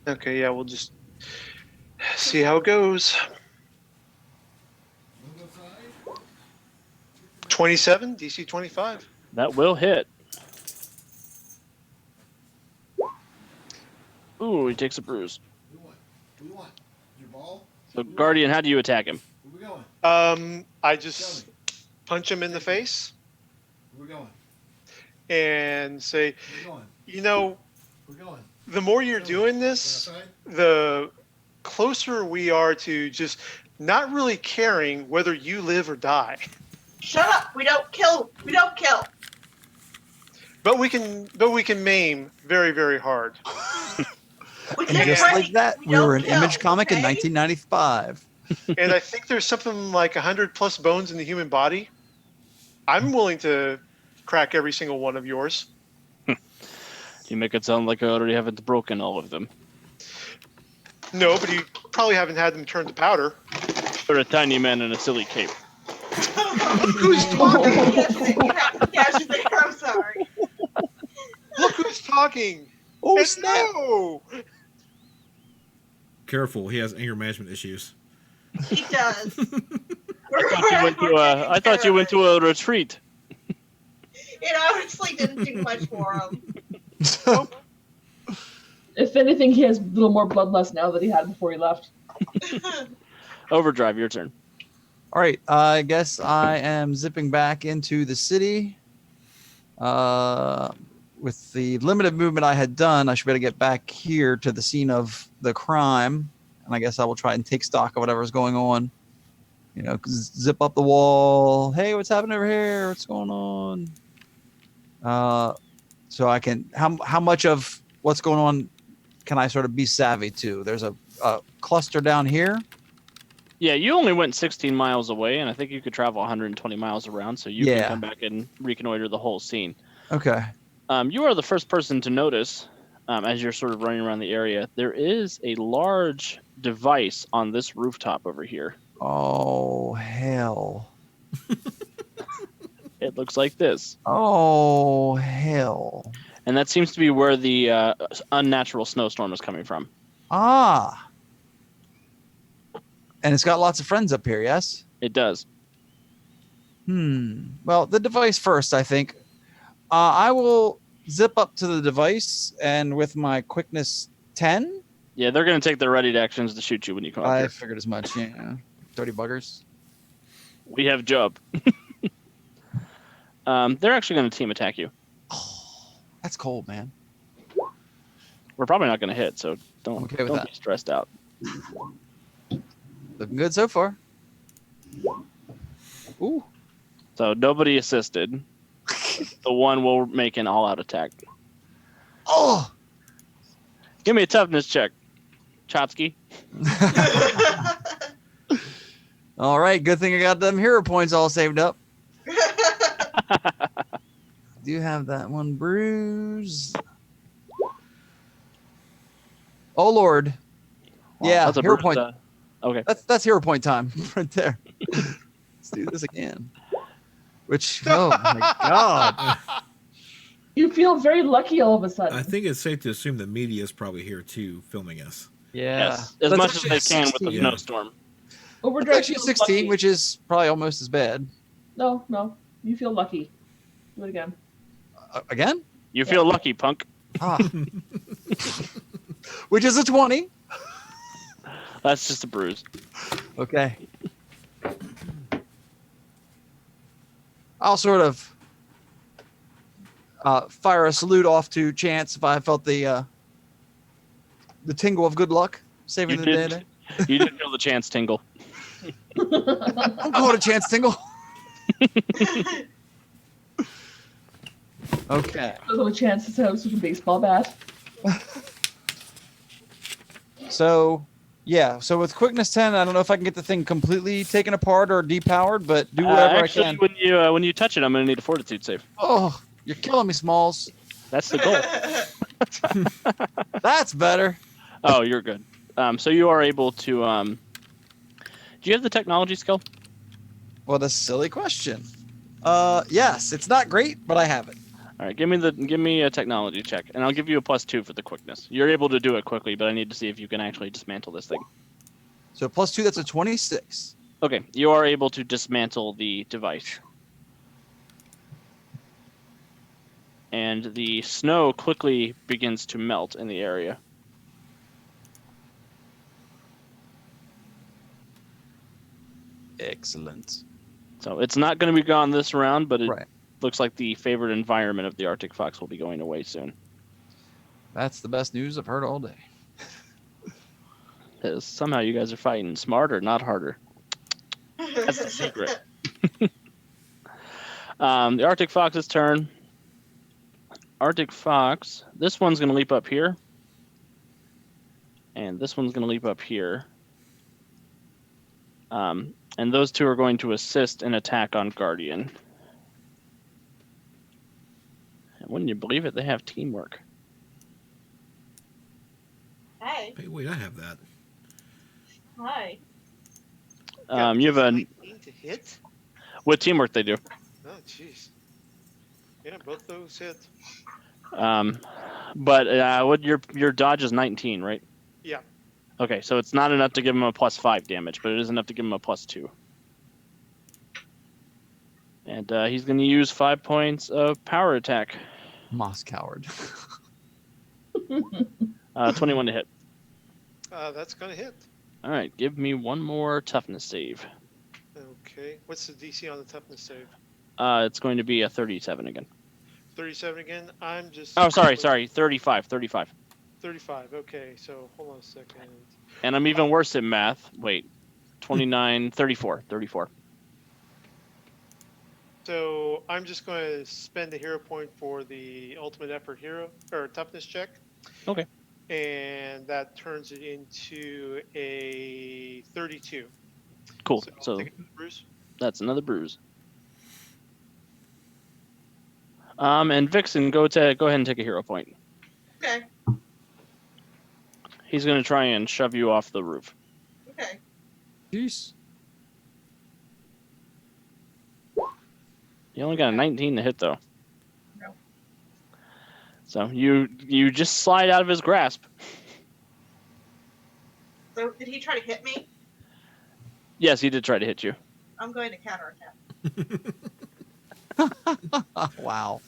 okay, yeah, we'll just see how it goes. 27, DC 25. That will hit. Ooh, he takes a bruise. So, Guardian, how do you attack him? I just punch him in the face and say, you know, the more you're doing this, the closer we are to just not really caring whether you live or die. Shut up! We don't kill. We don't kill. But we can maim very, very hard. We And can just pray. like that, we don't were an kill, Image comic in okay? 1995. And I think there's something like 100 plus bones in the human body. I'm willing to crack every single one of yours. You make it sound like I already haven't broken all of them. No, but you probably haven't had them turned to powder. You're a tiny man in a silly cape. Who's talking? Yes, I'm sorry. Look who's talking. Oh, And snap. no! Careful, he has anger management issues. He does. I thought you went to a retreat. It honestly didn't do much for him. If anything, he has a little more bloodlust now than he had before he left. Overdrive, your turn. All right, I guess I am zipping back into the city. With the limited movement I had done, I should be able to get back here to the scene of the crime. And I guess I will try and take stock of whatever's going on. You know, zip up the wall. Hey, what's happening over here? What's going on? So I can, how much of what's going on can I sort of be savvy to? There's a cluster down here. Yeah, you only went 16 miles away, and I think you could travel 120 miles around, so you can come back and reconnoiter the whole scene. Okay. You are the first person to notice, as you're sort of running around the area, there is a large device on this rooftop over here. Oh, hell. It looks like this. Oh, hell. And that seems to be where the unnatural snowstorm is coming from. Ah. And it's got lots of friends up here, yes? It does. Well, the device first, I think. I will zip up to the device, and with my quickness 10, Yeah, they're going to take their ready actions to shoot you when you come up I here. figured as much. Yeah, dirty buggers. We have job. They're actually going to team attack you. Oh, that's cold, man. We're probably not going to hit, so I'm don't okay with don't that. be stressed out. Looking good so far. Ooh. So nobody assisted. The one will make an all-out attack. Oh. Give me a toughness check, Chotsky. All right. Good thing I got them hero points all saved up. Do you have that one, bruise? Oh Lord. Wow, Yeah, that's a hero bruise, point. Okay. That's hero point time right there. Let's do this again. Which, oh my God. You feel very lucky all of a sudden. I think it's safe to assume the media is probably here too, filming us. Yeah. Yes, as That's much as actually they a can with the 16. snowstorm. Overdrive That's actually a feels 16, lucky. which is probably almost as bad. No. You feel lucky. Do it again. Again? You feel lucky, punk. Ah. Which is a 20. That's just a bruise. Okay. I'll sort of fire a salute off to Chance if I felt the tingle of good luck saving You the did. day. You did feel the chance tingle. I'm calling it Chance tingle. Okay. Doesn't have a chance to have such a baseball bat. So, yeah. So with quickness 10, I don't know if I can get the thing completely taken apart or depowered, but do whatever Actually, I can. when you touch it, I'm going to need a fortitude save. Oh, you're killing me, Smalls. That's the goal. That's better. Oh, you're good. So you are able to. Do you have the technology skill? What a silly question. Yes, it's not great, but I have it. All right, give me a technology check, and I'll give you a +2 for the quickness. You're able to do it quickly, but I need to see if you can actually dismantle this thing. So +2, that's a 26. Okay, you are able to dismantle the device. And the snow quickly begins to melt in the area. Excellent. So it's not going to be gone this round, but it Right. looks like the favored environment of the Arctic fox will be going away soon. That's the best news I've heard all day. 'Cause somehow you guys are fighting smarter, not harder. That's the secret. The Arctic fox's turn. Arctic fox. This one's going to leap up here. And this one's going to leap up here. And those two are going to assist an attack on Guardian. And wouldn't you believe it, they have teamwork. Hi. Hey, wait, I have that. Hi. You have a 19 to hit. with teamwork they do. Oh, jeez. Yeah, both those hit. But what your dodge is 19, right? Yeah. Okay, so it's not enough to give him a +5 damage, but it is enough to give him a +2. And he's going to use 5 points of power attack. Moss coward. 21 to hit. That's gonna hit. All right, give me one more toughness save. Okay. What's the DC on the toughness save? It's going to be a 37 again. 37 again. I'm just. Oh, sorry, 35. 35. Okay, so hold on a second. And I'm even worse at math. Wait, 29, 34. So I'm just going to spend a hero point for the ultimate effort hero or toughness check. Okay. And that turns it into a 32. Cool. I'll So take another bruise. that's another bruise. And Vixen, go ahead and take a hero point. Okay. He's going to try and shove you off the roof. Okay. Jeez. You only got a 19 to hit, though. No. So you just slide out of his grasp. So did he try to hit me? Yes, he did try to hit you. I'm going to counterattack. Wow.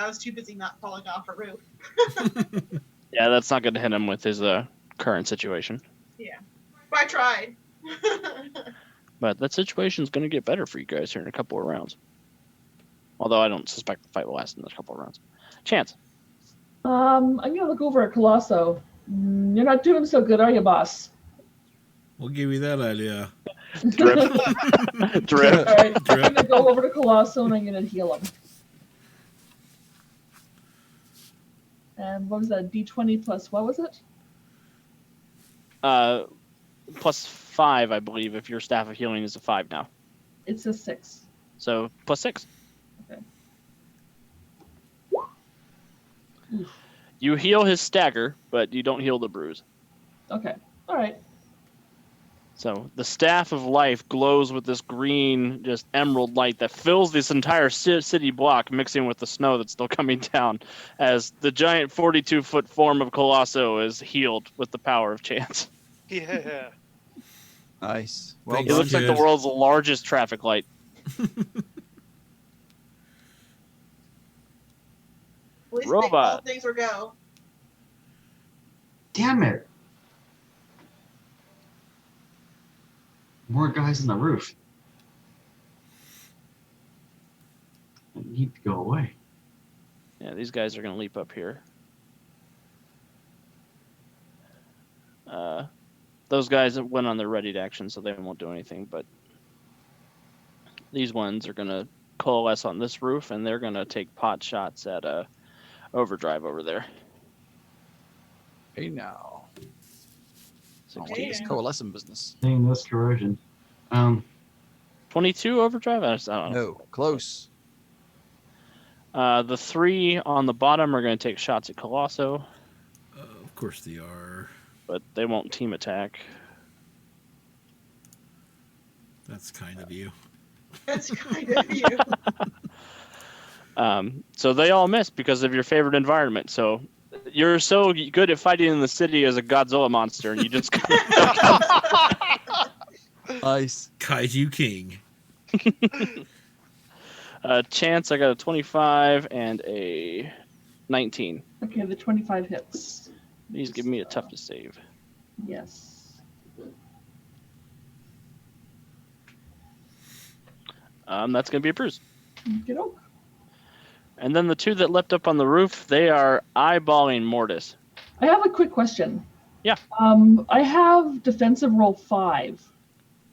I was too busy not falling off a roof. Yeah, that's not going to hit him with his current situation. Yeah. But I tried. But that situation's going to get better for you guys here in a couple of rounds. Although I don't suspect the fight will last in those couple of rounds. Chance. I'm gonna look over at Colosso. You're not doing so good, are you, boss? We'll give you that idea. Drip. Drip. All right, Drip. I'm gonna go over to Colosso and I'm gonna heal him. And what was that? D20 plus what was it? +5, I believe, if your staff of healing is a 5 now. It's a 6. So +6. Okay. You heal his stagger, but you don't heal the bruise. Okay. All right. So the staff of life glows with this green, just emerald light that fills this entire city block, mixing with the snow that's still coming down, as the giant 42-foot form of Colosso is healed with the power of chance. Yeah. Nice. Well Thank It you. done. looks like the Good. world's largest traffic light. At least Robot. make all things were go. Damn it! More guys on the roof. I need to go away. Yeah, these guys are going to leap up here. Those guys went on their ready to action, so they won't do anything, but these ones are going to coalesce on this roof, and they're going to take pot shots at Overdrive over there. Hey now. So Hey. It's coalescent business. Seeing this corrosion. 22 Overdrive? I don't know. No, close. The 3 on the bottom are going to take shots at Colosso, Of course they are. but they won't team attack. That's kind of you. That's kind of you. So they all miss because of your favorite environment. So you're so good at fighting in the city as a Godzilla monster, and you just Nice. Kaiju King. Chance. I got a 25 and a 19. Okay, the 25 hits. These give me a toughness save. Yes. That's going to be a bruise. Get over. And then the 2 that leapt up on the roof, they are eyeballing Mortis. I have a quick question. Yeah. I have defensive roll 5.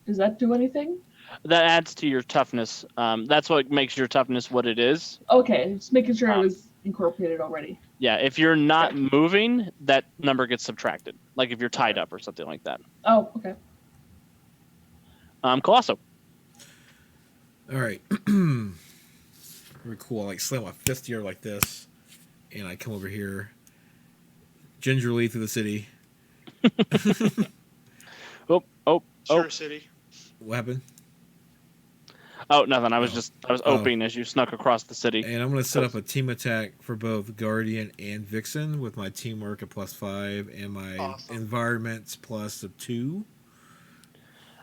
Does that do anything? That adds to your toughness. That's what makes your toughness what it is. Okay, just making sure it was incorporated already. Yeah, if you're not moving, that number gets subtracted. Like if you're tied up or something like that. Oh, okay. Colosso. All right. Very cool. I like slam my fist here like this, and I come over here gingerly through the city. Sure, City. What happened? Oh, nothing. I was oping as you snuck across the city. And I'm going to set up a team attack for both Guardian and Vixen with my teamwork at +5 and my Awesome. environments plus of 2.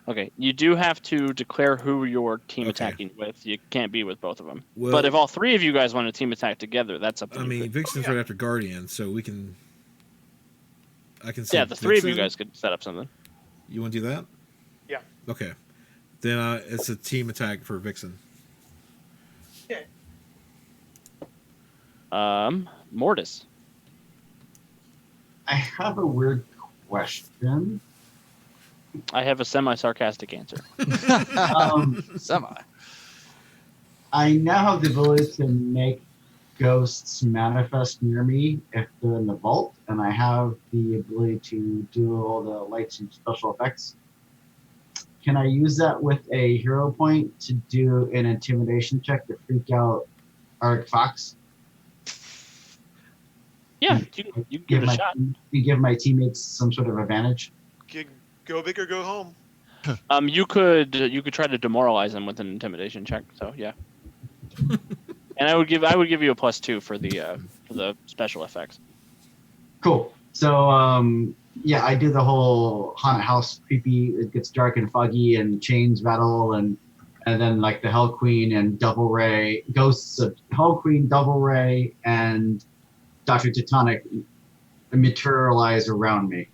Okay, you do have to declare who you're team Okay. attacking with. You can't be with both of them. Well, But if all 3 of you guys want to team attack together, that's up to I you. mean, Vixen's yeah. right after Guardian, so we can. I can. Yeah, set the 3 of you Vixen. guys could set up something. You want to do that? Yeah. Okay. Then it's a team attack for Vixen. Mortis. I have a weird question. I have a semi-sarcastic answer. Semi. I now have the ability to make ghosts manifest near me if they're in the vault, and I have the ability to do all the lights and special effects. Can I use that with a hero point to do an intimidation check to freak out Arctic Fox? Yeah, you can give it a shot. Give my teammates some sort of advantage. Go big or go home. You could try to demoralize them with an intimidation check. So yeah. And I would give you a +2 for the special effects. Cool. So yeah, I do the whole haunted house creepy. It gets dark and foggy, and chains rattle, and and then like the Hell Queen and Double Ray, ghosts of Hell Queen, Double Ray, and Dr. Teutonic materialize around me.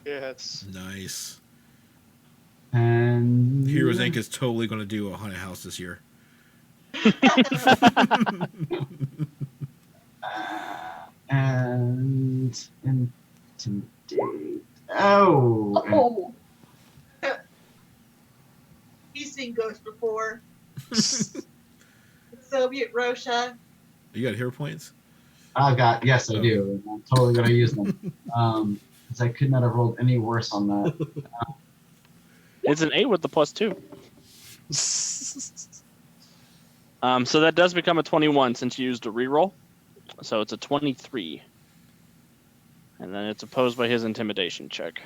Yes. Nice. And Heroes Inc. is totally going to do a haunted house this year. and intimidate. Oh, and Oh, He's seen ghosts before. Soviet Russia. You got hero points? I've got, yes, I Oh. do. I'm totally going to use them. Because I could not have rolled any worse on that. It's an 8 with the +2. So that does become a 21 since you used a reroll. So it's a 23. And then it's opposed by his intimidation check.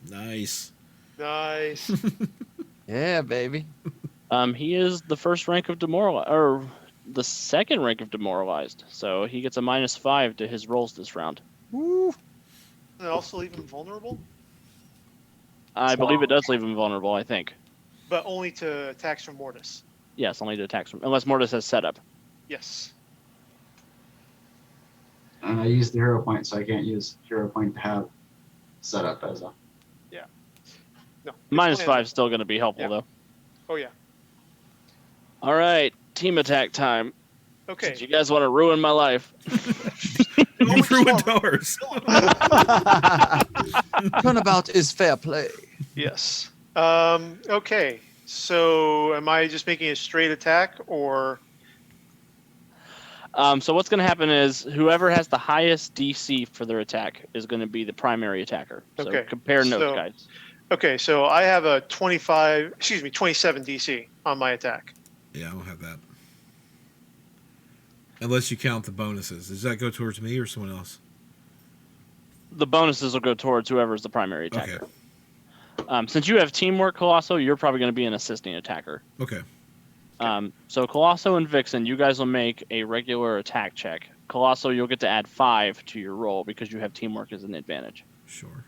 Nice. Nice. Yeah, baby. He is the first rank of demoralized, or the second rank of demoralized. So he gets a -5 to his rolls this round. Woo. And also leave him vulnerable, I believe it does leave him vulnerable, I think. but only to attacks from Mortis. Yes, only to attacks from, unless Mortis has setup. Yes. And I used the hero point, so I can't use hero point to have set up as a. No. -5 is still going to be helpful, Yeah. though. Oh yeah. All right, team attack time. Okay. Since you guys want to ruin my life. You ruined ours. Turnabout is fair play. Yes. Okay. So am I just making a straight attack or? So what's going to happen is whoever has the highest DC for their attack is going to be the primary attacker. So Okay, compare notes, so- guys. Okay, so I have a 27 DC on my attack. Yeah, I don't have that. Unless you count the bonuses. Does that go towards me or someone else? The bonuses will go towards whoever's the primary attacker. Okay. Since you have teamwork, Colosso, you're probably going to be an assisting attacker. Okay. So Colosso and Vixen, you guys will make a regular attack check. Colosso, you'll get to add 5 to your roll because you have teamwork as an advantage. Sure.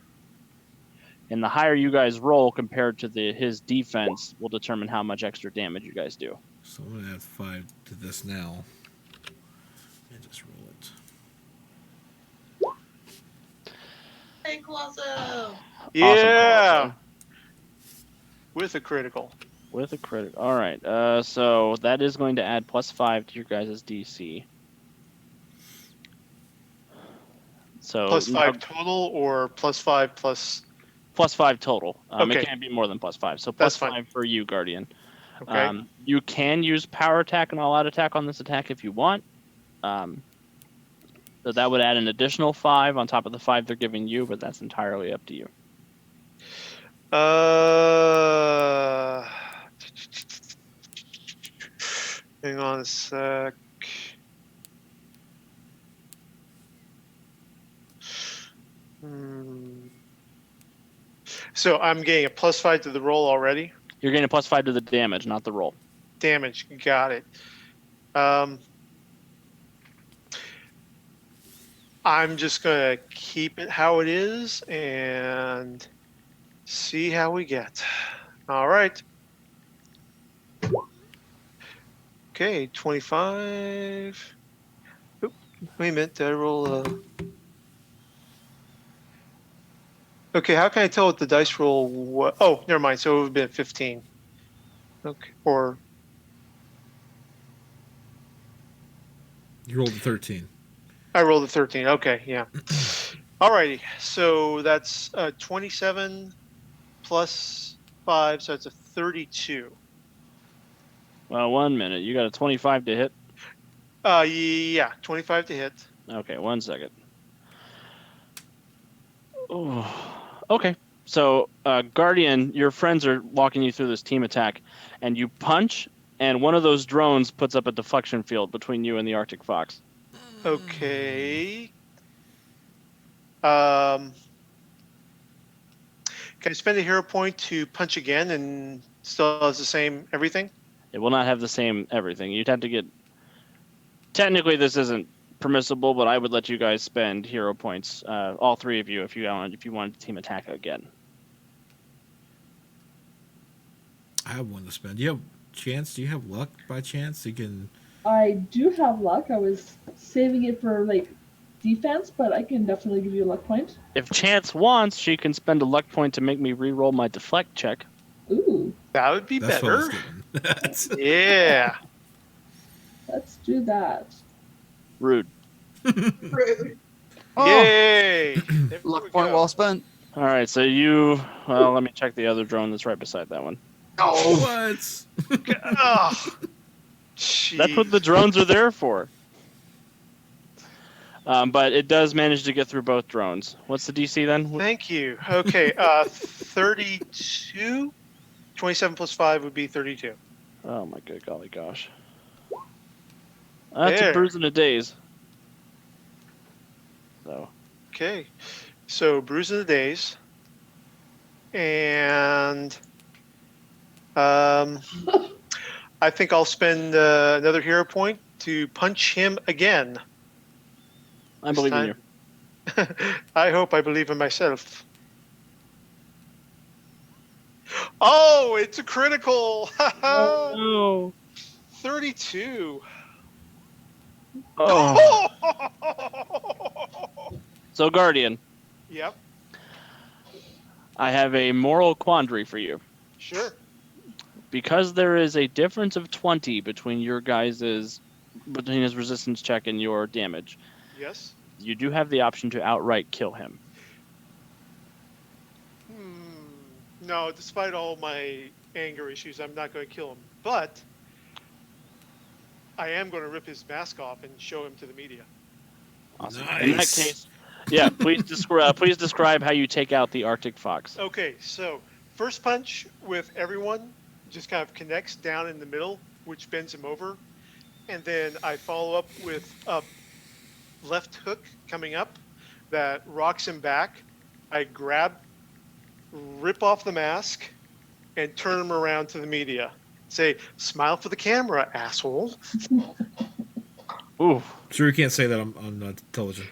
And the higher you guys roll compared to his defense will determine how much extra damage you guys do. So I'm going to add 5 to this now. And just roll it. Hey, Colosso. Yeah. With a critical. With a crit. All right. So that is going to add +5 to your guys' DC. So +5 total or +5 plus. +5 total. It Okay. can't be more than +5. So That's +5 fine. for you, Guardian. Okay. You can use power attack and all-out attack on this attack if you want. So that would add an additional 5 on top of the 5 they're giving you, but that's entirely up to you. Hang on a sec. So I'm getting a +5 to the roll already. You're getting a +5 to the damage, not the roll. Damage. Got it. I'm just gonna keep it how it is and see how we get. All right. Okay, 25. Oop, wait a minute. Did I roll? Okay, how can I tell what the dice roll was? Oh, never mind. So it would have been 15. Okay, or You rolled a 13. I rolled a 13. Okay, yeah. Alrighty, so that's 27 plus 5, so it's a 32. Well, 1 minute. You got a 25 to hit? Yeah, 25 to hit. Okay, 1 second. Oh, okay. So, Guardian, your friends are walking you through this team attack, and you punch, and one of those drones puts up a deflection field between you and the Arctic Fox. Okay. Can I spend a hero point to punch again and still has the same everything? It will not have the same everything. You'd have to get... Technically, this isn't permissible, but I would let you guys spend hero points, all 3 of you, if you wanted to team attack again. I have one to spend. Do you have chance? Do you have luck by chance? You can. I do have luck. I was saving it for like defense, but I can definitely give you a luck point. If Chance wants, she can spend a luck point to make me re-roll my deflect check. Ooh, That would be That's what I was better. getting. Yeah. let's do that. Rude. Rude. Oh, Yay! There we luck point go. well spent. All right, so let me check the other drone that's right beside that one. Oh, What? Oh, That's what the drones are there for. But it does manage to get through both drones. What's the DC then? Thank you. Okay, 32. 27 plus 5 would be 32. Oh my good golly gosh. That's There. a bruise in a daze. So Okay, so Bruise of the Days. And I think I'll spend another hero point to punch him again. I believe in you. I hope I believe in myself. Oh, it's a critical. Oh. 32. Oh. So Guardian, Yep, I have a moral quandary for you. sure. Because there is a difference of 20 between his resistance check and your damage. Yes. You do have the option to outright kill him. No, despite all my anger issues, I'm not going to kill him. But I am going to rip his mask off and show him to the media. Awesome. Nice. In that case, yeah, please describe how you take out the Arctic Fox. Okay, so first punch with everyone just kind of connects down in the middle, which bends him over. And then I follow up with a left hook coming up that rocks him back. I rip off the mask, and turn him around to the media. Say, smile for the camera, asshole. Ooh. Sure, you can't say that on television.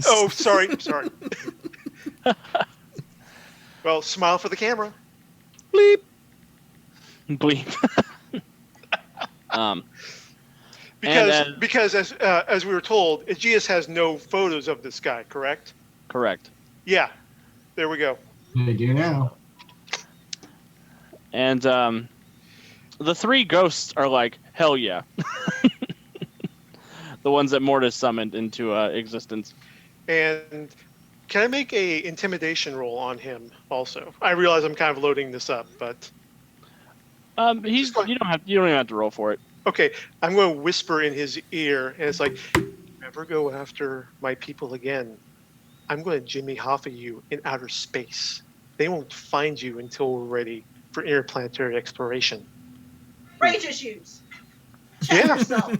Oh, sorry. Well, smile for the camera. Bleep. Bleep. Because as we were told, Aegeus has no photos of this guy, correct? Correct. Yeah. There we go. they do now. And the three ghosts are like, hell yeah. The ones that Mortis summoned into existence. And can I make a intimidation roll on him also? I realize I'm kind of loading this up, but You don't even have to roll for it. okay. I'm going to whisper in his ear, and it's like, never go after my people again. I'm going to Jimmy Hoffa you in outer space. They won't find you until we're ready for interplanetary exploration. Rage issues. Check Yeah. yourself.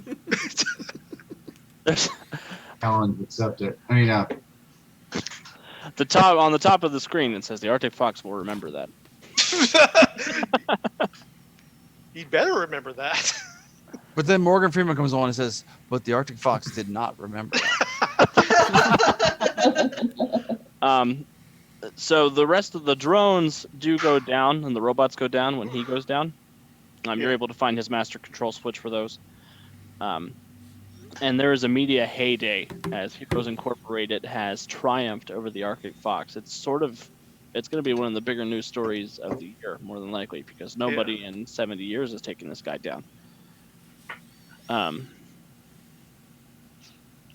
There's Challenge accepted. I mean, on the top of the screen it says the Arctic Fox will remember that. You better remember that. But then Morgan Freeman comes on and says, "But the Arctic Fox did not remember that." So the rest of the drones do go down, and the robots go down when he goes down. You're Yeah. able to find his master control switch for those. And there is a media heyday as Heroes Incorporated has triumphed over the Arctic Fox. It's going to be one of the bigger news stories of the year, more than likely, because nobody in 70 years has taken this guy down.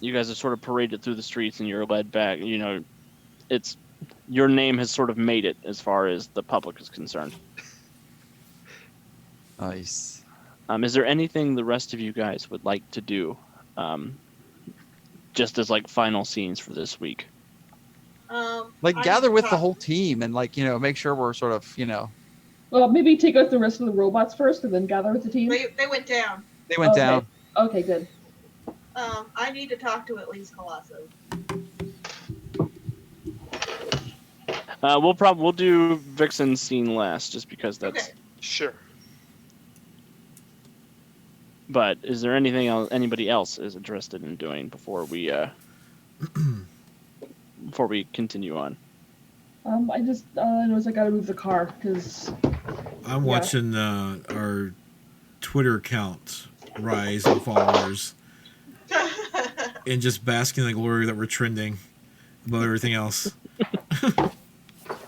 You guys are sort of paraded through the streets, and you're led back. You know, your name has sort of made it as far as the public is concerned. Nice. Is there anything the rest of you guys would like to do, just as like final scenes for this week? Like I gather need with to the talk- whole team and make sure we're sort of Well, maybe take out the rest of the robots first, and then gather with the team. They went down. they went Okay. down. Okay, good. I need to talk to at least Colossus. We'll do Vixen's scene last, just because that's. Okay. Sure. But is there anything anybody else is interested in doing before we continue on? I just noticed I gotta move the car because I'm Yeah. watching our Twitter account rise in followers and just basking in the glory that we're trending above everything else.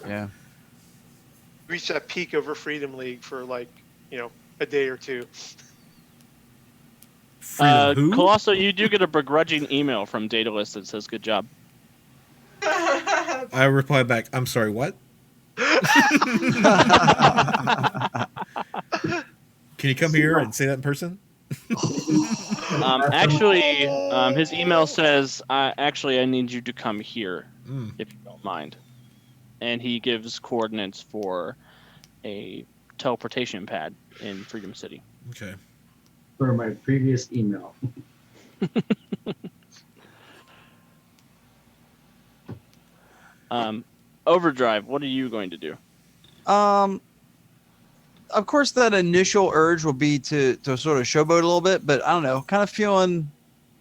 Yeah. Reach that peak over Freedom League for like, a day or two. Freedom who? Colosso, you do get a begrudging email from Daedalus that says good job. I reply back, I'm sorry, what? Can you come here and say that in person? Actually, his email says, actually, I need you to come here, if you don't mind. And he gives coordinates for a teleportation pad in Freedom City. Okay. For my previous email. Overdrive, what are you going to do? Of course, that initial urge will be to sort of showboat a little bit, but I don't know, kind of feeling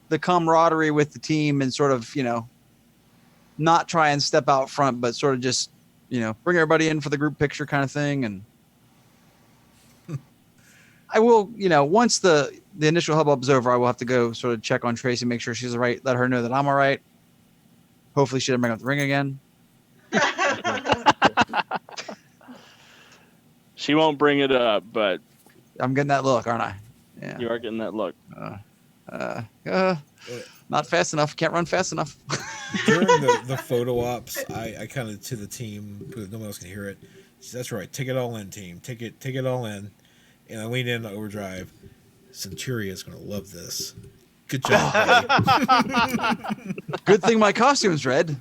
the camaraderie with the team and sort of, not try and step out front, but sort of just, bring everybody in for the group picture kind of thing. And I will, once the initial hubbub's over, I will have to go sort of check on Tracy, make sure she's all right, let her know that I'm all right. Hopefully she doesn't bring up the ring again. She won't bring it up, but I'm getting that look, aren't I? Yeah. you are getting that look. Not fast enough. Can't run fast enough. During the photo ops, I kind of to the team, but no one else can hear it. So that's right. Take it all in, team. Take it all in. And I lean in to Overdrive. Centuria is going to love this. Good job, buddy. Good thing my costume's red.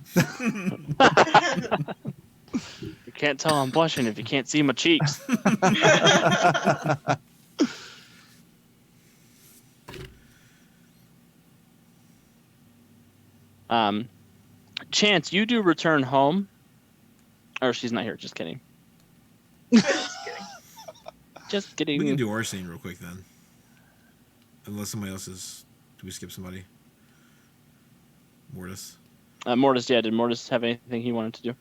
You can't tell I'm blushing if you can't see my cheeks. Chance, you do return home. Or she's not here. Just kidding. Just kidding. We can do our scene real quick then. Unless somebody else is... Do we skip somebody? Mortis? Mortis, yeah. Did Mortis have anything he wanted to do?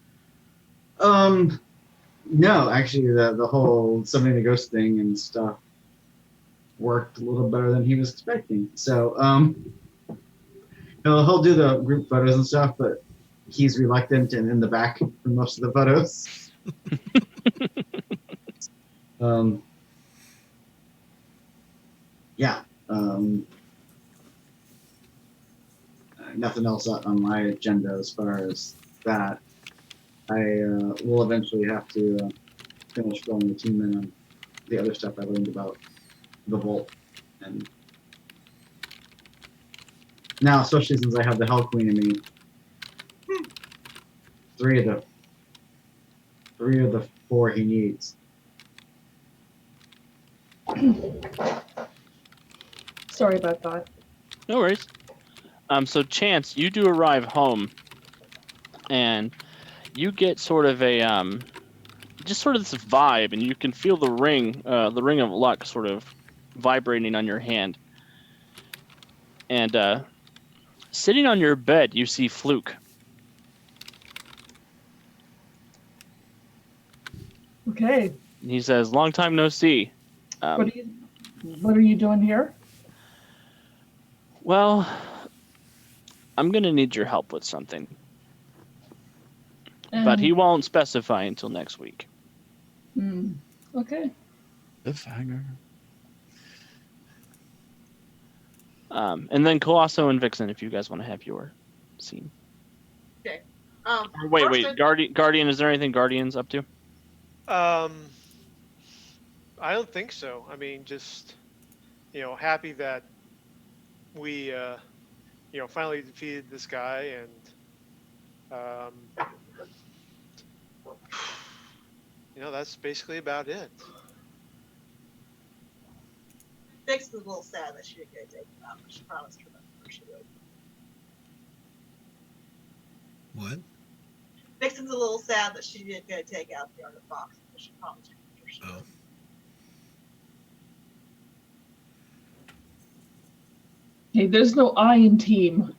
No, actually, the whole summoning the ghost thing and stuff worked a little better than he was expecting. So, he'll do the group photos and stuff, but he's reluctant and in the back for most of the photos. Yeah. Nothing else on my agenda as far as that. I will eventually have to finish filling the team in on the other stuff I learned about the Volt. And now, especially since I have the Hell Queen in me, three of the four he needs. Sorry about that. No worries. So Chance, you do arrive home, and you get sort of a just sort of this vibe, and you can feel the ring of luck sort of vibrating on your hand. And sitting on your bed, you see Fluke. Okay. He says, "Long time no see." What are you doing here? Well, I'm gonna need your help with something, but he won't specify until next week. Okay. Cliffhanger. And then Colosso and Vixen, if you guys want to have your scene. Okay. Wait. Guardian, is there anything Guardian's up to? I don't think so. I mean, just happy that we finally defeated this guy, and that's basically about it. Vixen's a little sad that she didn't get to take him out, but she promised her that she would. What? Vixen's a little sad that she didn't get to take out the other fox, but she promised her that she would. Hey, there's no I in team.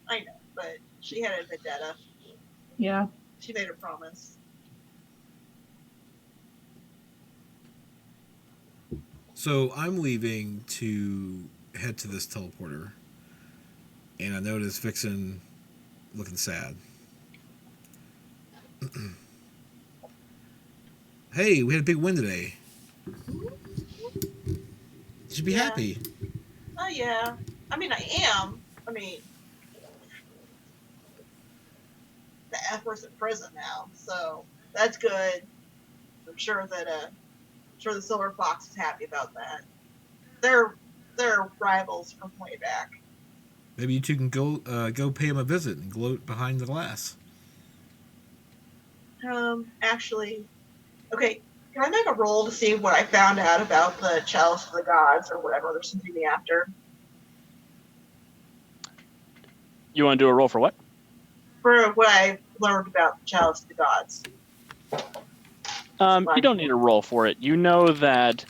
I know, but she had a vendetta. Yeah. She made a promise. So I'm leaving to head to this teleporter, and I notice Vixen looking sad. Hey, we had a big win today. You should be Yeah. happy. Oh yeah. I mean, I am. I mean, the F-was in prison now, so that's good. I'm sure that the Silver Fox is happy about that. They're rivals from way back. Maybe you two can go pay him a visit and gloat behind the glass. Actually, okay. Can I make a roll to see what I found out about the Chalice of the Gods or whatever they're sending me after? You want to do a roll for what? For what I learned about the Chalice of the Gods. You don't need a roll for it. You know that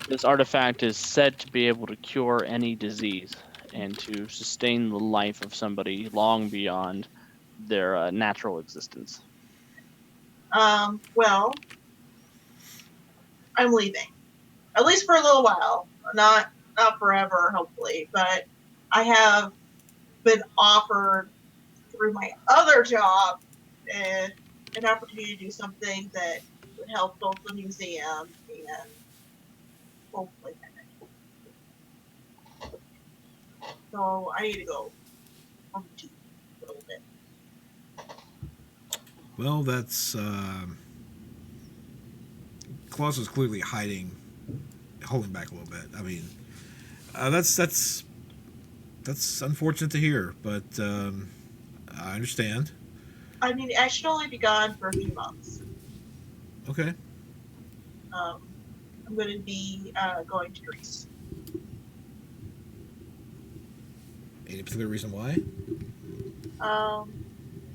this artifact is said to be able to cure any disease and to sustain the life of somebody long beyond their natural existence. Well, I'm leaving. At least for a little while. Not forever, hopefully. But I have been offered through my other job an opportunity to do something that would help both the museum and hopefully my mentor. So I need to go on the team a little bit. Well, that's Claus is clearly holding back a little bit. I mean, that's unfortunate to hear, but I understand. I mean, I should only be gone for a few months. Okay. I'm going to be going to Greece. Any particular reason why?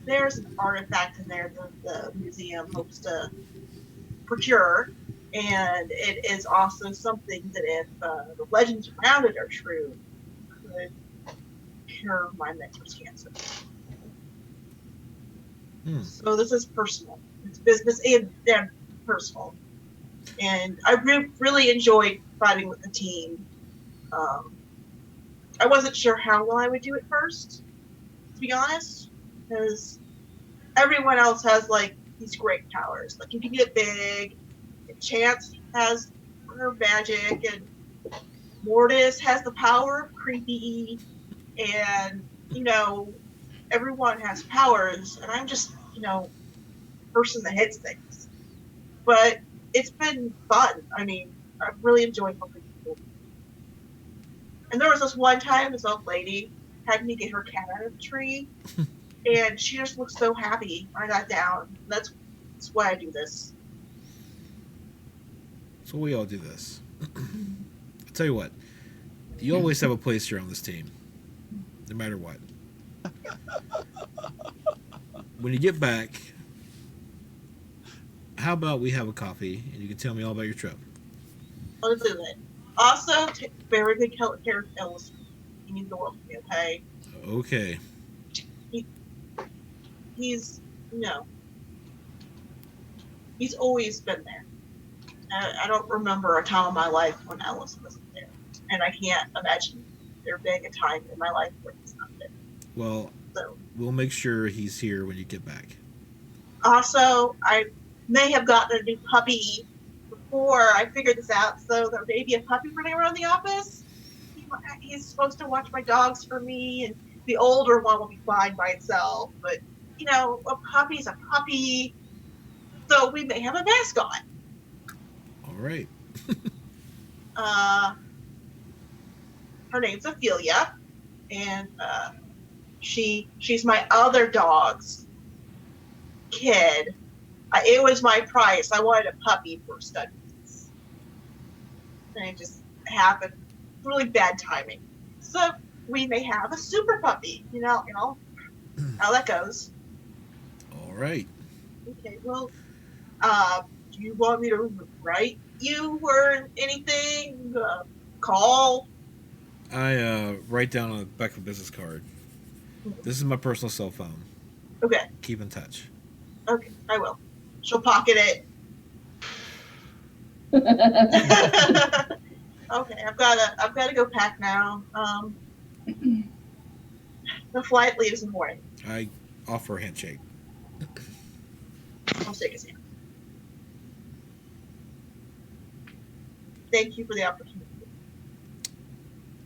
There's an artifact in there that the museum hopes to procure, and it is also something that if the legends around it are true, could cure my mentor's cancer. So this is personal. It's business and personal. And I really enjoyed fighting with the team. I wasn't sure how well I would do it first, to be honest, because everyone else has like these great powers. Like you can get big, and Chance has her magic, and Mortis has the power of creepy, and everyone has powers, and I'm just person that hits things. But it's been fun. I mean, I've really enjoyed helping people. And there was this one time this old lady had me get her cat out of the tree, and she just looked so happy when I got down. That's why I do this. So we all do this. I'll tell you what. You always have a place here on this team, no matter what. When you get back, how about we have a coffee and you can tell me all about your trip? I'll do it. Also, take very good care of Ellis. You need the world to be okay. Okay. He's he's always been there. I don't remember a time in my life when Ellis wasn't there, and I can't imagine there being a time in my life where he's not there. Well, we'll make sure he's here when you get back. Also, I may have gotten a new puppy before I figured this out, so there may be a puppy running around the office. He's supposed to watch my dogs for me, and the older one will be fine by itself, but a puppy's a puppy, so we may have a mascot. All right. Her name's Ophelia, and she's my other dog's kid. It was my price. I wanted a puppy for studies, and it just happened. Really bad timing. So we may have a super puppy. How that goes. All right. Okay. Well, do you want me to write you or anything? Call? I write down on the back of a business card. This is my personal cell phone. Okay. Keep in touch. Okay, I will. She'll pocket it. Okay, I've got to go pack now. The flight leaves in the morning. I offer a handshake. I'll shake his hand. Thank you for the opportunity.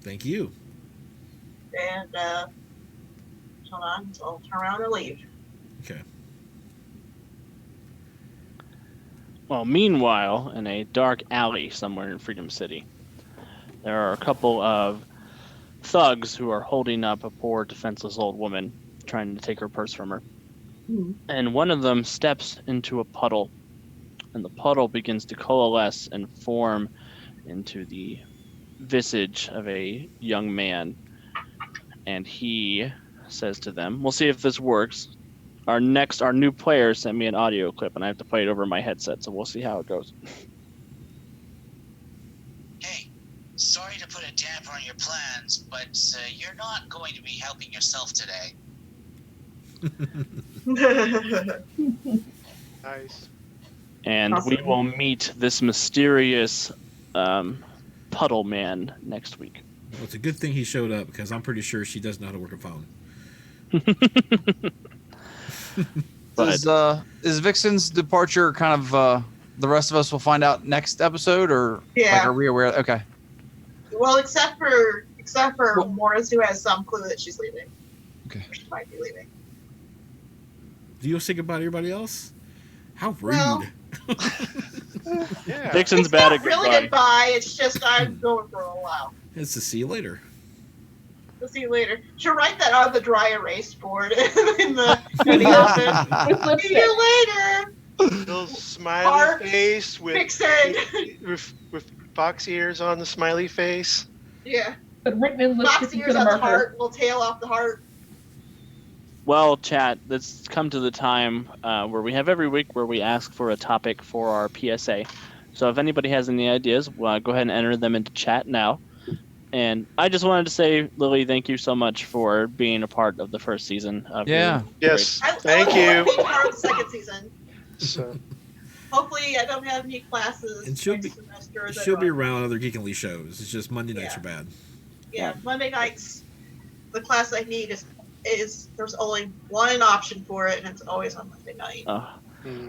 Thank you. And hold on, so I'll turn around and leave. Okay. Well, meanwhile, in a dark alley somewhere in Freedom City, there are a couple of thugs who are holding up a poor, defenseless old woman, trying to take her purse from her. And one of them steps into a puddle, and the puddle begins to coalesce and form into the visage of a young man. And he says to them, we'll see if this works. Our new player sent me an audio clip, and I have to play it over my headset, so we'll see how it goes. Hey, sorry to put a damper on your plans, but you're not going to be helping yourself today. Nice. And we Awesome. will meet this mysterious puddle man next week. Well, it's a good thing he showed up because I'm pretty sure she doesn't know how to work a phone. But Is Vixen's departure kind of the rest of us will find out next episode, or Yeah. like are we aware? Okay. Well, except for Well- Morris, who has some clue that she's leaving. Okay. Or she might be leaving. Do you say goodbye to everybody else? How rude. Well- Yeah. Vixen's It's bad not at really goodbye. goodbye. It's just I'm going for a while. It's to see you later. We'll see you later. She'll write that on the dry erase board in the office. With See lipstick. you later, Little smiley Mark face with, Vixen. with fox ears on the smiley face. Yeah. But written in Fox lipstick ears with a on the marker. heart. We'll tail off the heart. Well, chat, let's come to the time where we have every week where we ask for a topic for our PSA. So if anybody has any ideas, go ahead and enter them into chat now. And I just wanted to say, Lily, thank you so much for being a part of the first season of Yeah. Yes. I Thank look forward you. to being part of the second season. So, Hopefully, I don't have any classes And she'll next be- semester. that She'll be are- around other Geekly shows. It's just Monday nights Yeah. are bad. Yeah, Monday nights. The class I need is there's only one option for it, and it's always on Monday night.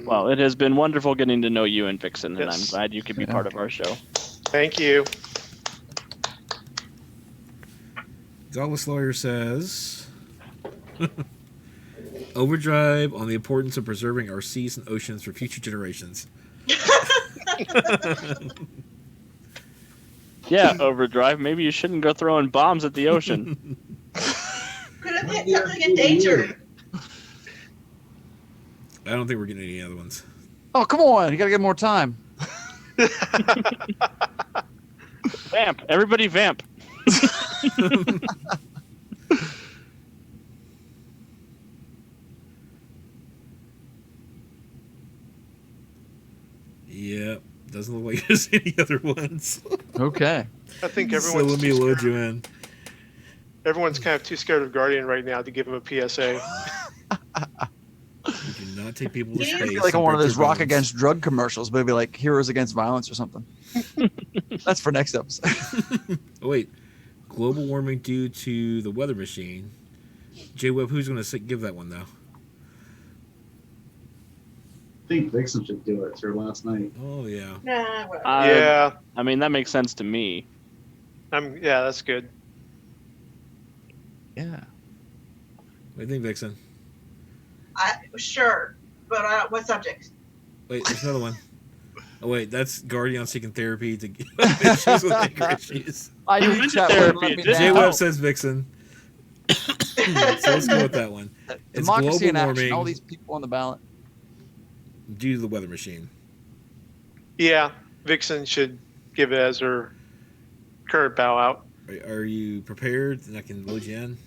Well, it has been wonderful getting to know you and Vixen, and I'm Yes. glad you could be Yeah. part of our show. thank you. Godless Lawyer says Overdrive on the importance of preserving our seas and oceans for future generations. Yeah, Overdrive, maybe you shouldn't go throwing bombs at the ocean. Could have hit something endangered. I don't think we're getting any other ones. Oh, come on! You gotta get more time. Vamp! Everybody vamp! Yep. Doesn't look like there's any other ones. Okay. I think So everyone's let me too load scared. you in. Everyone's kind of too scared of Guardian right now to give him a PSA. You do not take people to Yeah. space. I feel like on and one of break those their rock bones. against drug commercials, maybe like Heroes Against Violence or something. That's for next episode. Oh, wait. Global warming due to the weather machine. J-Web, who's going to give that one, though? I think Vixen should do it. It's her last night. Oh, yeah. Nah, whatever. Yeah, I mean, that makes sense to me. yeah, that's good. Yeah. What do you think, Vixen? Sure, but what subject? Wait, there's another one. Oh, wait, that's Guardian seeking therapy to get issues with anger issues. I You need went to chat therapy, let me didn't down. you? J-Web says Vixen. So let's go with that one. It's Democracy in global action. warming All these people on the ballot. due to the weather machine. Yeah, Vixen should give it as her current bow out. Are you prepared? And I can load you in.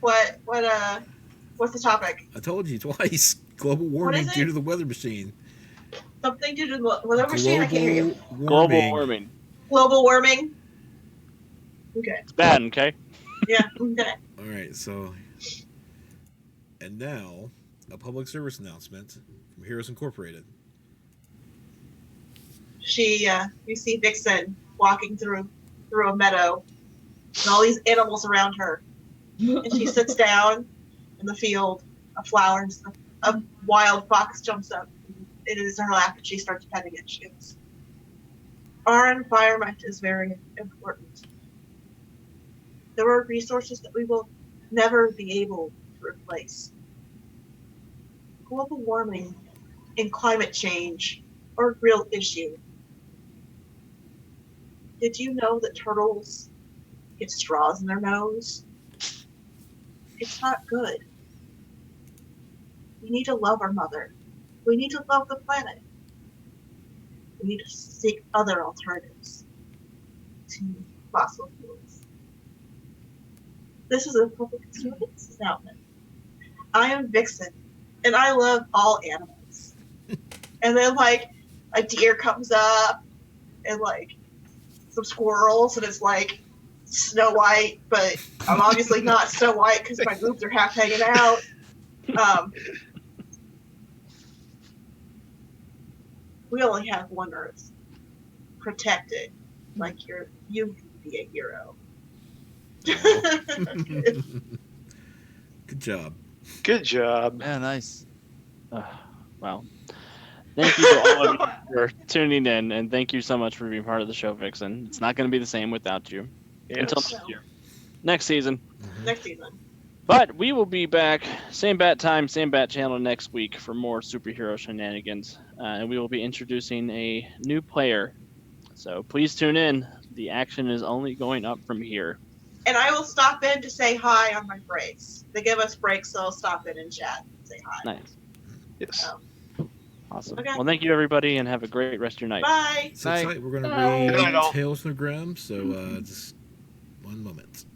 What's the topic? I told you twice. Global warming is due it? to the weather machine. Something to do with weather machine? I can't hear you. Global warming. Global warming? Okay. It's bad, okay? Yeah, okay. All right, so. And now, a public service announcement from Heroes Incorporated. You see Vixen walking through through a meadow and all these animals around her. And she sits down in the field of flowers. A wild fox jumps up. It is in her lap and she starts petting it. She goes, our environment is very important. There are resources that we will never be able to replace. Global warming and climate change are a real issue. Did you know that turtles get straws in their nose? It's not good. We need to love our mother. We need to love the planet. We need to seek other alternatives to fossil fuels. This is a public service announcement. I am Vixen, and I love all animals. And then, like, a deer comes up, and, like, some squirrels, and it's like Snow White, but I'm obviously not Snow White because my boobs are half hanging out. We only have one Earth. Protect it like you can be a hero. Good job. Good job. Yeah, nice. Well, thank you to all of you for tuning in, and thank you so much for being part of the show, Vixen. It's not going to be the same without you. Yes. Until next year. Next season. Next season. But we will be back, same bat time, same bat channel next week for more superhero shenanigans. And we will be introducing a new player. So please tune in. The action is only going up from here. And I will stop in to say hi on my breaks. They give us breaks, so I'll stop in and chat and say hi. Nice. Yes. Awesome. Okay. Well, thank you, everybody, and have a great rest of your night. Bye. So Night. tonight we're going to Bye. Good night, read all. Tales from the Grim. So just one moment.